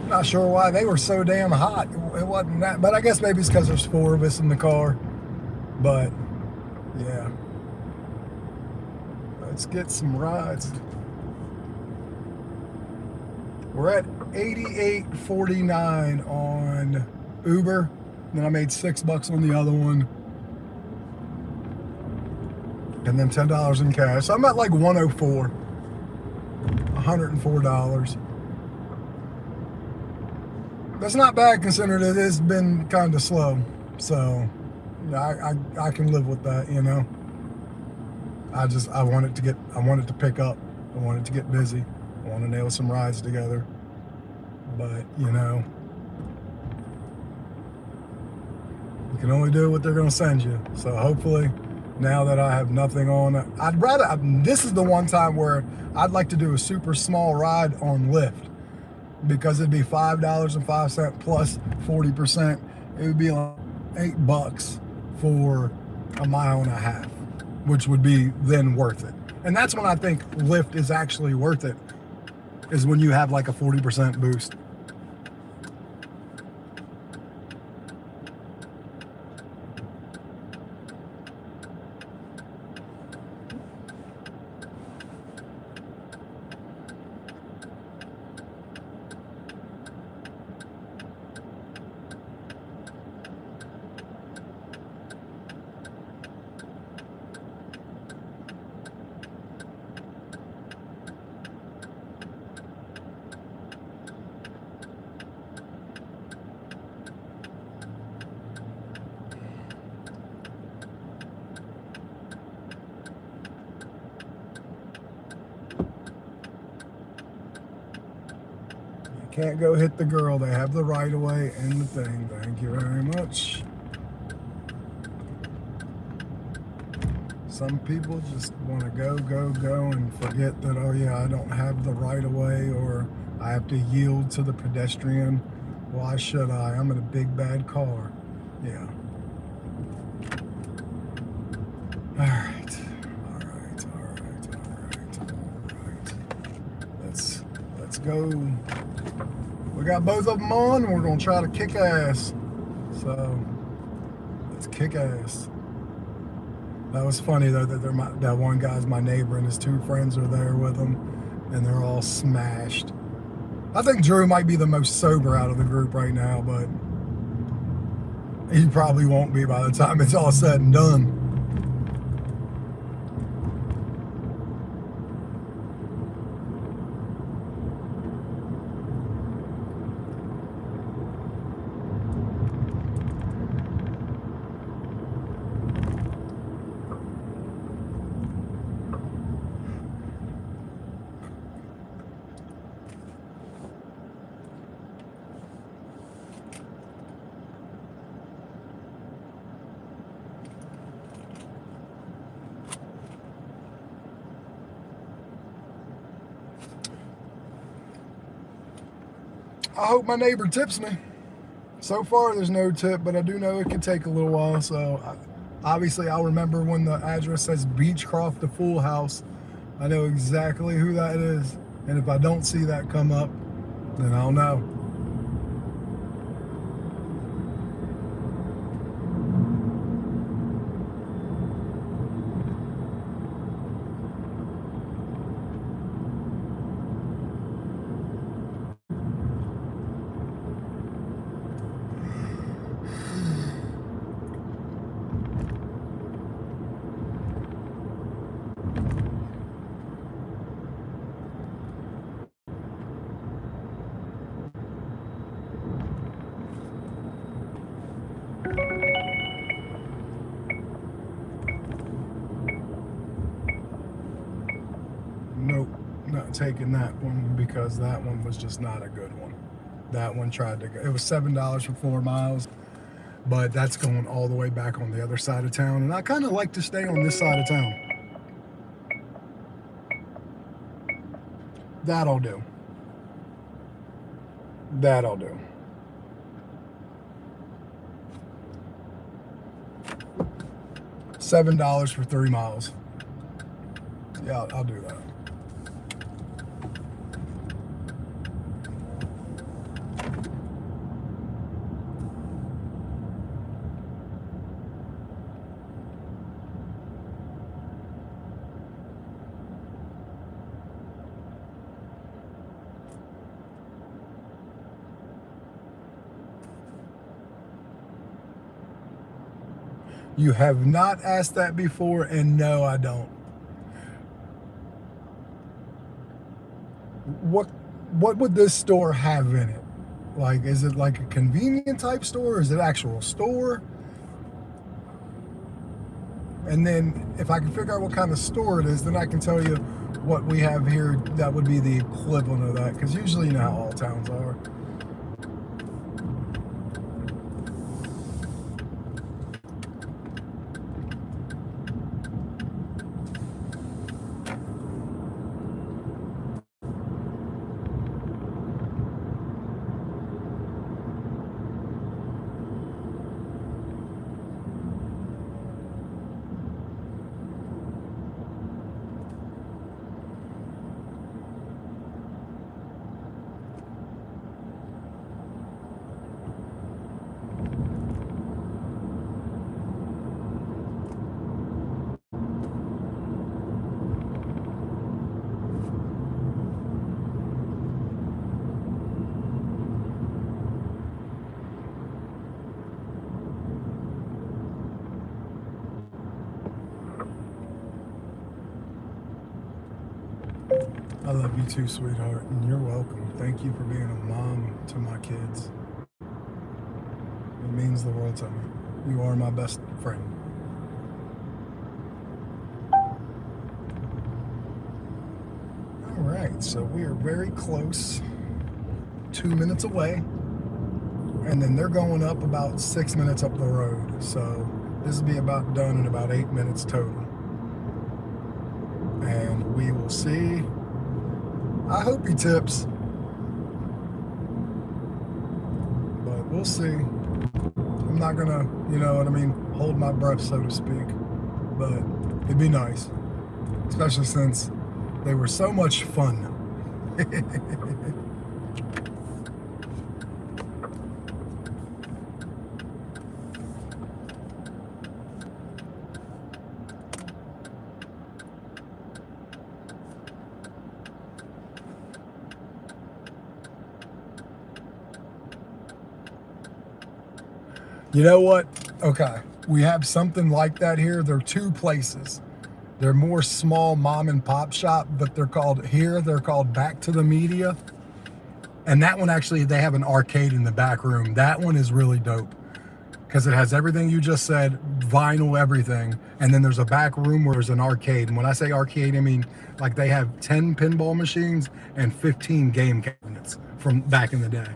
S1: Not sure why they were so damn hot. It wasn't that, but I guess maybe it's because there's 4 of us in the car. But yeah, let's get some rides. We're at 88.49 on Uber. Then I made $6 on the other one, and then $10 in cash. So I'm at like 104, $104. That's not bad considering it has been kind of slow. So yeah, I can live with that, you know. I want it to pick up. I want it to get busy. I want to nail some rides together. But, you know, you can only do what they're going to send you. So hopefully now that I have nothing on, this is the one time where I'd like to do a super small ride on Lyft. Because it'd be $5.05 plus 40%. It would be like $8 for a mile and a half, which would be then worth it. And that's when I think Lyft is actually worth it, is when you have like a 40% boost. Can't go hit the girl. They have the right of way and the thing. Thank you very much. Some people just want to go and forget that, oh yeah, I don't have the right of way or I have to yield to the pedestrian. Why should I? I'm in a big bad car. Yeah. All right. Let's go. We got both of them on, and we're gonna try to kick ass. So let's kick ass. That was funny though that that one guy's my neighbor and his 2 friends are there with him, and they're all smashed. I think Drew might be the most sober out of the group right now, but he probably won't be by the time it's all said and done. I hope my neighbor tips me. So far, there's no tip, but I do know it could take a little while. So obviously, I'll remember when the address says Beechcroft to Full House. I know exactly who that is. And if I don't see that come up, then I'll know. Nope, not taking that one because that one was just not a good one. That one tried to go, it was $7 for 4 miles, but that's going all the way back on the other side of town. And I kind of like to stay on this side of town. That'll do. That'll do. $7 for 3 miles. Yeah, I'll do that. You have not asked that before, and no, I don't. What would this store have in it? Like, is it like a convenient type store? Or is it an actual store? And then if I can figure out what kind of store it is, then I can tell you what we have here that would be the equivalent of that. Because usually you know how all towns are. I love you too, sweetheart, and you're welcome. Thank you for being a mom to my kids. It means the world to me. You are my best friend. All right, so we are very close, 2 minutes away, and then they're going up about 6 minutes up the road. So this will be about done in about 8 minutes total. And we will see. I hope he tips, but we'll see. I'm not gonna, you know what I mean, hold my breath, so to speak, but it'd be nice, especially since they were so much fun. You know what? Okay, we have something like that here. There are 2 places. They're more small mom and pop shop, but they're called Back to the Media. And that one actually, they have an arcade in the back room. That one is really dope because it has everything you just said, vinyl, everything. And then there's a back room where there's an arcade. And when I say arcade, I mean like they have 10 pinball machines and 15 game cabinets from back in the day.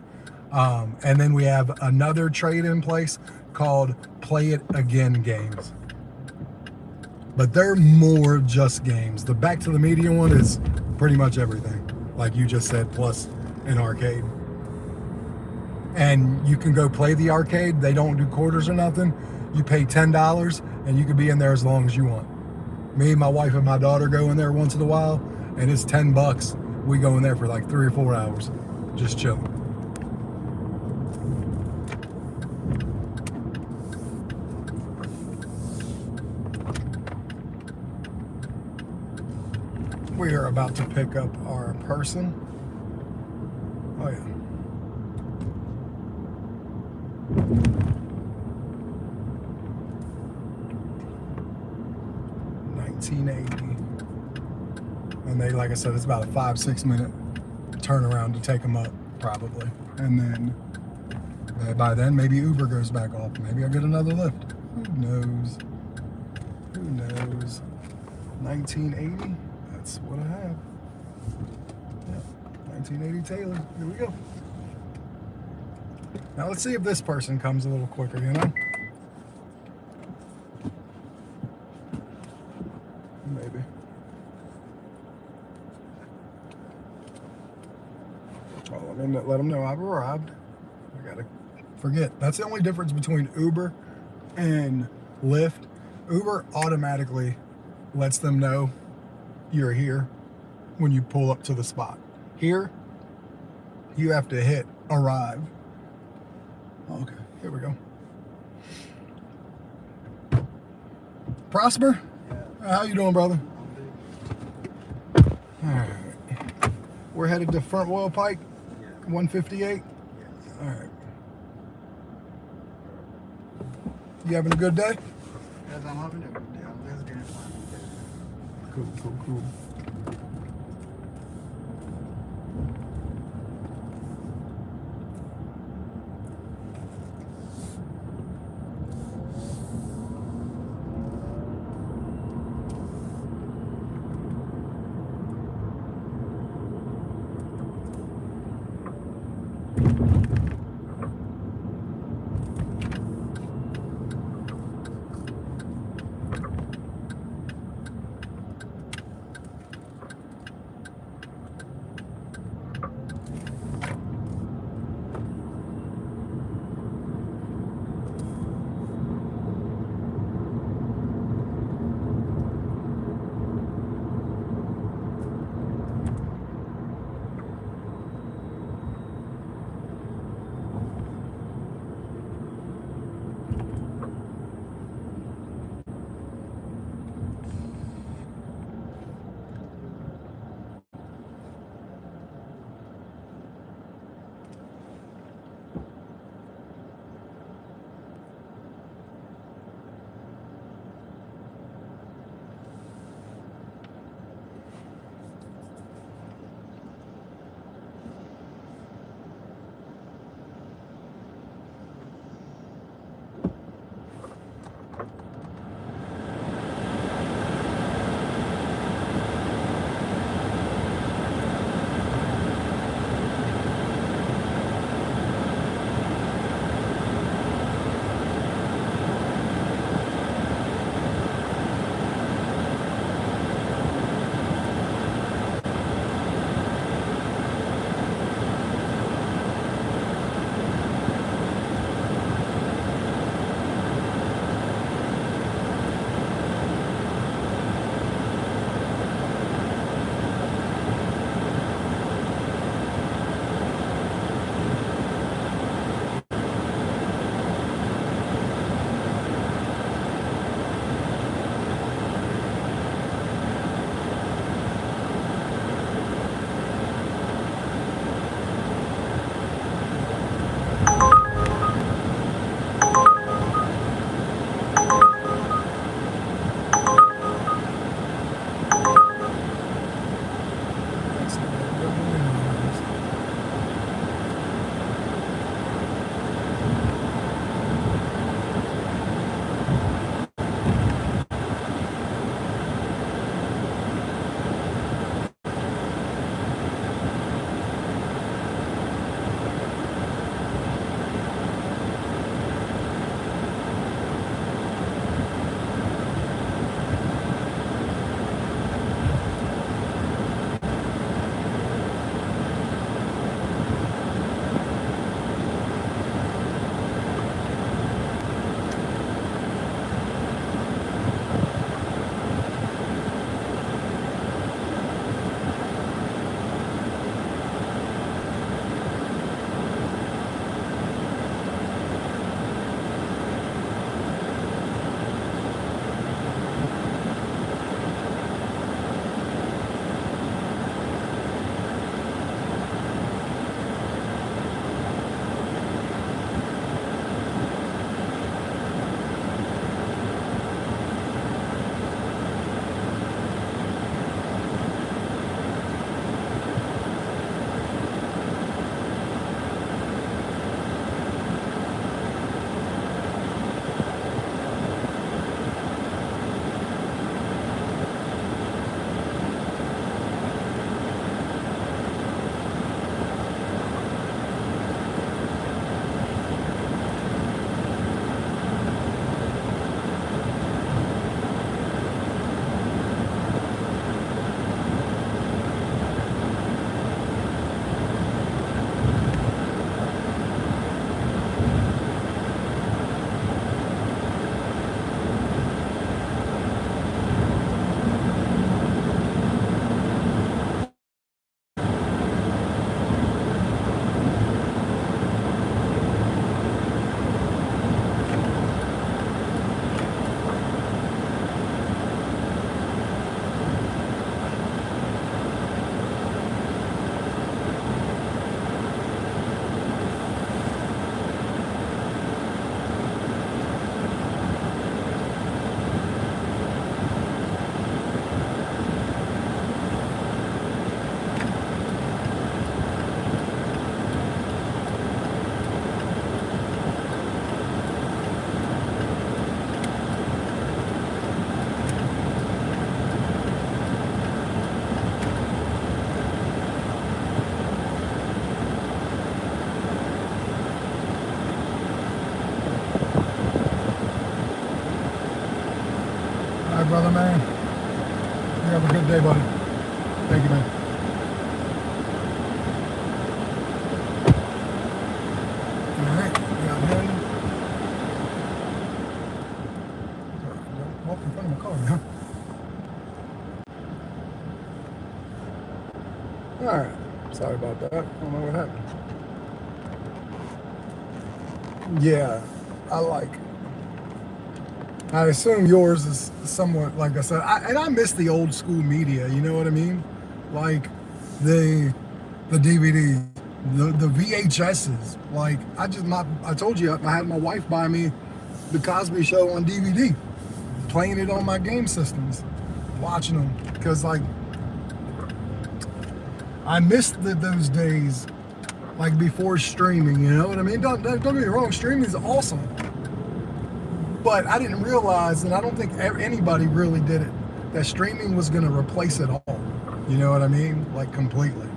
S1: And then we have another trade-in place called Play It Again Games. But they're more just games. The Back to the Media one is pretty much everything, like you just said, plus an arcade. and you can go play the arcade. They don't do quarters or nothing. You pay $10 and you can be in there as long as you want. Me, my wife, and my daughter go in there once in a while, and it's $10. We go in there for like 3 or 4 hours, just chilling. We are about to pick up our person. Oh yeah. $19.80. And they, like I said, it's about a 5-6 minute turnaround to take them up, probably. And then by then, maybe Uber goes back off. Maybe I'll get another Lyft. Who knows? Who knows? $19.80. That's what I have. Yeah, 1980 Taylor. Here we go. Now let's see if this person comes a little quicker, you know? Maybe. Oh, let them know I've arrived. I gotta forget. That's the only difference between Uber and Lyft. Uber automatically lets them know you're here when you pull up to the spot. Here, you have to hit arrive. Okay, here we go. Prosper? How you doing, brother? All right. We're headed to Front Royal Pike, 158. All right. You having a good day?
S3: Yes, I'm having a good day. I'm just getting fun.
S1: Cool. All right. Sorry about that. I don't know what happened. Yeah, I assume yours is somewhat, like I said, and I miss the old school media, you know what I mean? Like the DVDs, the VHSs. Like I told you I had my wife buy me the Cosby Show on DVD, playing it on my game systems, watching them, because like I missed those days, like before streaming, you know what I mean? Don't get me wrong, streaming is awesome. But I didn't realize, and I don't think anybody really did it, that streaming was going to replace it all. You know what I mean? Like completely.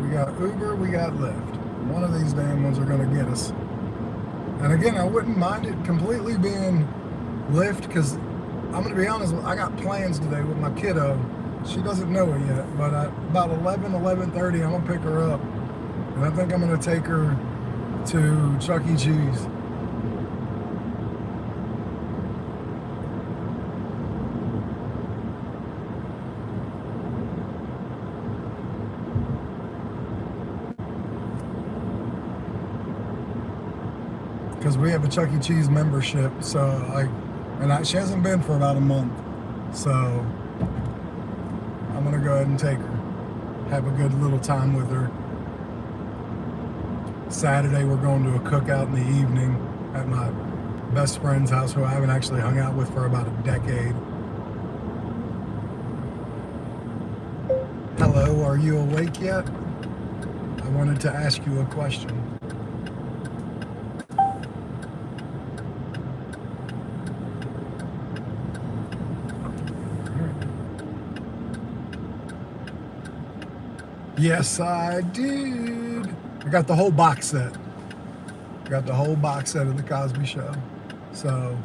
S1: We got Uber, we got Lyft. One of these damn ones are going to get us. And again, I wouldn't mind it completely being Lyft, because I'm going to be honest, I got plans today with my kiddo. She doesn't know it yet, but about 11:30, I'm going to pick her up. And I think I'm going to take her to Chuck E. Cheese. Because we have a Chuck E. Cheese membership, so she hasn't been for about a month, so I'm gonna go ahead and take her, have a good little time with her. Saturday we're going to a cookout in the evening at my best friend's house, who I haven't actually hung out with for about a decade. Hello, are you awake yet? I wanted to ask you a question. Yes, I did. I got the whole box set. Got the whole box set of the Cosby Show. So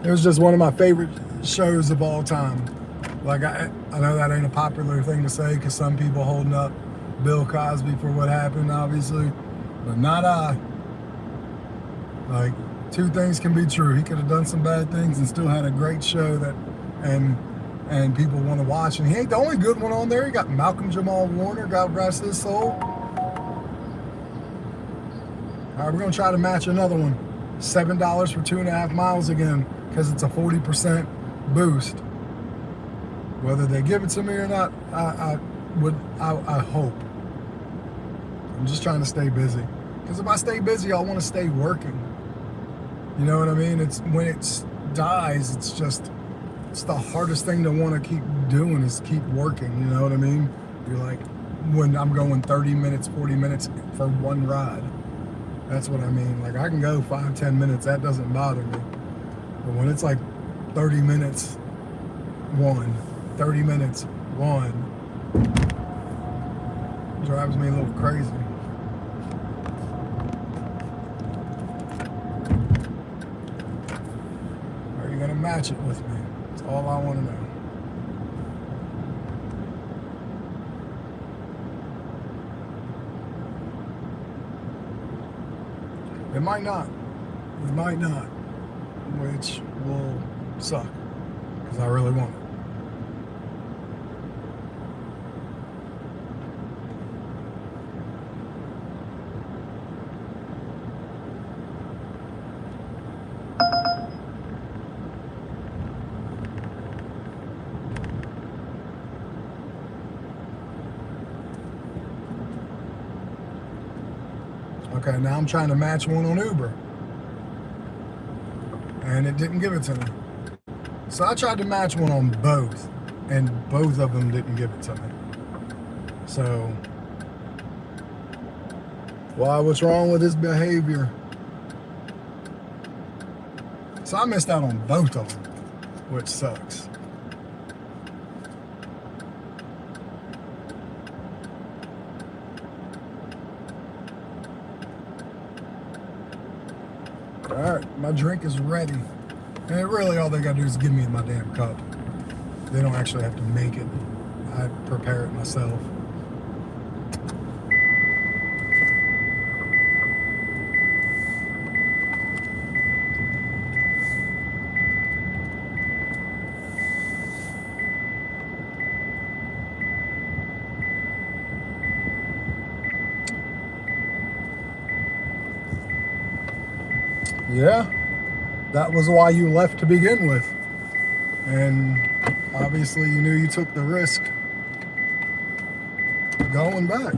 S1: it was just one of my favorite shows of all time. Like I know that ain't a popular thing to say, because some people holding up Bill Cosby for what happened, obviously, but not I. Like, two things can be true. He could have done some bad things and still had a great show that and people want to watch. And he ain't the only good one on there. You got Malcolm Jamal Warner, God rest his soul. All right, we're going to try to match another one. $7 for 2.5 miles again, because it's a 40% boost. Whether they give it to me or not, I hope. I'm just trying to stay busy. Because if I stay busy, I want to stay working. You know what I mean? It's when it dies, it's the hardest thing to want to keep doing is keep working. You know what I mean? You're like, when I'm going 30 minutes, 40 minutes for one ride. That's what I mean. Like, I can go 5-10 minutes. That doesn't bother me. But when it's like 30 minutes, 30 minutes, drives me a little crazy. Are you gonna match it with me? That's all I want to know. It might not. It might not. Which will suck. Because I really want it. Okay, now I'm trying to match one on Uber. and it didn't give it to me. So I tried to match one on both, and both of them didn't give it to me. So, why? What's wrong with his behavior? So I missed out on both of them, which sucks. Alright, my drink is ready. And really all they gotta do is give me my damn cup. They don't actually have to make it. I prepare it myself. Yeah, that was why you left to begin with. And obviously you knew you took the risk going back.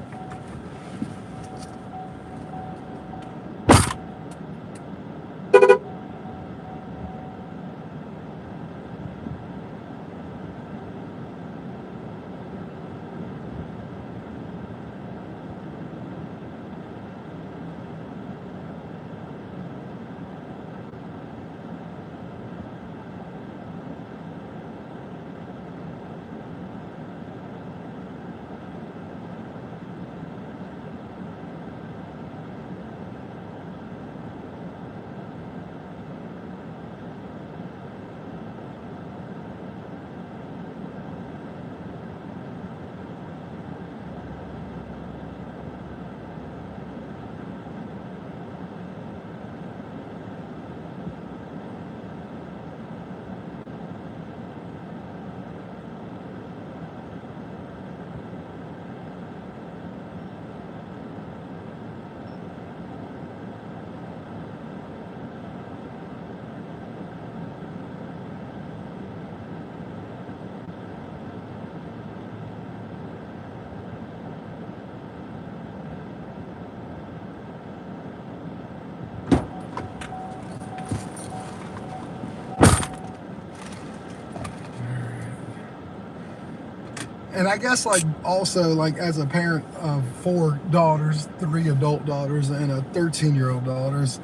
S1: And I guess like also like as a parent of 4 daughters, 3 adult daughters and a 13-year-old daughters,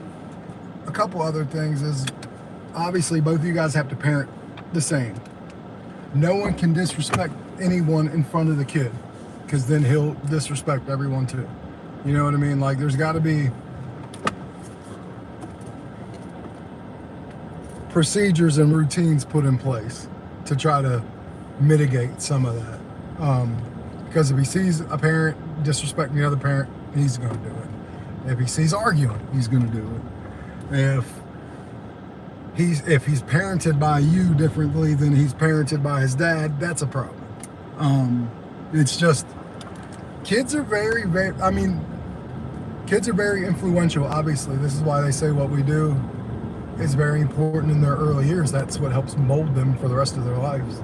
S1: a couple other things is obviously both of you guys have to parent the same. No one can disrespect anyone in front of the kid, because then he'll disrespect everyone too. You know what I mean? Like there's got to be procedures and routines put in place to try to mitigate some of that. Because if he sees a parent disrespecting the other parent, he's going to do it. If he sees arguing, he's going to do it. If he's parented by you differently than he's parented by his dad, that's a problem. It's just kids are very, I mean, kids are very influential. Obviously, this is why they say what we do is very important in their early years. That's what helps mold them for the rest of their lives.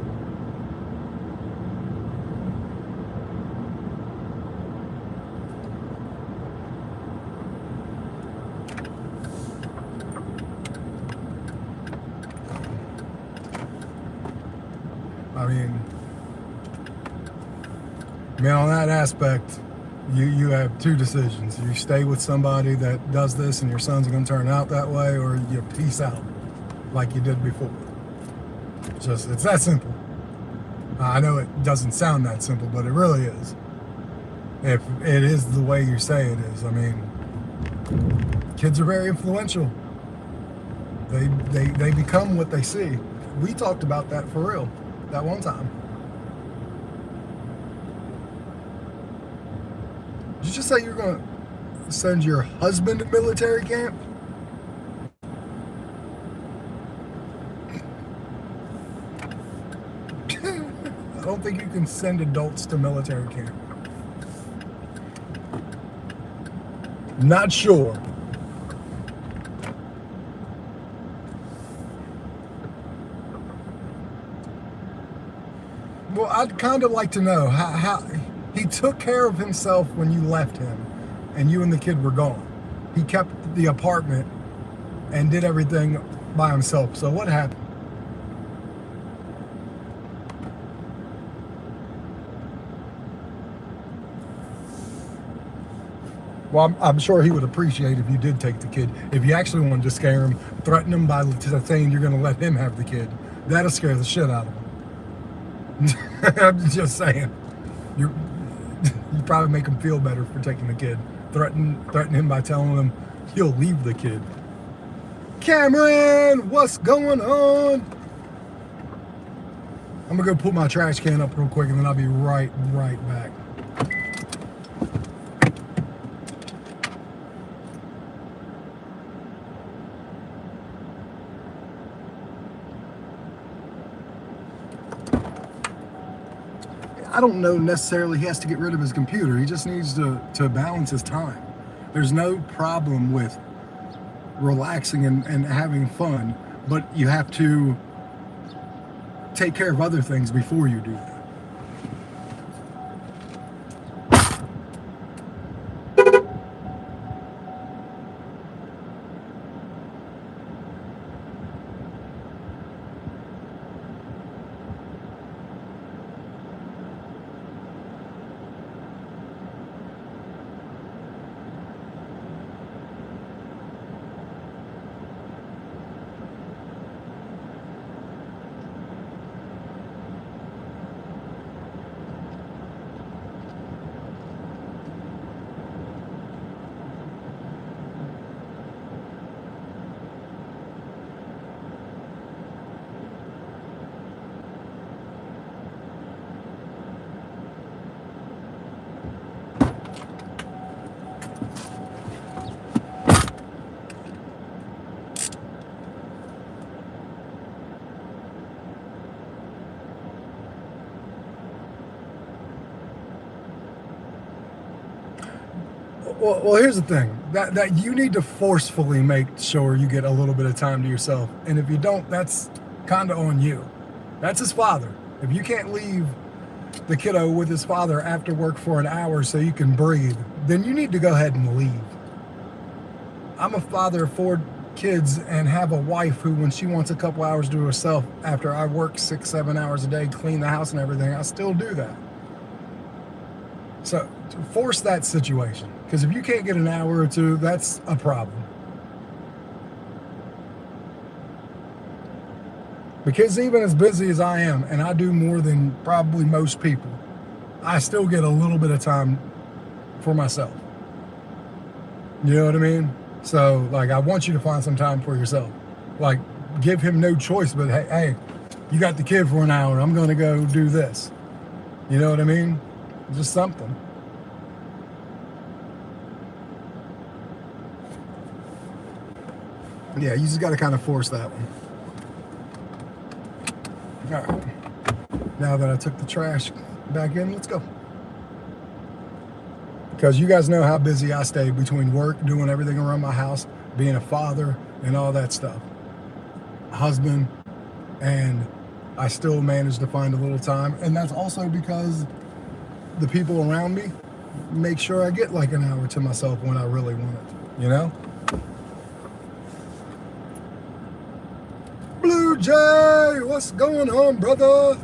S1: I mean, on that aspect, you have 2 decisions. You stay with somebody that does this and your son's going to turn out that way, or you peace out like you did before. It's that simple. I know it doesn't sound that simple, but it really is. If it is the way you say it is. I mean, kids are very influential. They become what they see. We talked about that for real that one time. Did you just say you're going to send your husband to military camp? I don't think you can send adults to military camp. Not sure. Well, I'd kind of like to know how he took care of himself when you left him and you and the kid were gone. He kept the apartment and did everything by himself. So what happened? Well, I'm sure he would appreciate if you did take the kid. If you actually wanted to scare him, threaten him by saying you're going to let him have the kid. That'll scare the shit out of him. I'm just saying. You probably make him feel better for taking the kid. Threaten him by telling him he'll leave the kid. Cameron, what's going on? I'm gonna go pull my trash can up real quick and then I'll be right back. I don't know necessarily he has to get rid of his computer. He just needs to balance his time. There's no problem with relaxing and having fun, but you have to take care of other things before you do that. Well, here's the thing. That you need to forcefully make sure you get a little bit of time to yourself. And if you don't, that's kind of on you. That's his father. If you can't leave the kiddo with his father after work for an hour so you can breathe, then you need to go ahead and leave. I'm a father of 4 kids and have a wife who, when she wants a couple hours to herself after I work 6-7 hours a day, clean the house and everything, I still do that. So force that situation. Because if you can't get an hour or 2, that's a problem. Because even as busy as I am, and I do more than probably most people, I still get a little bit of time for myself. You know what I mean? So, like, I want you to find some time for yourself. Like, give him no choice, but hey, you got the kid for an hour. I'm going to go do this. You know what I mean? Just something. Yeah, you just got to kind of force that one. All right. Now that I took the trash back in, let's go. Because you guys know how busy I stay between work, doing everything around my house, being a father, and all that stuff. Husband, and I still manage to find a little time. And that's also because the people around me make sure I get like an hour to myself when I really want it, you know? Blue Jay, what's going on, brother?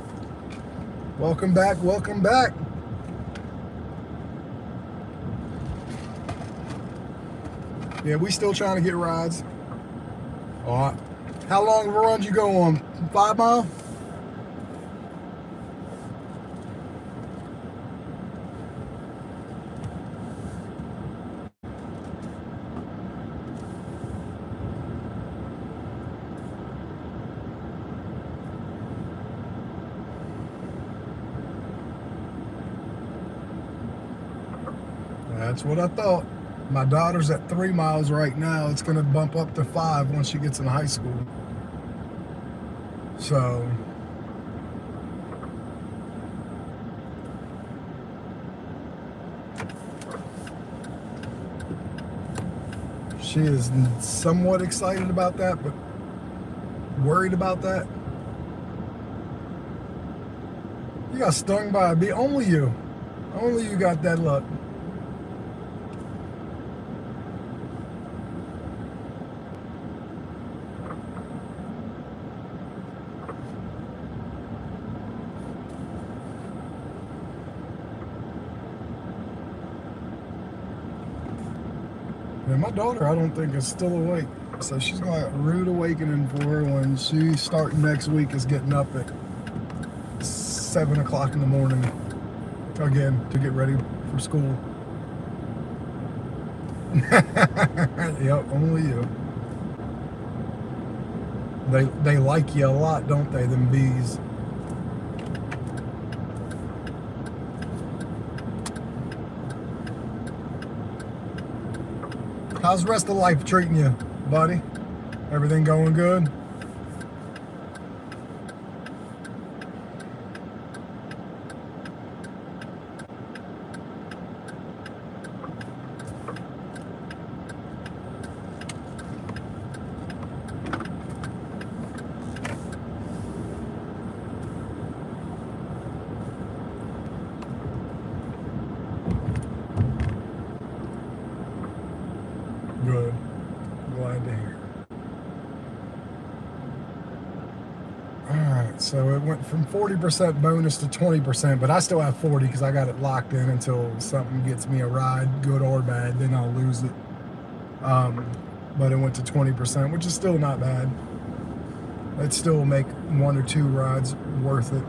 S1: Welcome back, welcome back. Yeah, we still trying to get rides. All right. How long of a run you go on? 5 mile? That's what I thought. My daughter's at 3 miles right now. It's going to bump up to 5 once she gets in high school. So, she is somewhat excited about that, but worried about that. You got stung by a bee. Only you. Only you got that luck. And my daughter, I don't think, is still awake. So she's going to have a rude awakening for her when she starting next week is getting up at 7 o'clock in the morning again to get ready for school. Yep, only you. They like you a lot, don't they, them bees? How's the rest of life treating you, buddy? Everything going good? Good. Glad to hear. Alright, so it went from 40% bonus to 20%, but I still have 40 because I got it locked in until something gets me a ride, good or bad, then I'll lose it. But it went to 20%, which is still not bad. It'd still make 1 or 2 rides worth it.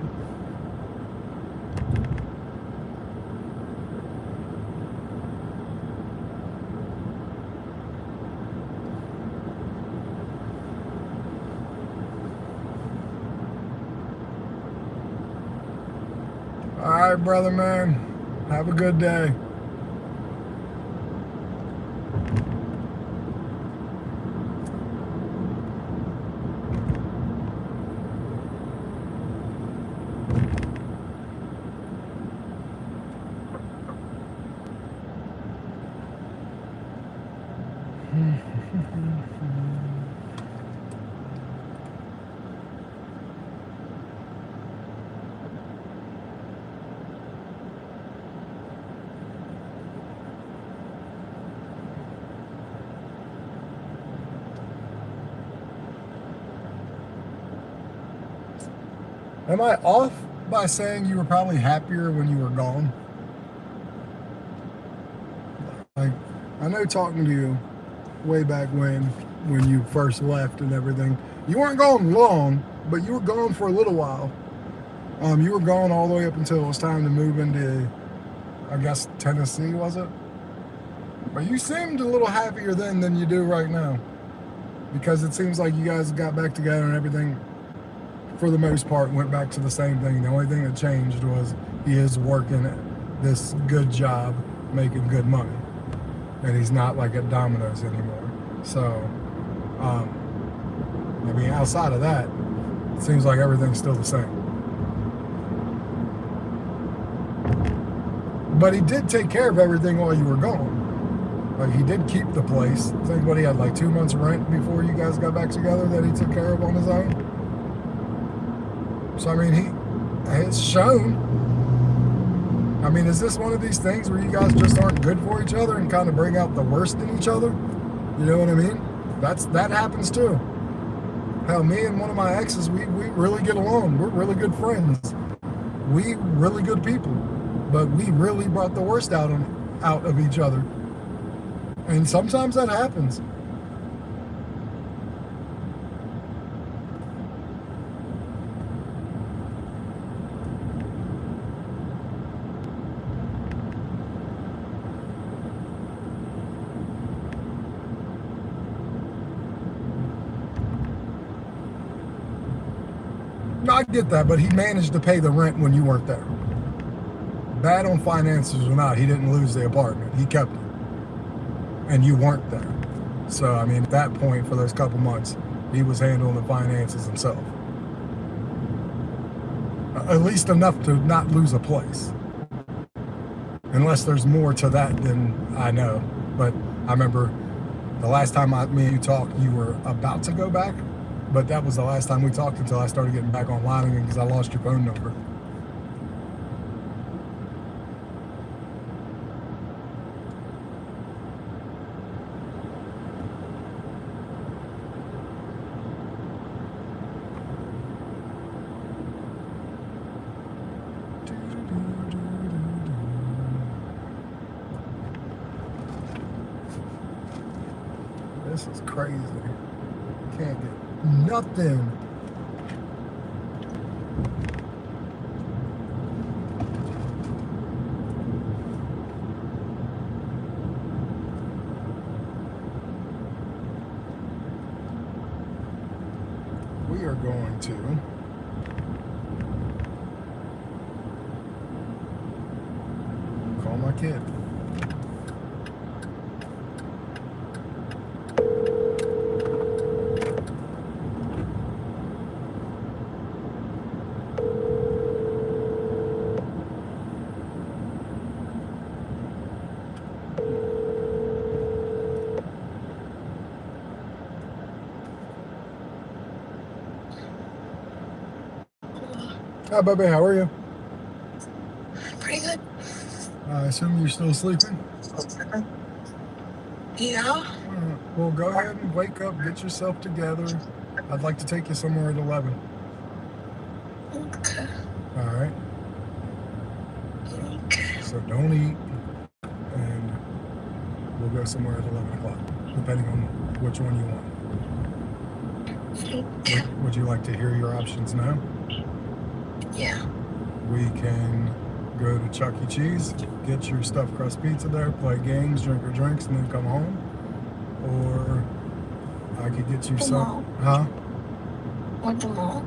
S1: All right, brother, man. Have a good day. Am I off by saying you were probably happier when you were gone? Like, I know talking to you way back when you first left and everything, you weren't gone long, but you were gone for a little while. You were gone all the way up until it was time to move into, I guess, Tennessee, was it? But you seemed a little happier then than you do right now. Because it seems like you guys got back together and everything, for the most part, went back to the same thing. The only thing that changed was he is working at this good job, making good money. And he's not like at Domino's anymore. So, I mean, outside of that, it seems like everything's still the same. But he did take care of everything while you were gone. Like, he did keep the place. I think what he had, like 2 months rent before you guys got back together that he took care of on his own. So, I mean, it's shown. I mean, is this one of these things where you guys just aren't good for each other and kind of bring out the worst in each other? You know what I mean? That happens too. Hell, me and one of my exes, we really get along. We're really good friends. We really good people. But we really brought the worst out of each other. And sometimes that happens. No, I get that, but he managed to pay the rent when you weren't there. Bad on finances or not, he didn't lose the apartment. He kept it. And you weren't there. So, I mean, at that point, for those couple months, he was handling the finances himself. At least enough to not lose a place. Unless there's more to that than I know. But I remember the last time me and you talked, you were about to go back. But that was the last time we talked until I started getting back online again because I lost your phone number. crazy. Can't get nothing. We are going to call my kid. Hi, baby. How are you?
S12: Pretty good.
S1: I assume you're still sleeping?
S12: Yeah.
S1: Well, go ahead and wake up, get yourself together. I'd like to take you somewhere at 11.
S12: Okay.
S1: All right?
S12: Okay.
S1: So don't eat, and we'll go somewhere at 11 o'clock, depending on which one you want.
S12: Okay.
S1: Would you like to hear your options now?
S12: Yeah.
S1: We can go to Chuck E. Cheese, get your stuffed crust pizza there, play games, drink your drinks, and then come home. Or I could get you some. Huh?
S12: What the mall?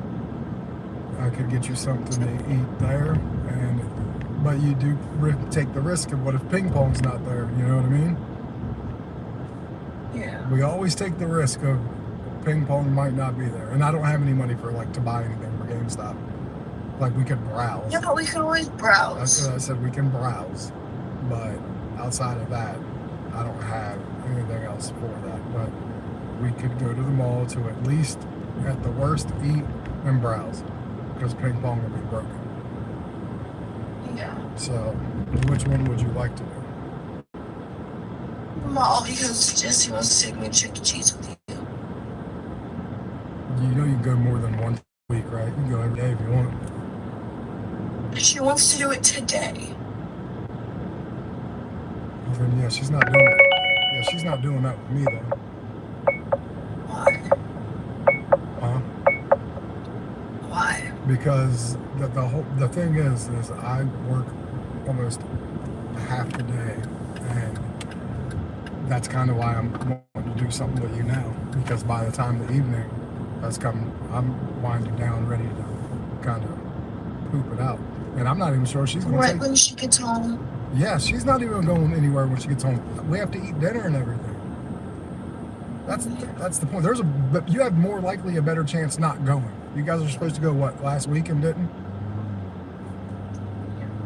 S1: I could get you something to eat there, but you do take the risk of what if ping pong's not there? You know what I mean?
S12: Yeah.
S1: We always take the risk of ping pong might not be there, and I don't have any money for to buy anything for GameStop. Like we could browse.
S12: Yeah, but we can always browse.
S1: That's what I said. We can browse, but outside of that, I don't have anything else for that. But we could go to the mall to at least, at the worst, eat and browse, because ping pong will be broken.
S12: Yeah.
S1: So, which one would you like to do?
S12: Mall, because Jesse wants to take me to Chuck E. Cheese with you.
S1: You know you can go more than once a week, right? You can go every day if you want.
S12: She wants to do it today.
S1: Well, then, yeah, she's not doing it. Yeah, she's not doing that with me, though.
S12: Why?
S1: Huh?
S12: Why?
S1: Because the thing is I work almost half the day, and that's kind of why I'm wanting to do something with you now. Because by the time the evening has come, I'm winding down, ready to kind of poop it out. And I'm not even sure she's going to
S12: Right when she gets home.
S1: Yeah, she's not even going anywhere when she gets home. We have to eat dinner and everything. That's the point. But you have more likely a better chance not going. You guys are supposed to go last week and didn't?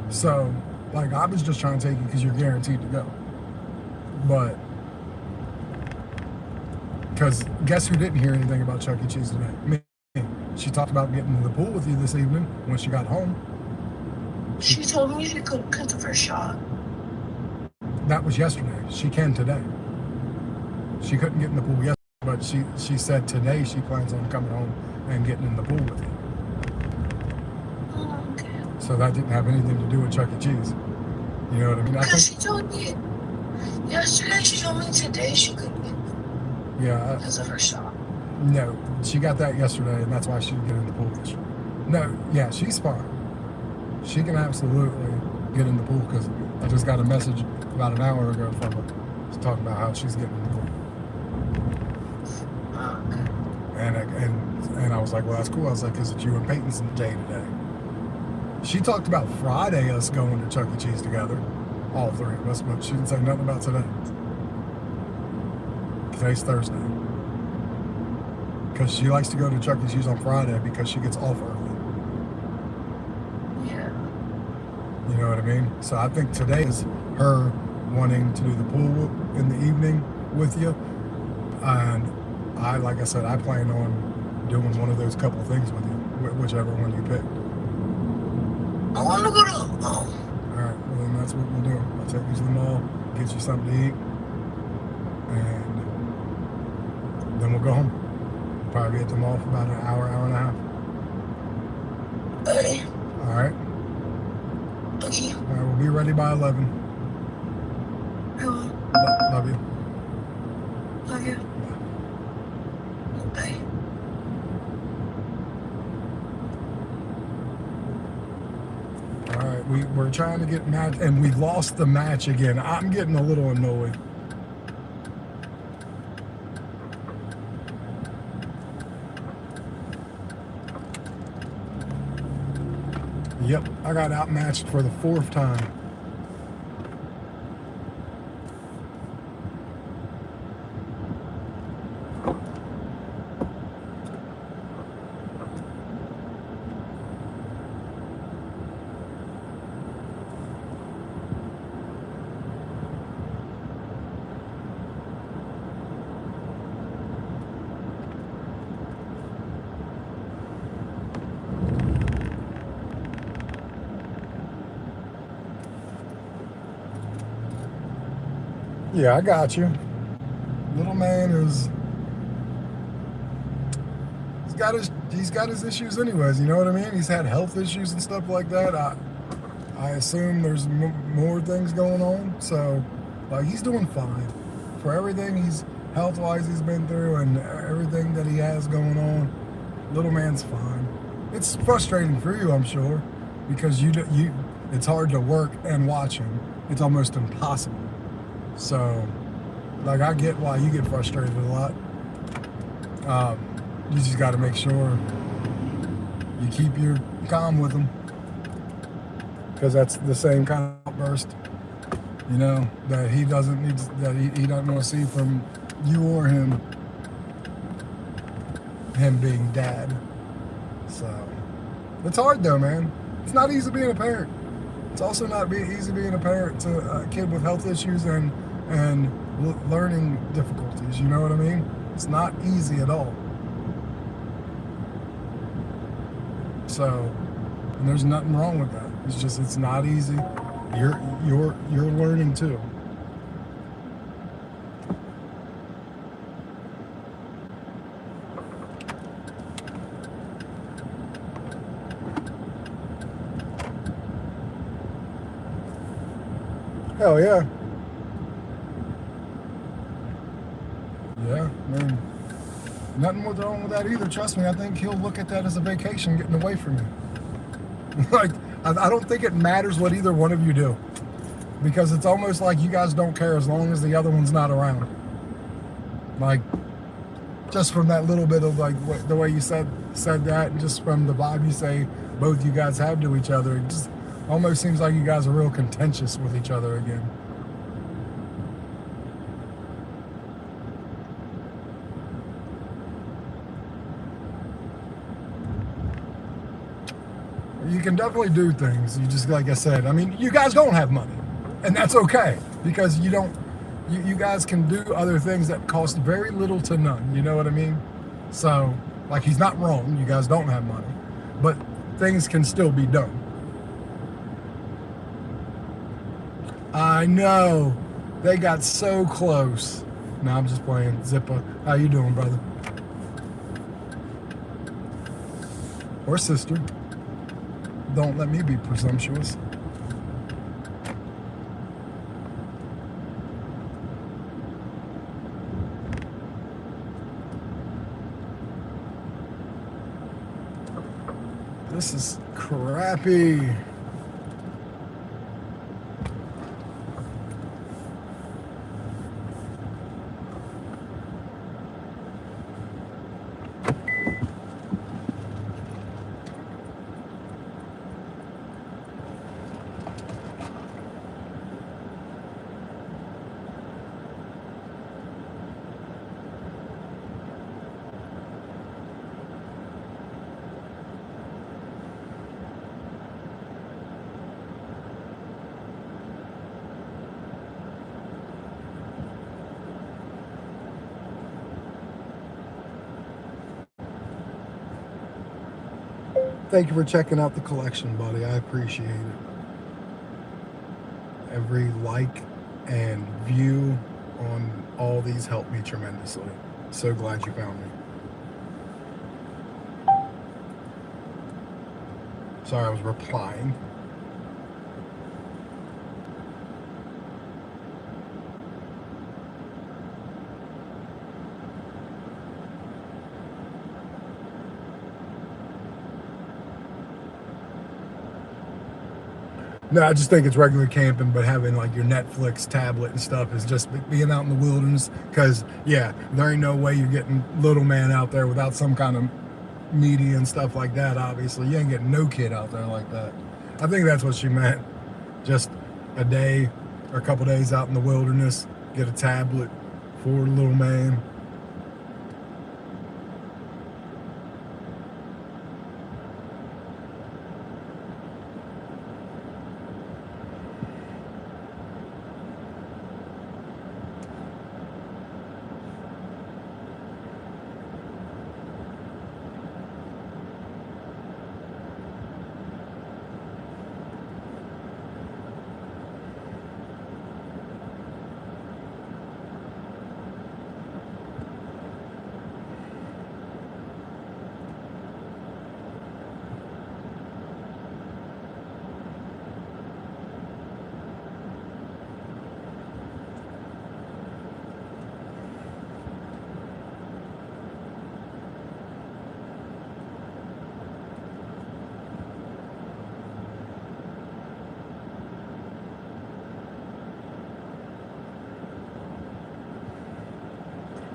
S1: So, I was just trying to take you because you're guaranteed to go. But because guess who didn't hear anything about Chuck E. Cheese today? Me. She talked about getting in the pool with you this evening when she got home.
S12: She told me she couldn't because of her shot.
S1: That was yesterday. She can today. She couldn't get in the pool yesterday, but she said today she plans on coming home and getting in the pool with you.
S12: Oh, okay.
S1: So that didn't have anything to do with Chuck E. Cheese. You know what I mean?
S12: Because she told me yesterday, she told me today she couldn't get because of her shot.
S1: No, she got that yesterday, and that's why she didn't get in the pool yesterday. No, yeah, she's fine. She can absolutely get in the pool because I just got a message about an hour ago from her talking about how she's getting in the pool. And I was like, well, that's cool. I was like, because it's you and Peyton's day today. She talked about Friday us going to Chuck E. Cheese together, all three of us, but she didn't say nothing about today. Today's Thursday. Because she likes to go to Chuck E. Cheese on Friday because she gets off early.
S12: Yeah.
S1: You know what I mean? So I think today is her wanting to do the pool in the evening with you. And like I said, I plan on doing one of those couple things with you, whichever one you pick.
S12: I want to go to the mall.
S1: All right, well then that's what we'll do. I'll take you to the mall, get you something to eat, and then we'll go home. We'll probably be at the mall for about an hour, hour and a half.
S12: Okay.
S1: All right?
S12: Okay.
S1: All right, we'll be ready by 11.
S12: I will.
S1: Love you.
S12: Love you.
S1: Bye. we're trying to get match, and we lost the match again. I'm getting a little annoyed. Yep, I got outmatched for the 4th time. Yeah, I got you. Little man is, he's got his issues anyways, you know what I mean? He's had health issues and stuff like that. I assume there's more things going on, so like he's doing fine for everything health-wise he's been through and everything that he has going on. Little man's fine. It's frustrating for you, I'm sure, because it's hard to work and watch him. It's almost impossible. So, like, I get why you get frustrated a lot. You just got to make sure you keep your calm with him, because that's the same kind of outburst, you know, that he doesn't need, that he doesn't want to see from you or him being dad. So, it's hard though, man. It's not easy being a parent. It's also not easy being a parent to a kid with health issues and learning difficulties, you know what I mean? It's not easy at all. So, and there's nothing wrong with that. It's just, it's not easy. You're learning too. Hell yeah. Yeah, I mean, nothing wrong with that either. Trust me, I think he'll look at that as a vacation getting away from you. Like, I don't think it matters what either one of you do, because it's almost like you guys don't care as long as the other one's not around. Like, just from that little bit of like the way you said that, and just from the vibe you say both you guys have to each other, it just almost seems like you guys are real contentious with each other again. You can definitely do things. You just, like I said, I mean, you guys don't have money, and that's okay, because you guys can do other things that cost very little to none. You know what I mean? So, like, he's not wrong. You guys don't have money, but things can still be done. I know. They got so close. No, I'm just playing. Zippa, how you doing, brother? Or sister. Don't let me be presumptuous. This is crappy. Thank you for checking out the collection, buddy. I appreciate it. Every like and view on all these helped me tremendously. So glad you found me. Sorry, I was replying. No, I just think it's regular camping, but having like your Netflix tablet and stuff is just being out in the wilderness. Because, yeah, there ain't no way you're getting little man out there without some kind of media and stuff like that, obviously. You ain't getting no kid out there like that. I think that's what she meant. Just a day or a couple days out in the wilderness, get a tablet for little man.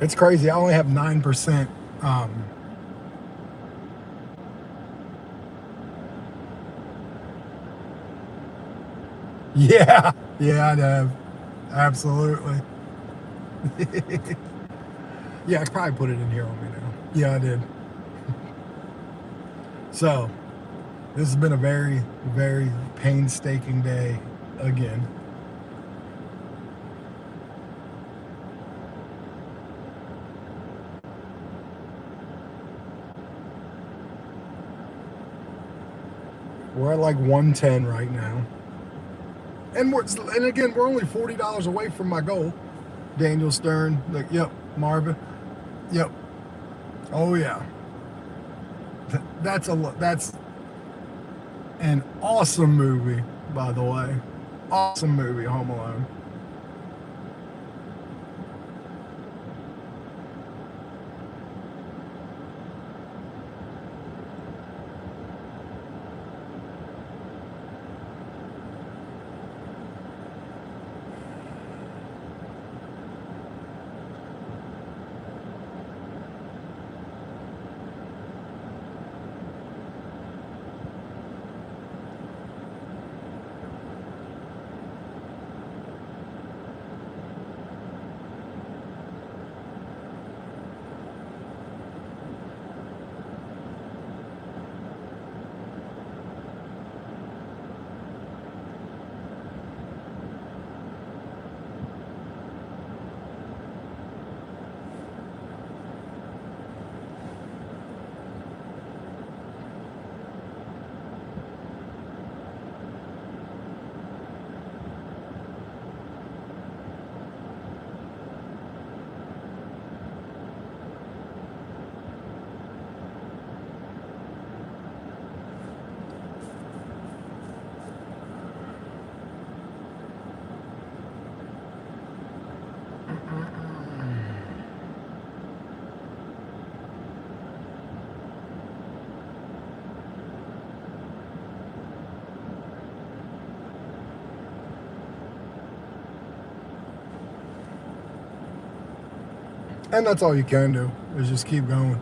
S1: It's crazy. I only have 9%. Yeah, I'd have. Absolutely. Yeah, I probably put it in here on me now. Yeah, I did. So, this has been a very, very painstaking day again. We're at like 110 right now. And again, we're only $40 away from my goal. Daniel Stern, like, yep, Marvin, yep, oh yeah. That's an awesome movie, by the way. Awesome movie, Home Alone. And that's all you can do, is just keep going.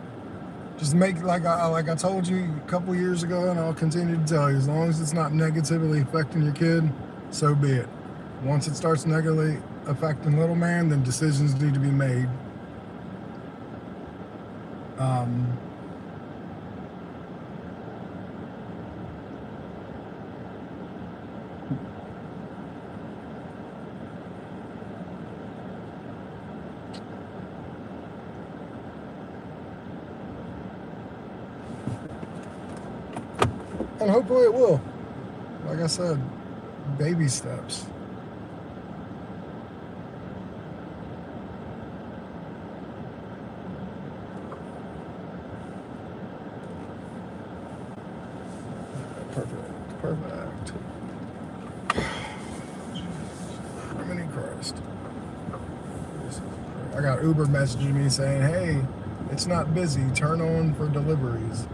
S1: Just make, like I told you a couple years ago, and I'll continue to tell you, as long as it's not negatively affecting your kid, so be it. Once it starts negatively affecting little man, then decisions need to be made. And hopefully it will. Like I said, baby steps. Perfect. Criminy Christ. I got Uber messaging me saying, hey, it's not busy, turn on for deliveries.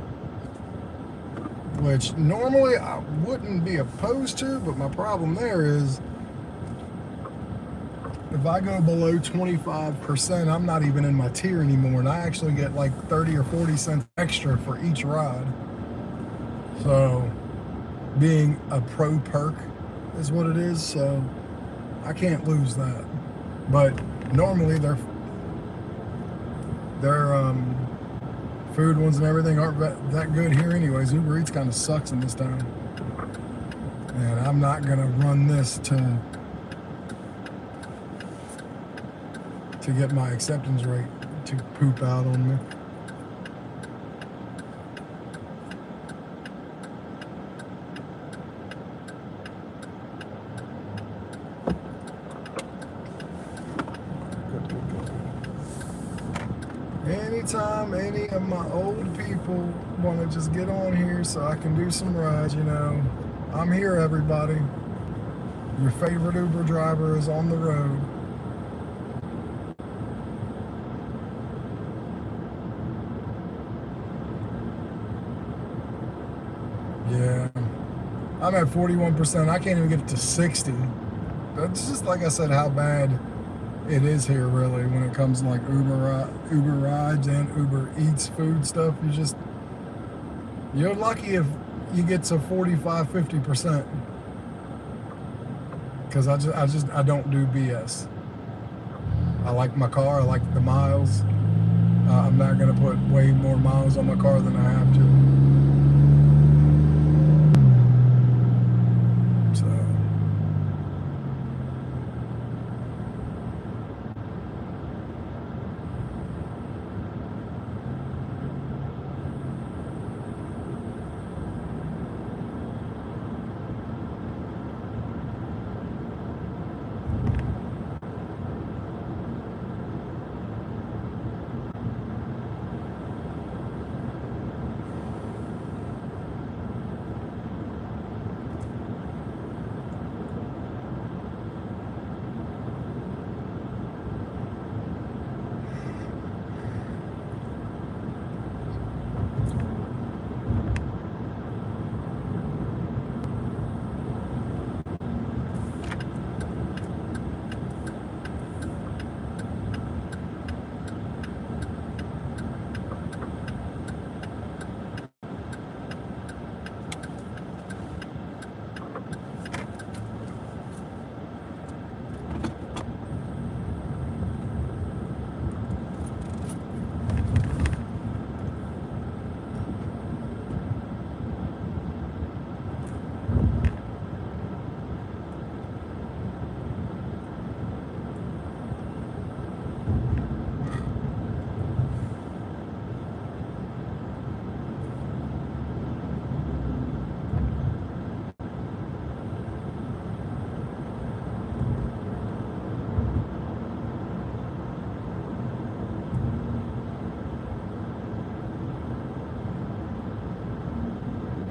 S1: which normally I wouldn't be opposed to, but my problem there is if I go below 25%, I'm not even in my tier anymore, and I actually get like 30 or 40 cents extra for each ride. So being a pro perk is what it is, so I can't lose that. But normally their food ones and everything aren't that good here anyways. Uber Eats kind of sucks in this town, and I'm not gonna run this to get my acceptance rate to poop out on me. Anytime any of my old people want to just get on here so I can do some rides, you know, I'm here, everybody. Your favorite Uber driver is on the road. Yeah, I'm at 41%. I can't even get it to 60. That's just, like I said, how bad it is here, really, when it comes to like Uber rides and Uber Eats food stuff. You're lucky if you get to 45-50%, because I don't do BS. I like my car. I like the miles. I'm not gonna put way more miles on my car than I have to.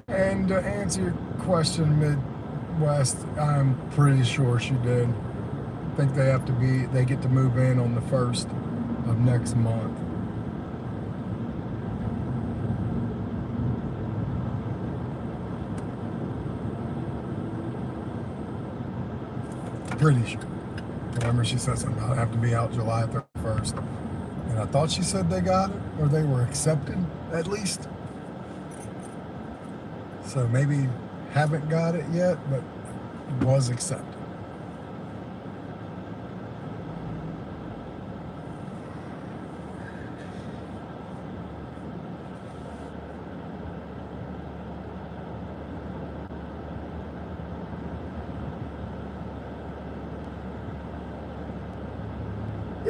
S1: And to answer your question, Midwest, I'm pretty sure she did. I think they get to move in on the 1st of next month. Pretty sure. Remember, she said something about it have to be out July 31st. And I thought she said they got it, or they were accepted, at least. So maybe haven't got it yet, but it was accepted.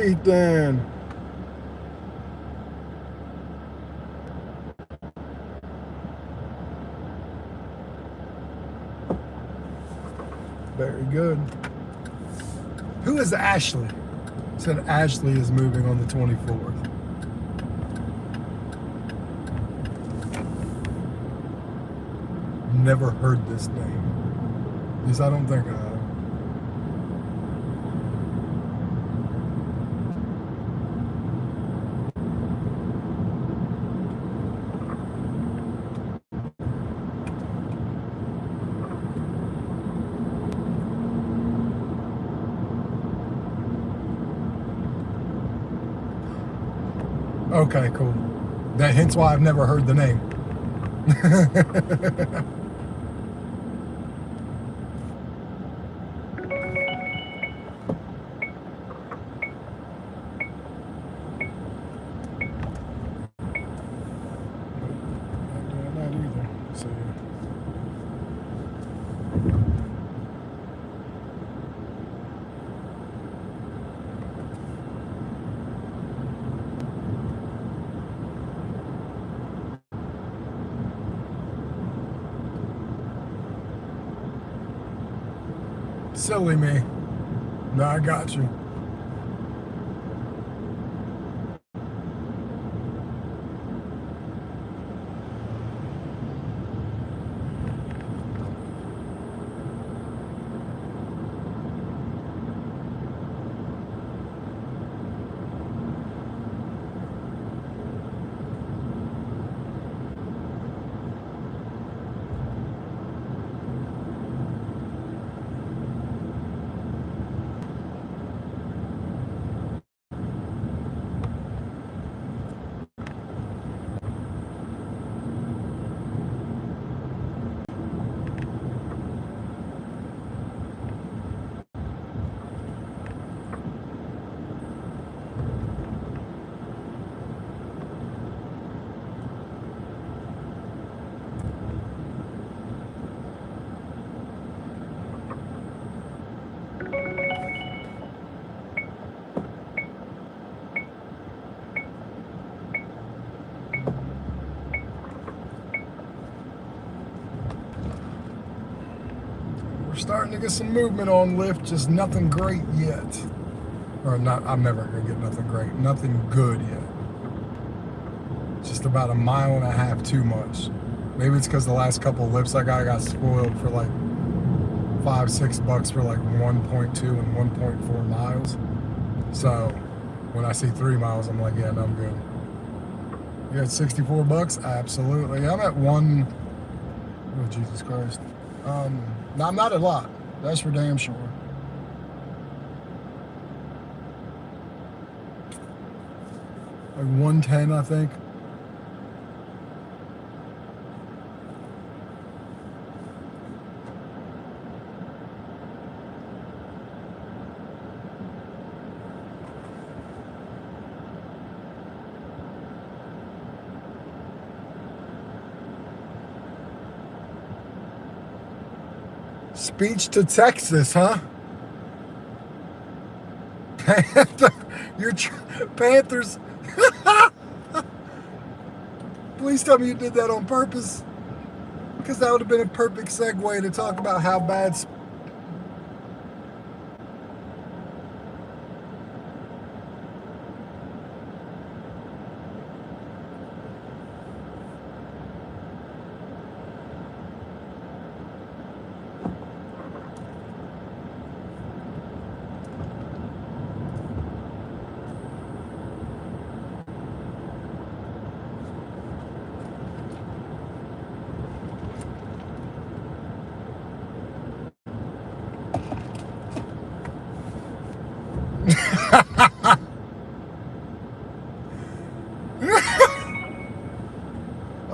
S1: Ethan. Very good. Who is Ashley? Said Ashley is moving on the 24th. Never heard this name. At least I don't think I have. Okay, cool. That hence why I've never heard the name. Not doing that either. So silly me. No, I got you. We're starting to get some movement on Lyft, just nothing great yet. Or not, I'm never gonna get nothing great, nothing good yet. Just about a mile and a half too much. Maybe it's because the last couple of Lyfts I got spoiled for like $5-6 for like 1.2 and 1.4 miles. So when I see 3 miles, I'm like, yeah, no, I'm good. You got $64? Absolutely. I'm at one. Oh, Jesus Christ. No, not a lot. That's for damn sure. Like 110, I think. Speech to Texas, huh? Panther, Panthers. Please tell me you did that on purpose, because that would have been a perfect segue to talk about how bad.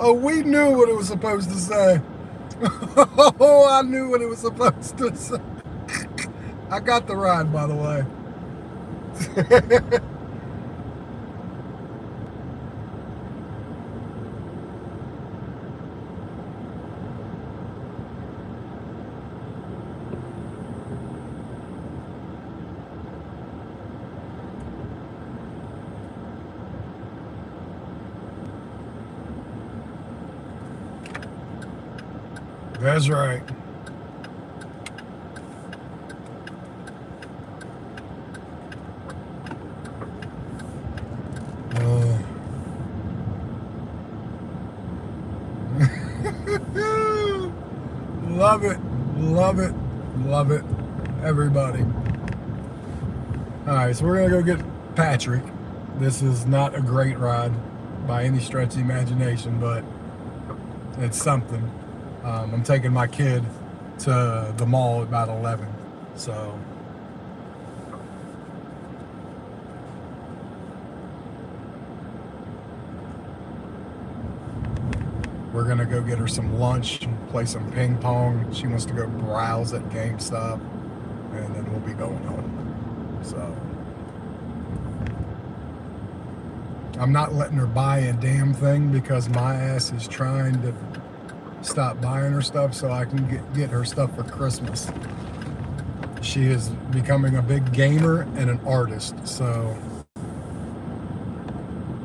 S1: Oh, we knew what it was supposed to say. Oh, I knew what it was supposed to say. I got the ride, by the way. That's right. Love it, love it, love it, everybody. All right, so we're gonna go get Patrick. This is not a great ride by any stretch of the imagination, but it's something. I'm taking my kid to the mall at about 11, so. We're gonna go get her some lunch, play some ping pong. She wants to go browse at GameStop, and then we'll be going home. So I'm not letting her buy a damn thing because my ass is trying to stop buying her stuff so I can get her stuff for Christmas. She is becoming a big gamer and an artist, so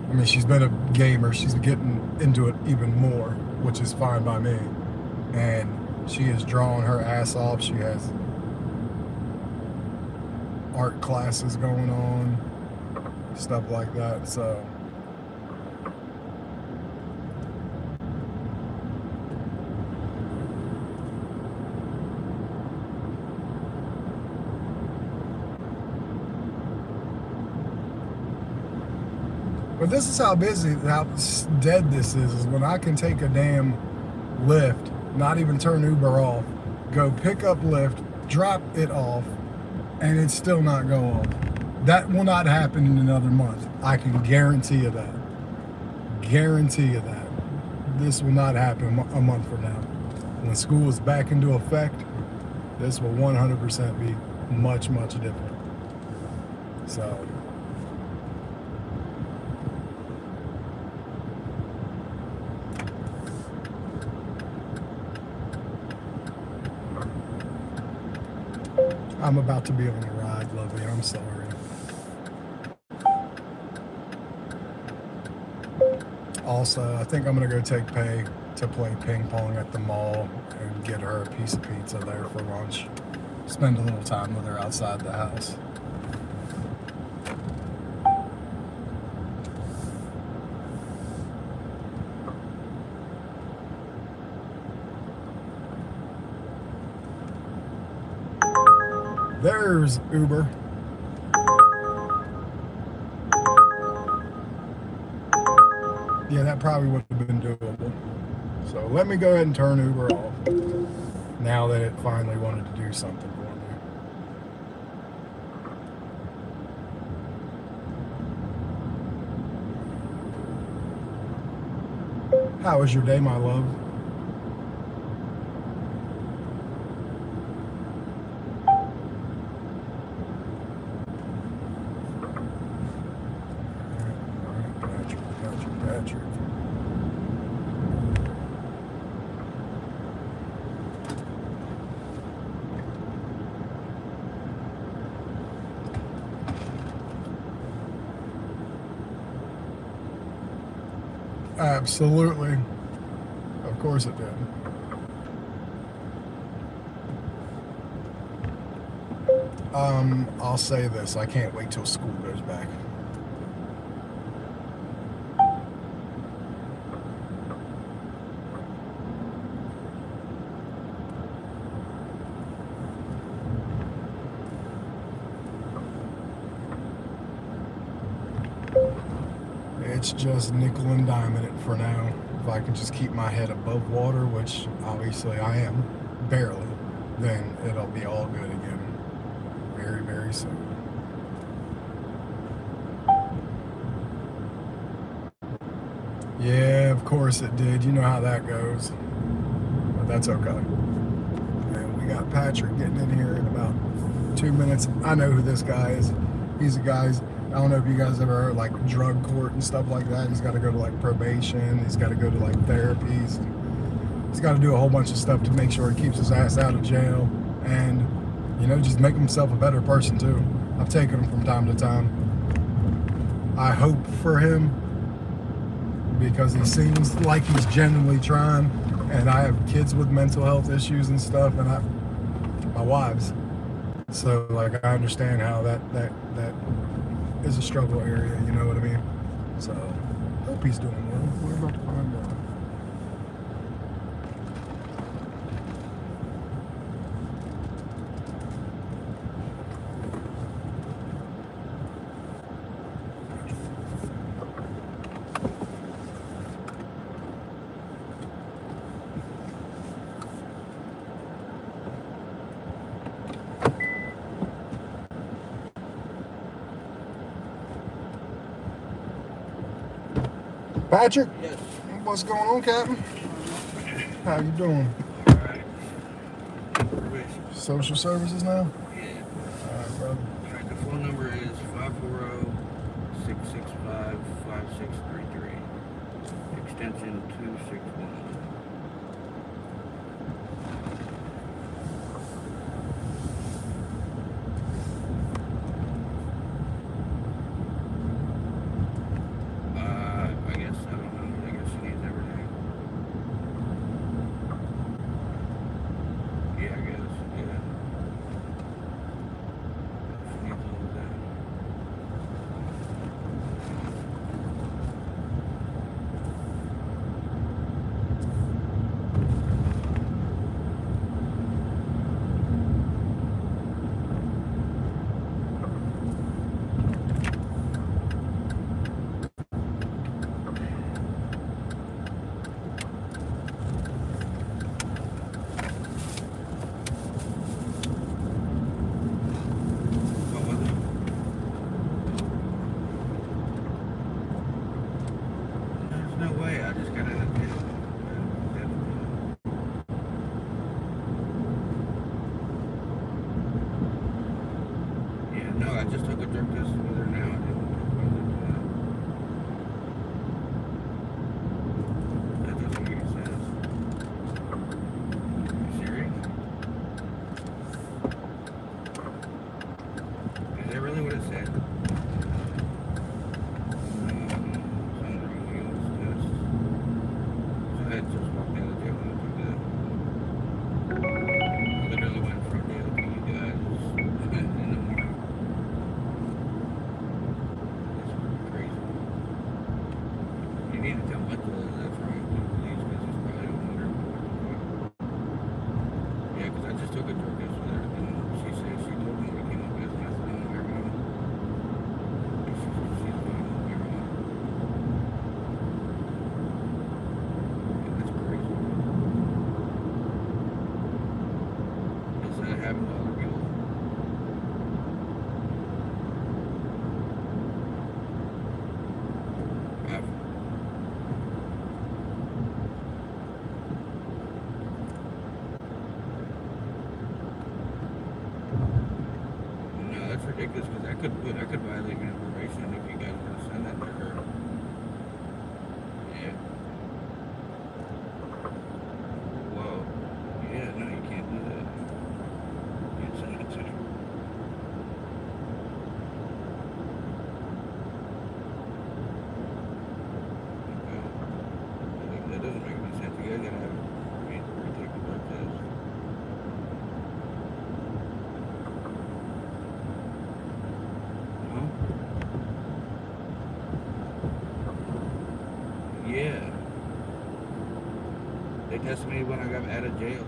S1: I mean, she's been a gamer. She's getting into it even more, which is fine by me. And she is drawing her ass off. She has art classes going on, stuff like that. So but this is how busy, how dead this is when I can take a damn Lyft, not even turn Uber off, go pick up Lyft, drop it off, and it's still not go off. That will not happen in another month. I can guarantee you that. Guarantee you that. This will not happen a month from now. When school is back into effect, this will 100% be much, much different. So I'm about to be on a ride, lovely. I'm sorry. Also, I think I'm gonna go take Pay to play ping pong at the mall and get her a piece of pizza there for lunch. Spend a little time with her outside the house. There's Uber. Yeah, that probably would have been doable. So let me go ahead and turn Uber off now that it finally wanted to do something for me. How was your day, my love? Patrick. Absolutely. Of course it did. I'll say this. I can't wait till school goes back. It's just nickel and diming it for now. If I can just keep my head above water, which obviously I am, barely, then it'll be all good again very, very soon. Yeah, of course it did. You know how that goes. But that's okay. And we got Patrick getting in here in about 2 minutes. I know who this guy is. He's a guy's, I don't know if you guys ever heard like drug court and stuff like that. He's got to go to like probation. He's got to go to like therapies. He's got to do a whole bunch of stuff to make sure he keeps his ass out of jail and, you know, just make himself a better person too. I've taken him from time to time. I hope for him because he seems like he's genuinely trying. And I have kids with mental health issues and stuff, and my wives. So like I understand how that is a struggle area, you know what I mean? So hope he's doing well. We're about to find out. Patrick?
S5: Yes.
S1: What's going on, Captain? How you doing?
S5: Alright.
S1: Social services now?
S5: Yeah.
S1: All right, brother.
S5: Alright, the phone number is 540-665-5633. Extension 261. I guess, I don't know. I guess she needs everything. Yeah, I guess. Yeah. She needs all of that. What was it? There's no way. I just got it. Yeah, no, I just took a drug test with her now. I didn't that doesn't make any sense. You serious? Is that really what it said? I just walked out of jail and took that. I literally went from jail to you guys in the morning. It's crazy. You need to tell Michael that that's wrong too, please, because he's probably wondering what the fuck. Yeah, because I just took a drug test with her, and she said she told me what came up as methadone and marijuana. She's fine with marijuana. That's crazy. Does that happen to other people? No, that's ridiculous because I could violate your information if you guys were to send that to her. Yeah. Whoa. Yeah, no, you can't do that. You can't send it to her. Okay. That doesn't make any sense. You guys gotta have retake the drug test. Huh? Yeah. They tested me when I got out of jail.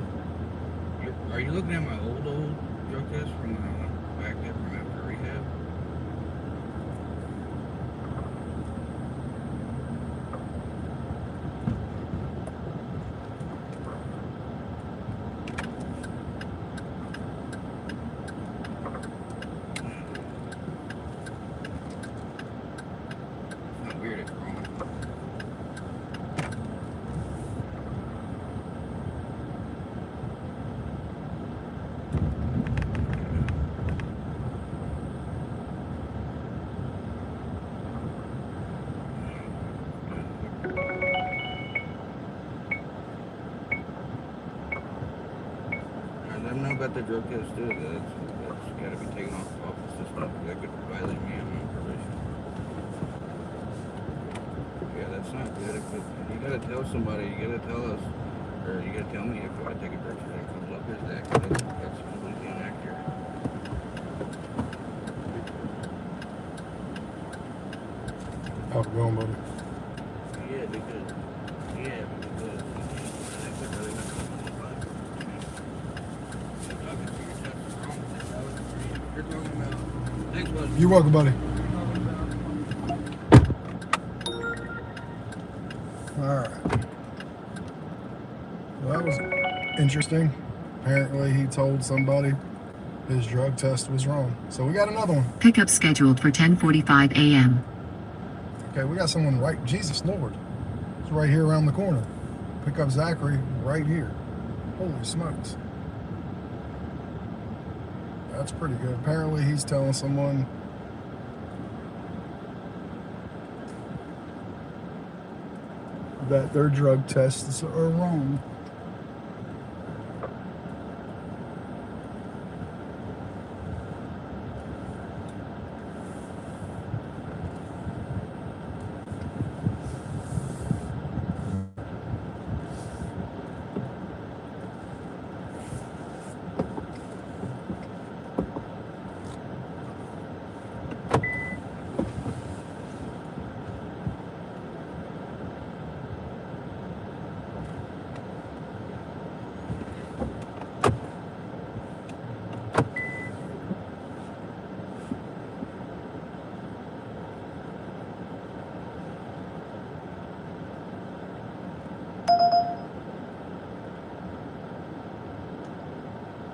S5: Are you looking at my old drug test from when I went back there from after rehab? It's not weird, it's wrong. I don't know about the drug test too. That's got to be taken off the system. That could violate me on my probation. Yeah, that's not good. You gotta tell somebody. You gotta tell us, or you gotta tell me if I take a drug test that comes up as that. 'Cause that's completely inaccurate.
S1: How's it going, buddy?
S5: Yeah, because I think they're really not going to qualify. Obviously, your test is wrong. You're talking about. Thanks, bud.
S1: You're welcome, buddy. All right. Well, that was interesting. Apparently, he told somebody his drug test was wrong. So we got another one.
S6: Pickup scheduled for 10:45 a.m.
S1: Okay, we got someone right. Jesus Lord. It's right here around the corner. pick up Zachary right here. Holy smokes. That's pretty good. Apparently he's telling someone that their drug tests are wrong.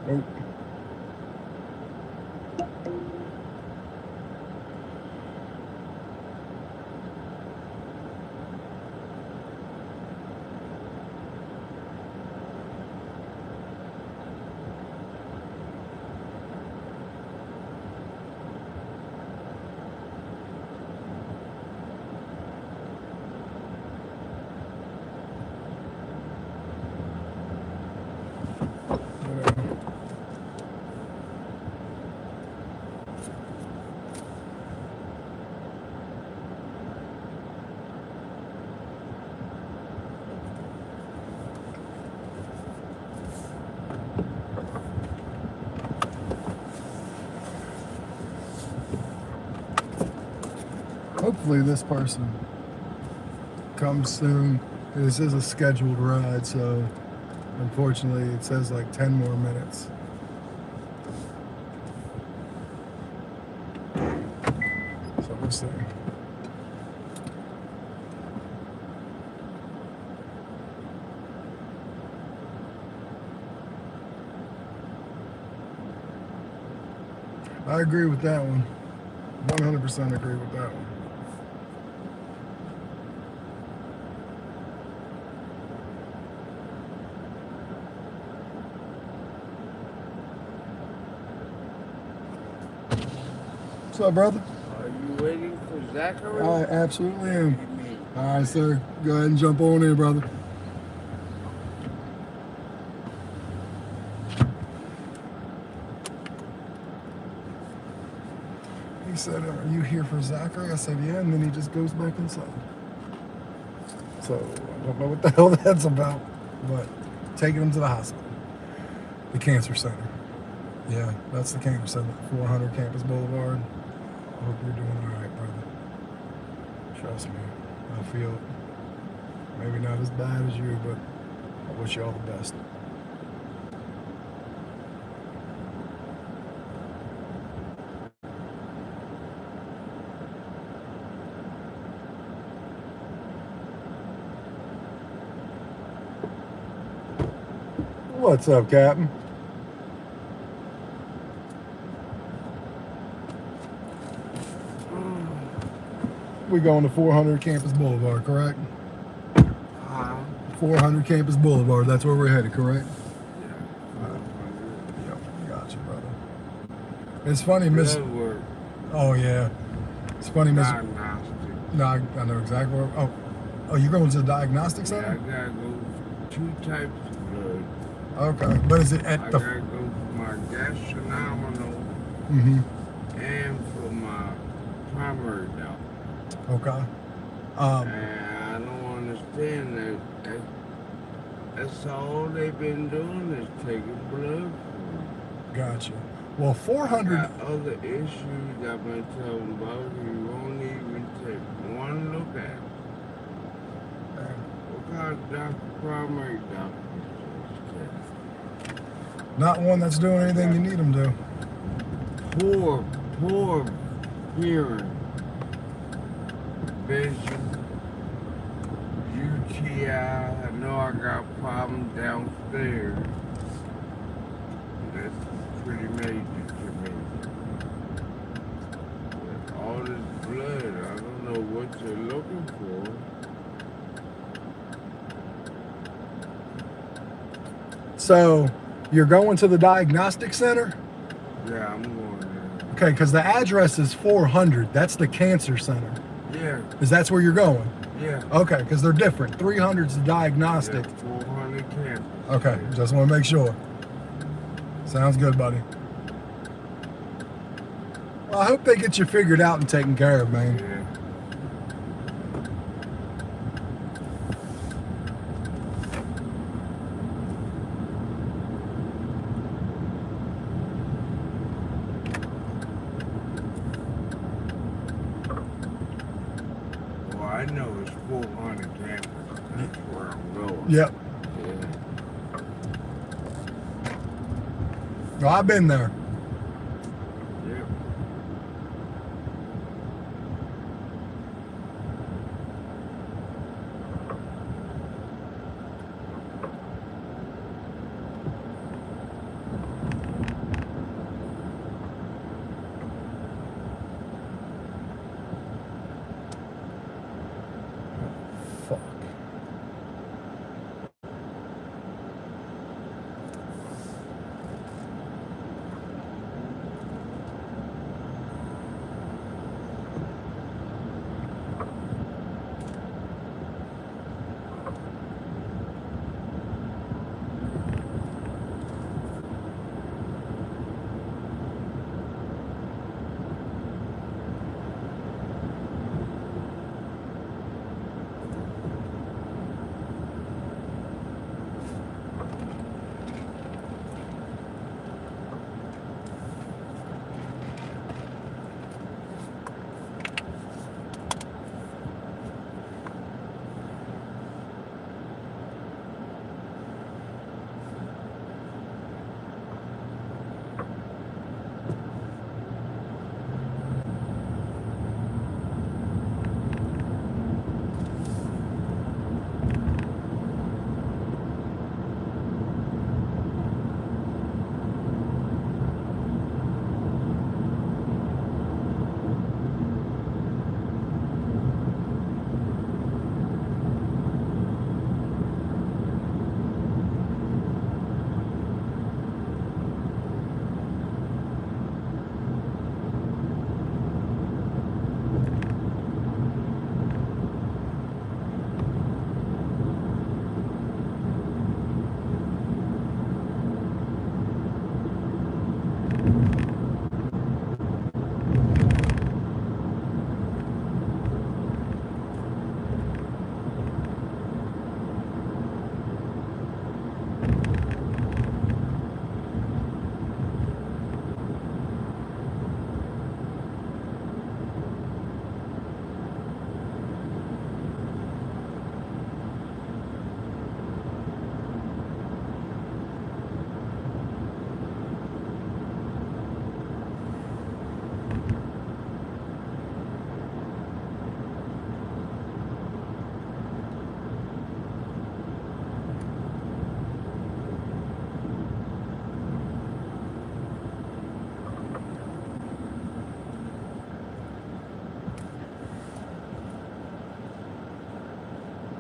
S1: Oh. Hopefully this person comes soon. This is a scheduled ride, so unfortunately it says like 10 more minutes. So we'll see. I agree with that one. 100% agree with that one. What's up, brother?
S4: Are you waiting for Zachary?
S1: I absolutely am. All right, sir. Go ahead and jump on in, brother. He said, are you here for Zachary? I said, yeah, and then he just goes back inside. So, I don't know what the hell that's about, but taking him to the hospital. The cancer center. Yeah, that's the cancer center, 400 Campus Boulevard. I hope you're doing all right, brother. Trust me, I feel it. Maybe not as bad as you, but I wish you all the best. What's up, Captain? We going to 400 Campus Boulevard, correct? 400 Campus Boulevard, that's where we're headed, correct? Yeah. Yep, got you, brother. It's funny, Miss... Oh, yeah. It's funny, Miss... No, I know exactly where... Oh, you're going to the diagnostic center?
S4: Yeah, I gotta go 2 types of blood.
S1: Okay, but is it at the...
S4: I gotta go for my gastronomical and for my primary doctor.
S1: Okay.
S4: And I don't understand that. That's all they've been doing is taking blood.
S1: Gotcha. Well, 400...
S4: I got other issues I've been telling about. You won't even take one look at it. What kind of doctor, primary doctor?
S1: Not one that's doing anything you need them to.
S4: Poor hearing, vision, UTI. I know I got problems downstairs. That's pretty major to me. With all this blood, I don't know what you're looking for.
S1: So you're going to the diagnostic center?
S3: Yeah, I'm going there.
S1: Okay, because the address is 400. That's the cancer center.
S3: Yeah.
S1: Is that's where you're going?
S3: Yeah.
S1: Okay, because they're different. 300's the diagnostic.
S3: Yeah, 400 cancer.
S1: Okay, just want to make sure. Sounds good, buddy. Well, I hope they get you figured out and taken care of, man.
S3: Yeah. Well, I know it's 400 campers. That's where I'm going.
S1: Yep.
S3: Yeah.
S1: Well, I've been there.
S3: Yep.
S1: Fuck.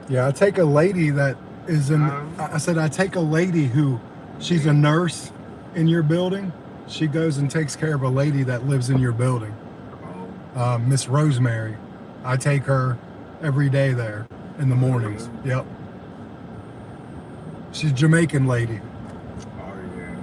S1: Yeah, I take a lady that is in, I said I take a lady who, she's a nurse in your building. She goes and takes care of a lady that lives in your building. Miss Rosemary. I take her every day there in the mornings. Yep. She's a Jamaican lady.
S3: Oh, yeah.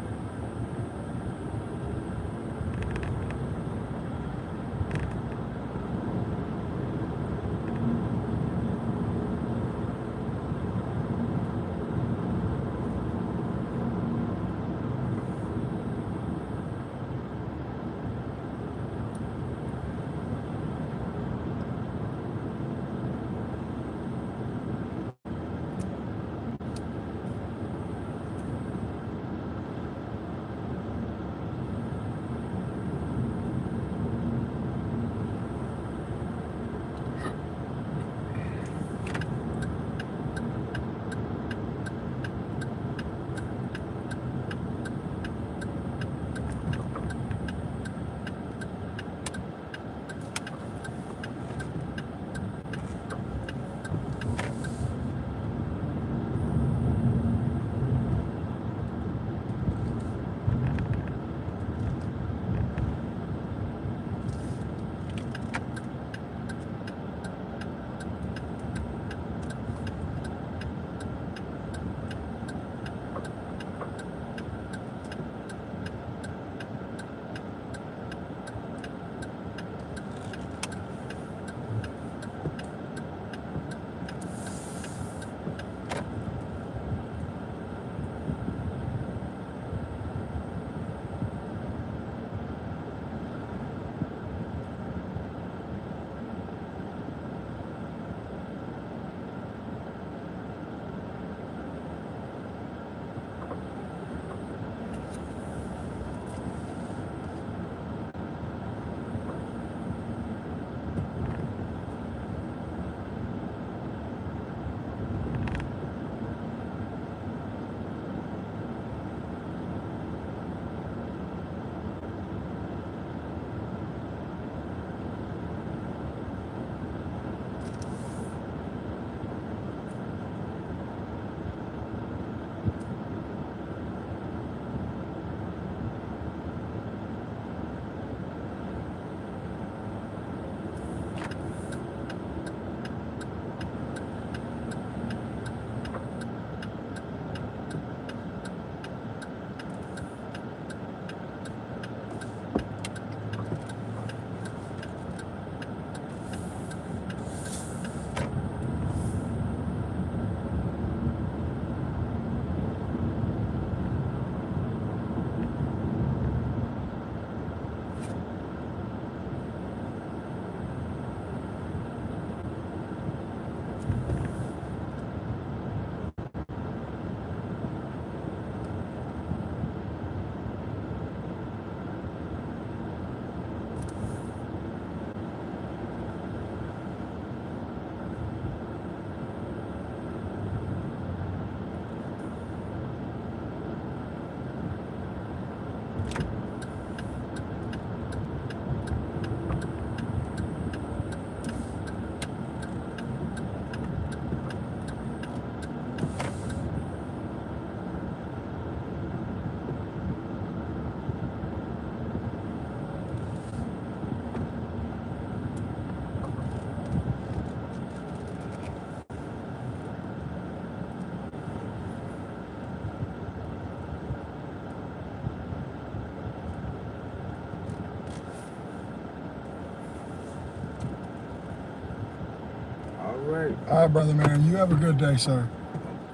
S3: right.
S1: All right, brother, man. You have a good day, sir.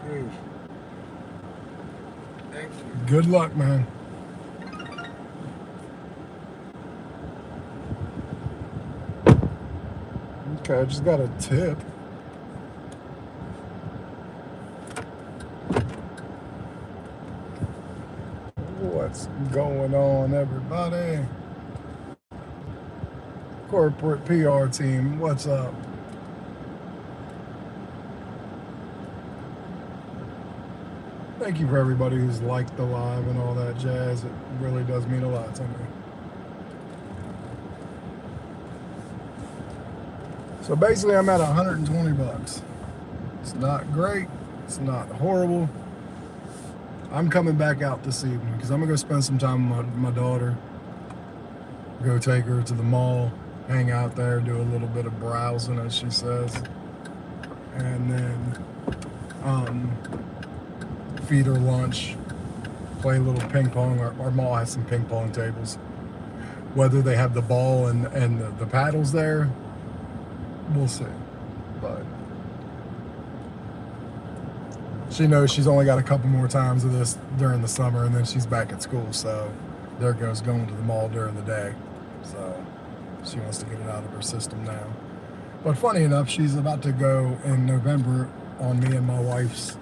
S3: Okay. Thank you.
S1: Good luck, man. Okay, I just got a tip. What's going on, everybody? Corporate PR team, what's up? Thank you for everybody who's liked the live and all that jazz. It really does mean a lot to me. So basically I'm at 120 bucks. It's not great. It's not horrible. I'm coming back out this evening because I'm gonna go spend some time with my daughter. Go take her to the mall, hang out there, do a little bit of browsing, as she says. And then feed her lunch, play a little ping pong. Our mall has some ping pong tables. Whether they have the ball and the paddles there, we'll see. But she knows she's only got a couple more times of this during the summer, and then she's back at school. So there goes going to the mall during the day. So she wants to get it out of her system now. But funny enough, she's about to go in November on me and my wife's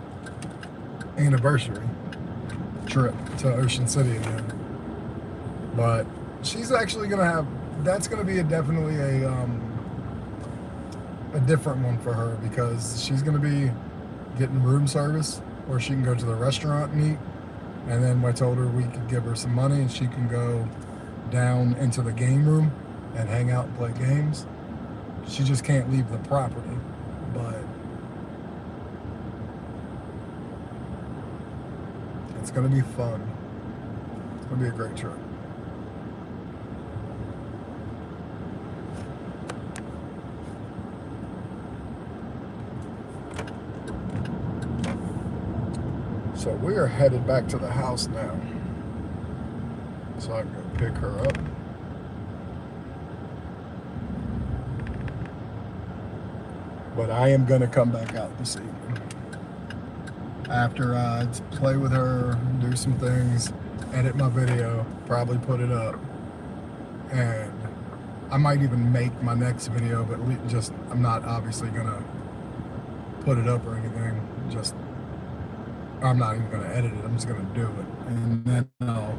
S1: anniversary trip to Ocean City again. But she's actually gonna have, that's gonna be definitely a different one for her, because she's gonna be getting room service where she can go to the restaurant and eat. And then I told her we could give her some money and she can go down into the game room and hang out and play games. She just can't leave the property. But it's gonna be fun. It's gonna be a great trip. So we are headed back to the house now, so I can go pick her up. But I am gonna come back out this evening after I play with her, do some things, edit my video, probably put it up, and I might even make my next video, but just I'm not obviously gonna put it up or anything. Just I'm not even going to edit it. I'm just going to do it. And then I'll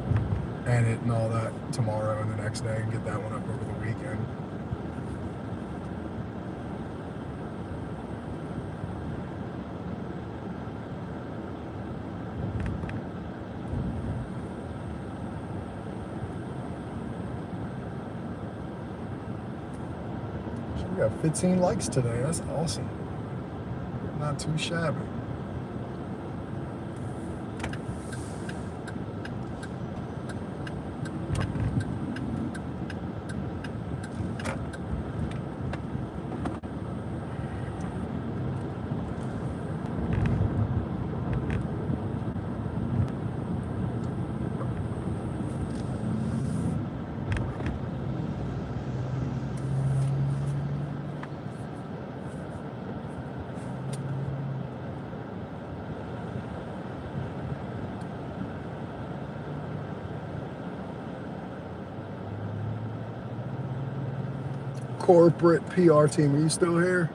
S1: edit and all that tomorrow and the next day and get that one up over the weekend. So we got 15 likes today. That's awesome. Not too shabby. Corporate PR team, are you still here?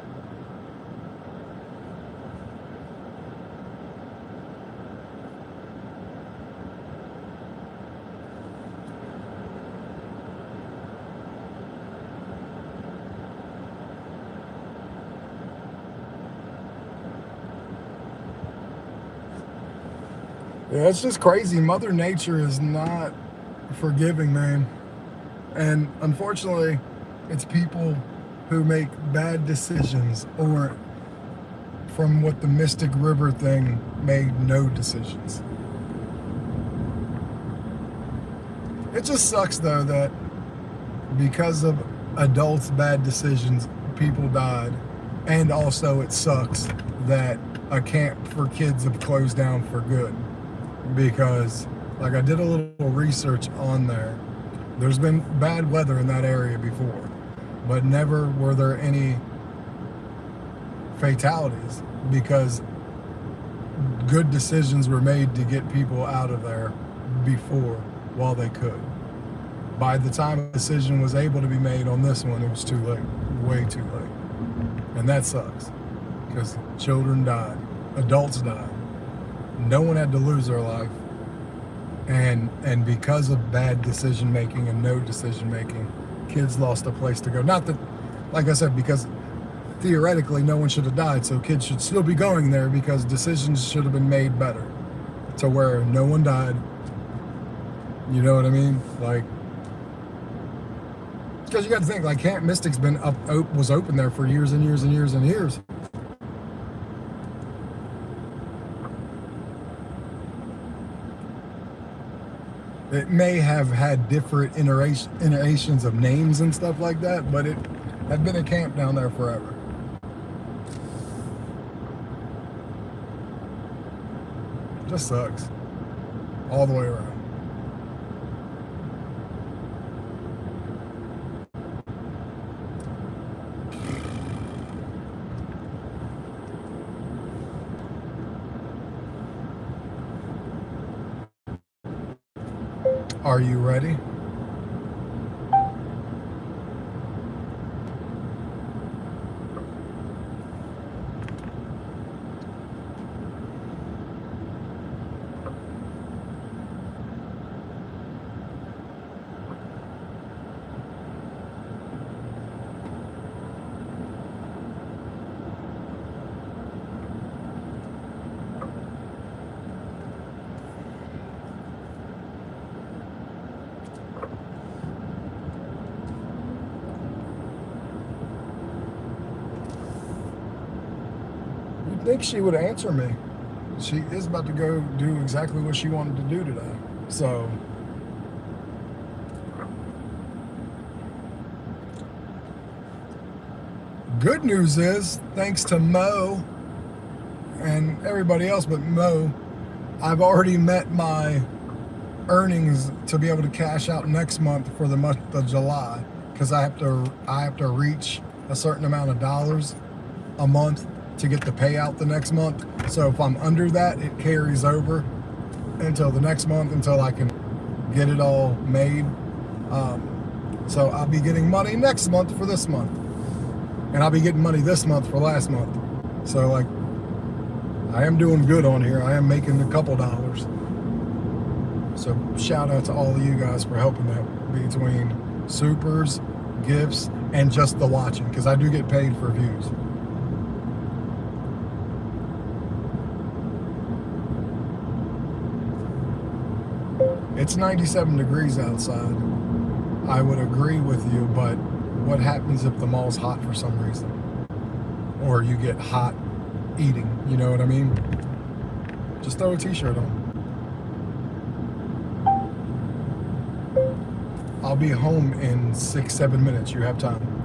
S1: Yeah, it's just crazy. Mother Nature is not forgiving, man. And unfortunately, it's people who make bad decisions, or from what the Mystic River thing made no decisions. It just sucks though that because of adults' bad decisions, people died. And also it sucks that a camp for kids have closed down for good. Because like I did a little research on there. There's been bad weather in that area before, but never were there any fatalities because good decisions were made to get people out of there before while they could. By the time a decision was able to be made on this one, it was too late, way too late. And that sucks because children died, adults died. No one had to lose their life. And because of bad decision making and no decision making, kids lost a place to go. Not that, like I said, because theoretically no one should have died, so kids should still be going there because decisions should have been made better to where no one died. You know what I mean? Like, because you got to think, like, Camp Mystic's been was open there for years and years and years and years. It may have had different iterations of names and stuff like that, but it had been a camp down there forever. Just sucks. All the way around. Are you ready? I think she would answer me. She is about to go do exactly what she wanted to do today. So good news is, thanks to Mo and everybody else but Mo, I've already met my earnings to be able to cash out next month for the month of July, because I have to reach a certain amount of dollars a month to get the payout the next month. So if I'm under that, it carries over until the next month until I can get it all made. So I'll be getting money next month for this month, and I'll be getting money this month for last month. So like, I am doing good on here. I am making a couple dollars. So shout out to all of you guys for helping that between supers, gifts, and just the watching, because I do get paid for views. It's 97 degrees outside. I would agree with you, but what happens if the mall's hot for some reason? Or you get hot eating, you know what I mean? Just throw a t-shirt on. I'll be home in 6-7 minutes. You have time.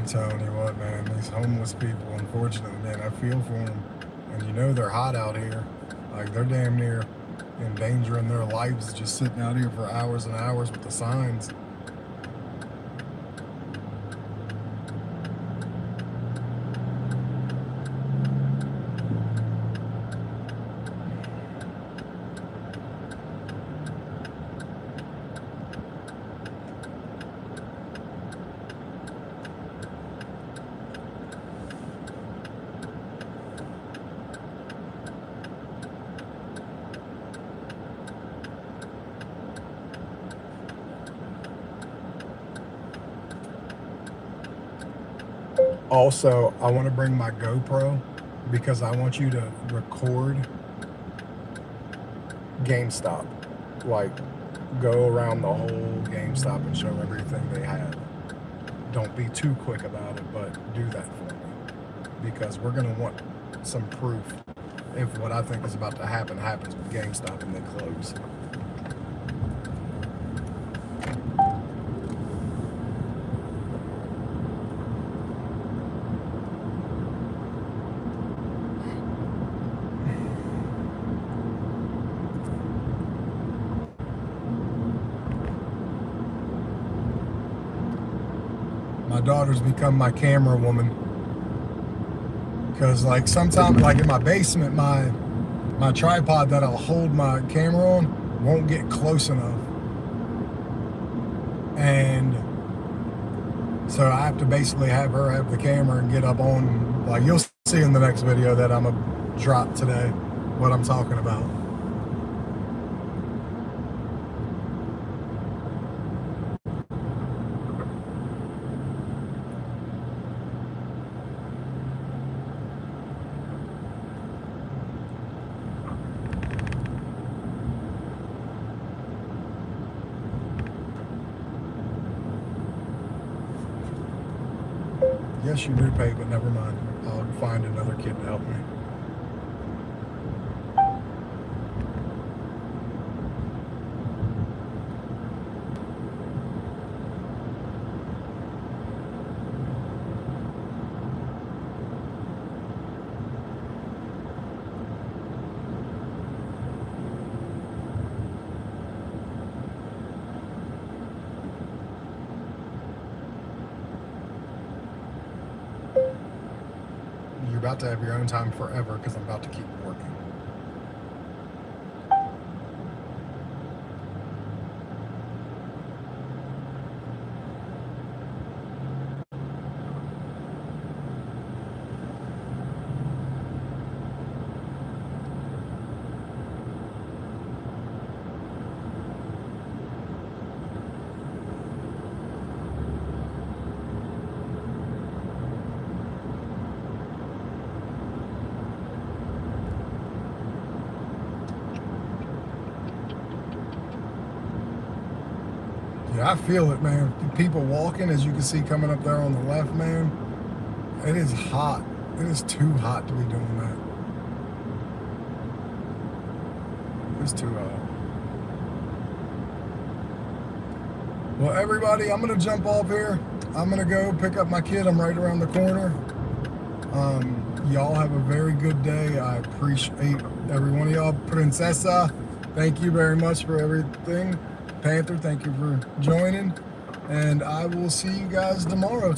S1: Telling you what, man, these homeless people, unfortunately, man, I feel for them. And you know they're hot out here. Like, they're damn near endangering their lives just sitting out here for hours and hours with the signs. Also, I want to bring my GoPro because I want you to record GameStop. Like, go around the whole GameStop and show everything they have. Don't be too quick about it, but do that for me. Because we're going to want some proof if what I think is about to happen happens with GameStop and they close. My daughter's become my camera woman. Because like sometimes, like in my basement, my tripod that I'll hold my camera on won't get close enough. And so I have to basically have her have the camera and get up on, like you'll see in the next video that I'm gonna drop today what I'm talking about. Yes, you do pay, but never mind. I'll find another kid to help me. You're about to have your own time forever because I'm about to keep working. Yeah, I feel it, man. People walking, as you can see coming up there on the left, man. It is hot. It is too hot to be doing that. It's too hot. Well, everybody, I'm going to jump off here. I'm going to go pick up my kid. I'm right around the corner. Y'all have a very good day. I appreciate every one of y'all. Princessa, thank you very much for everything. Panther, thank you for joining. And I will see you guys tomorrow.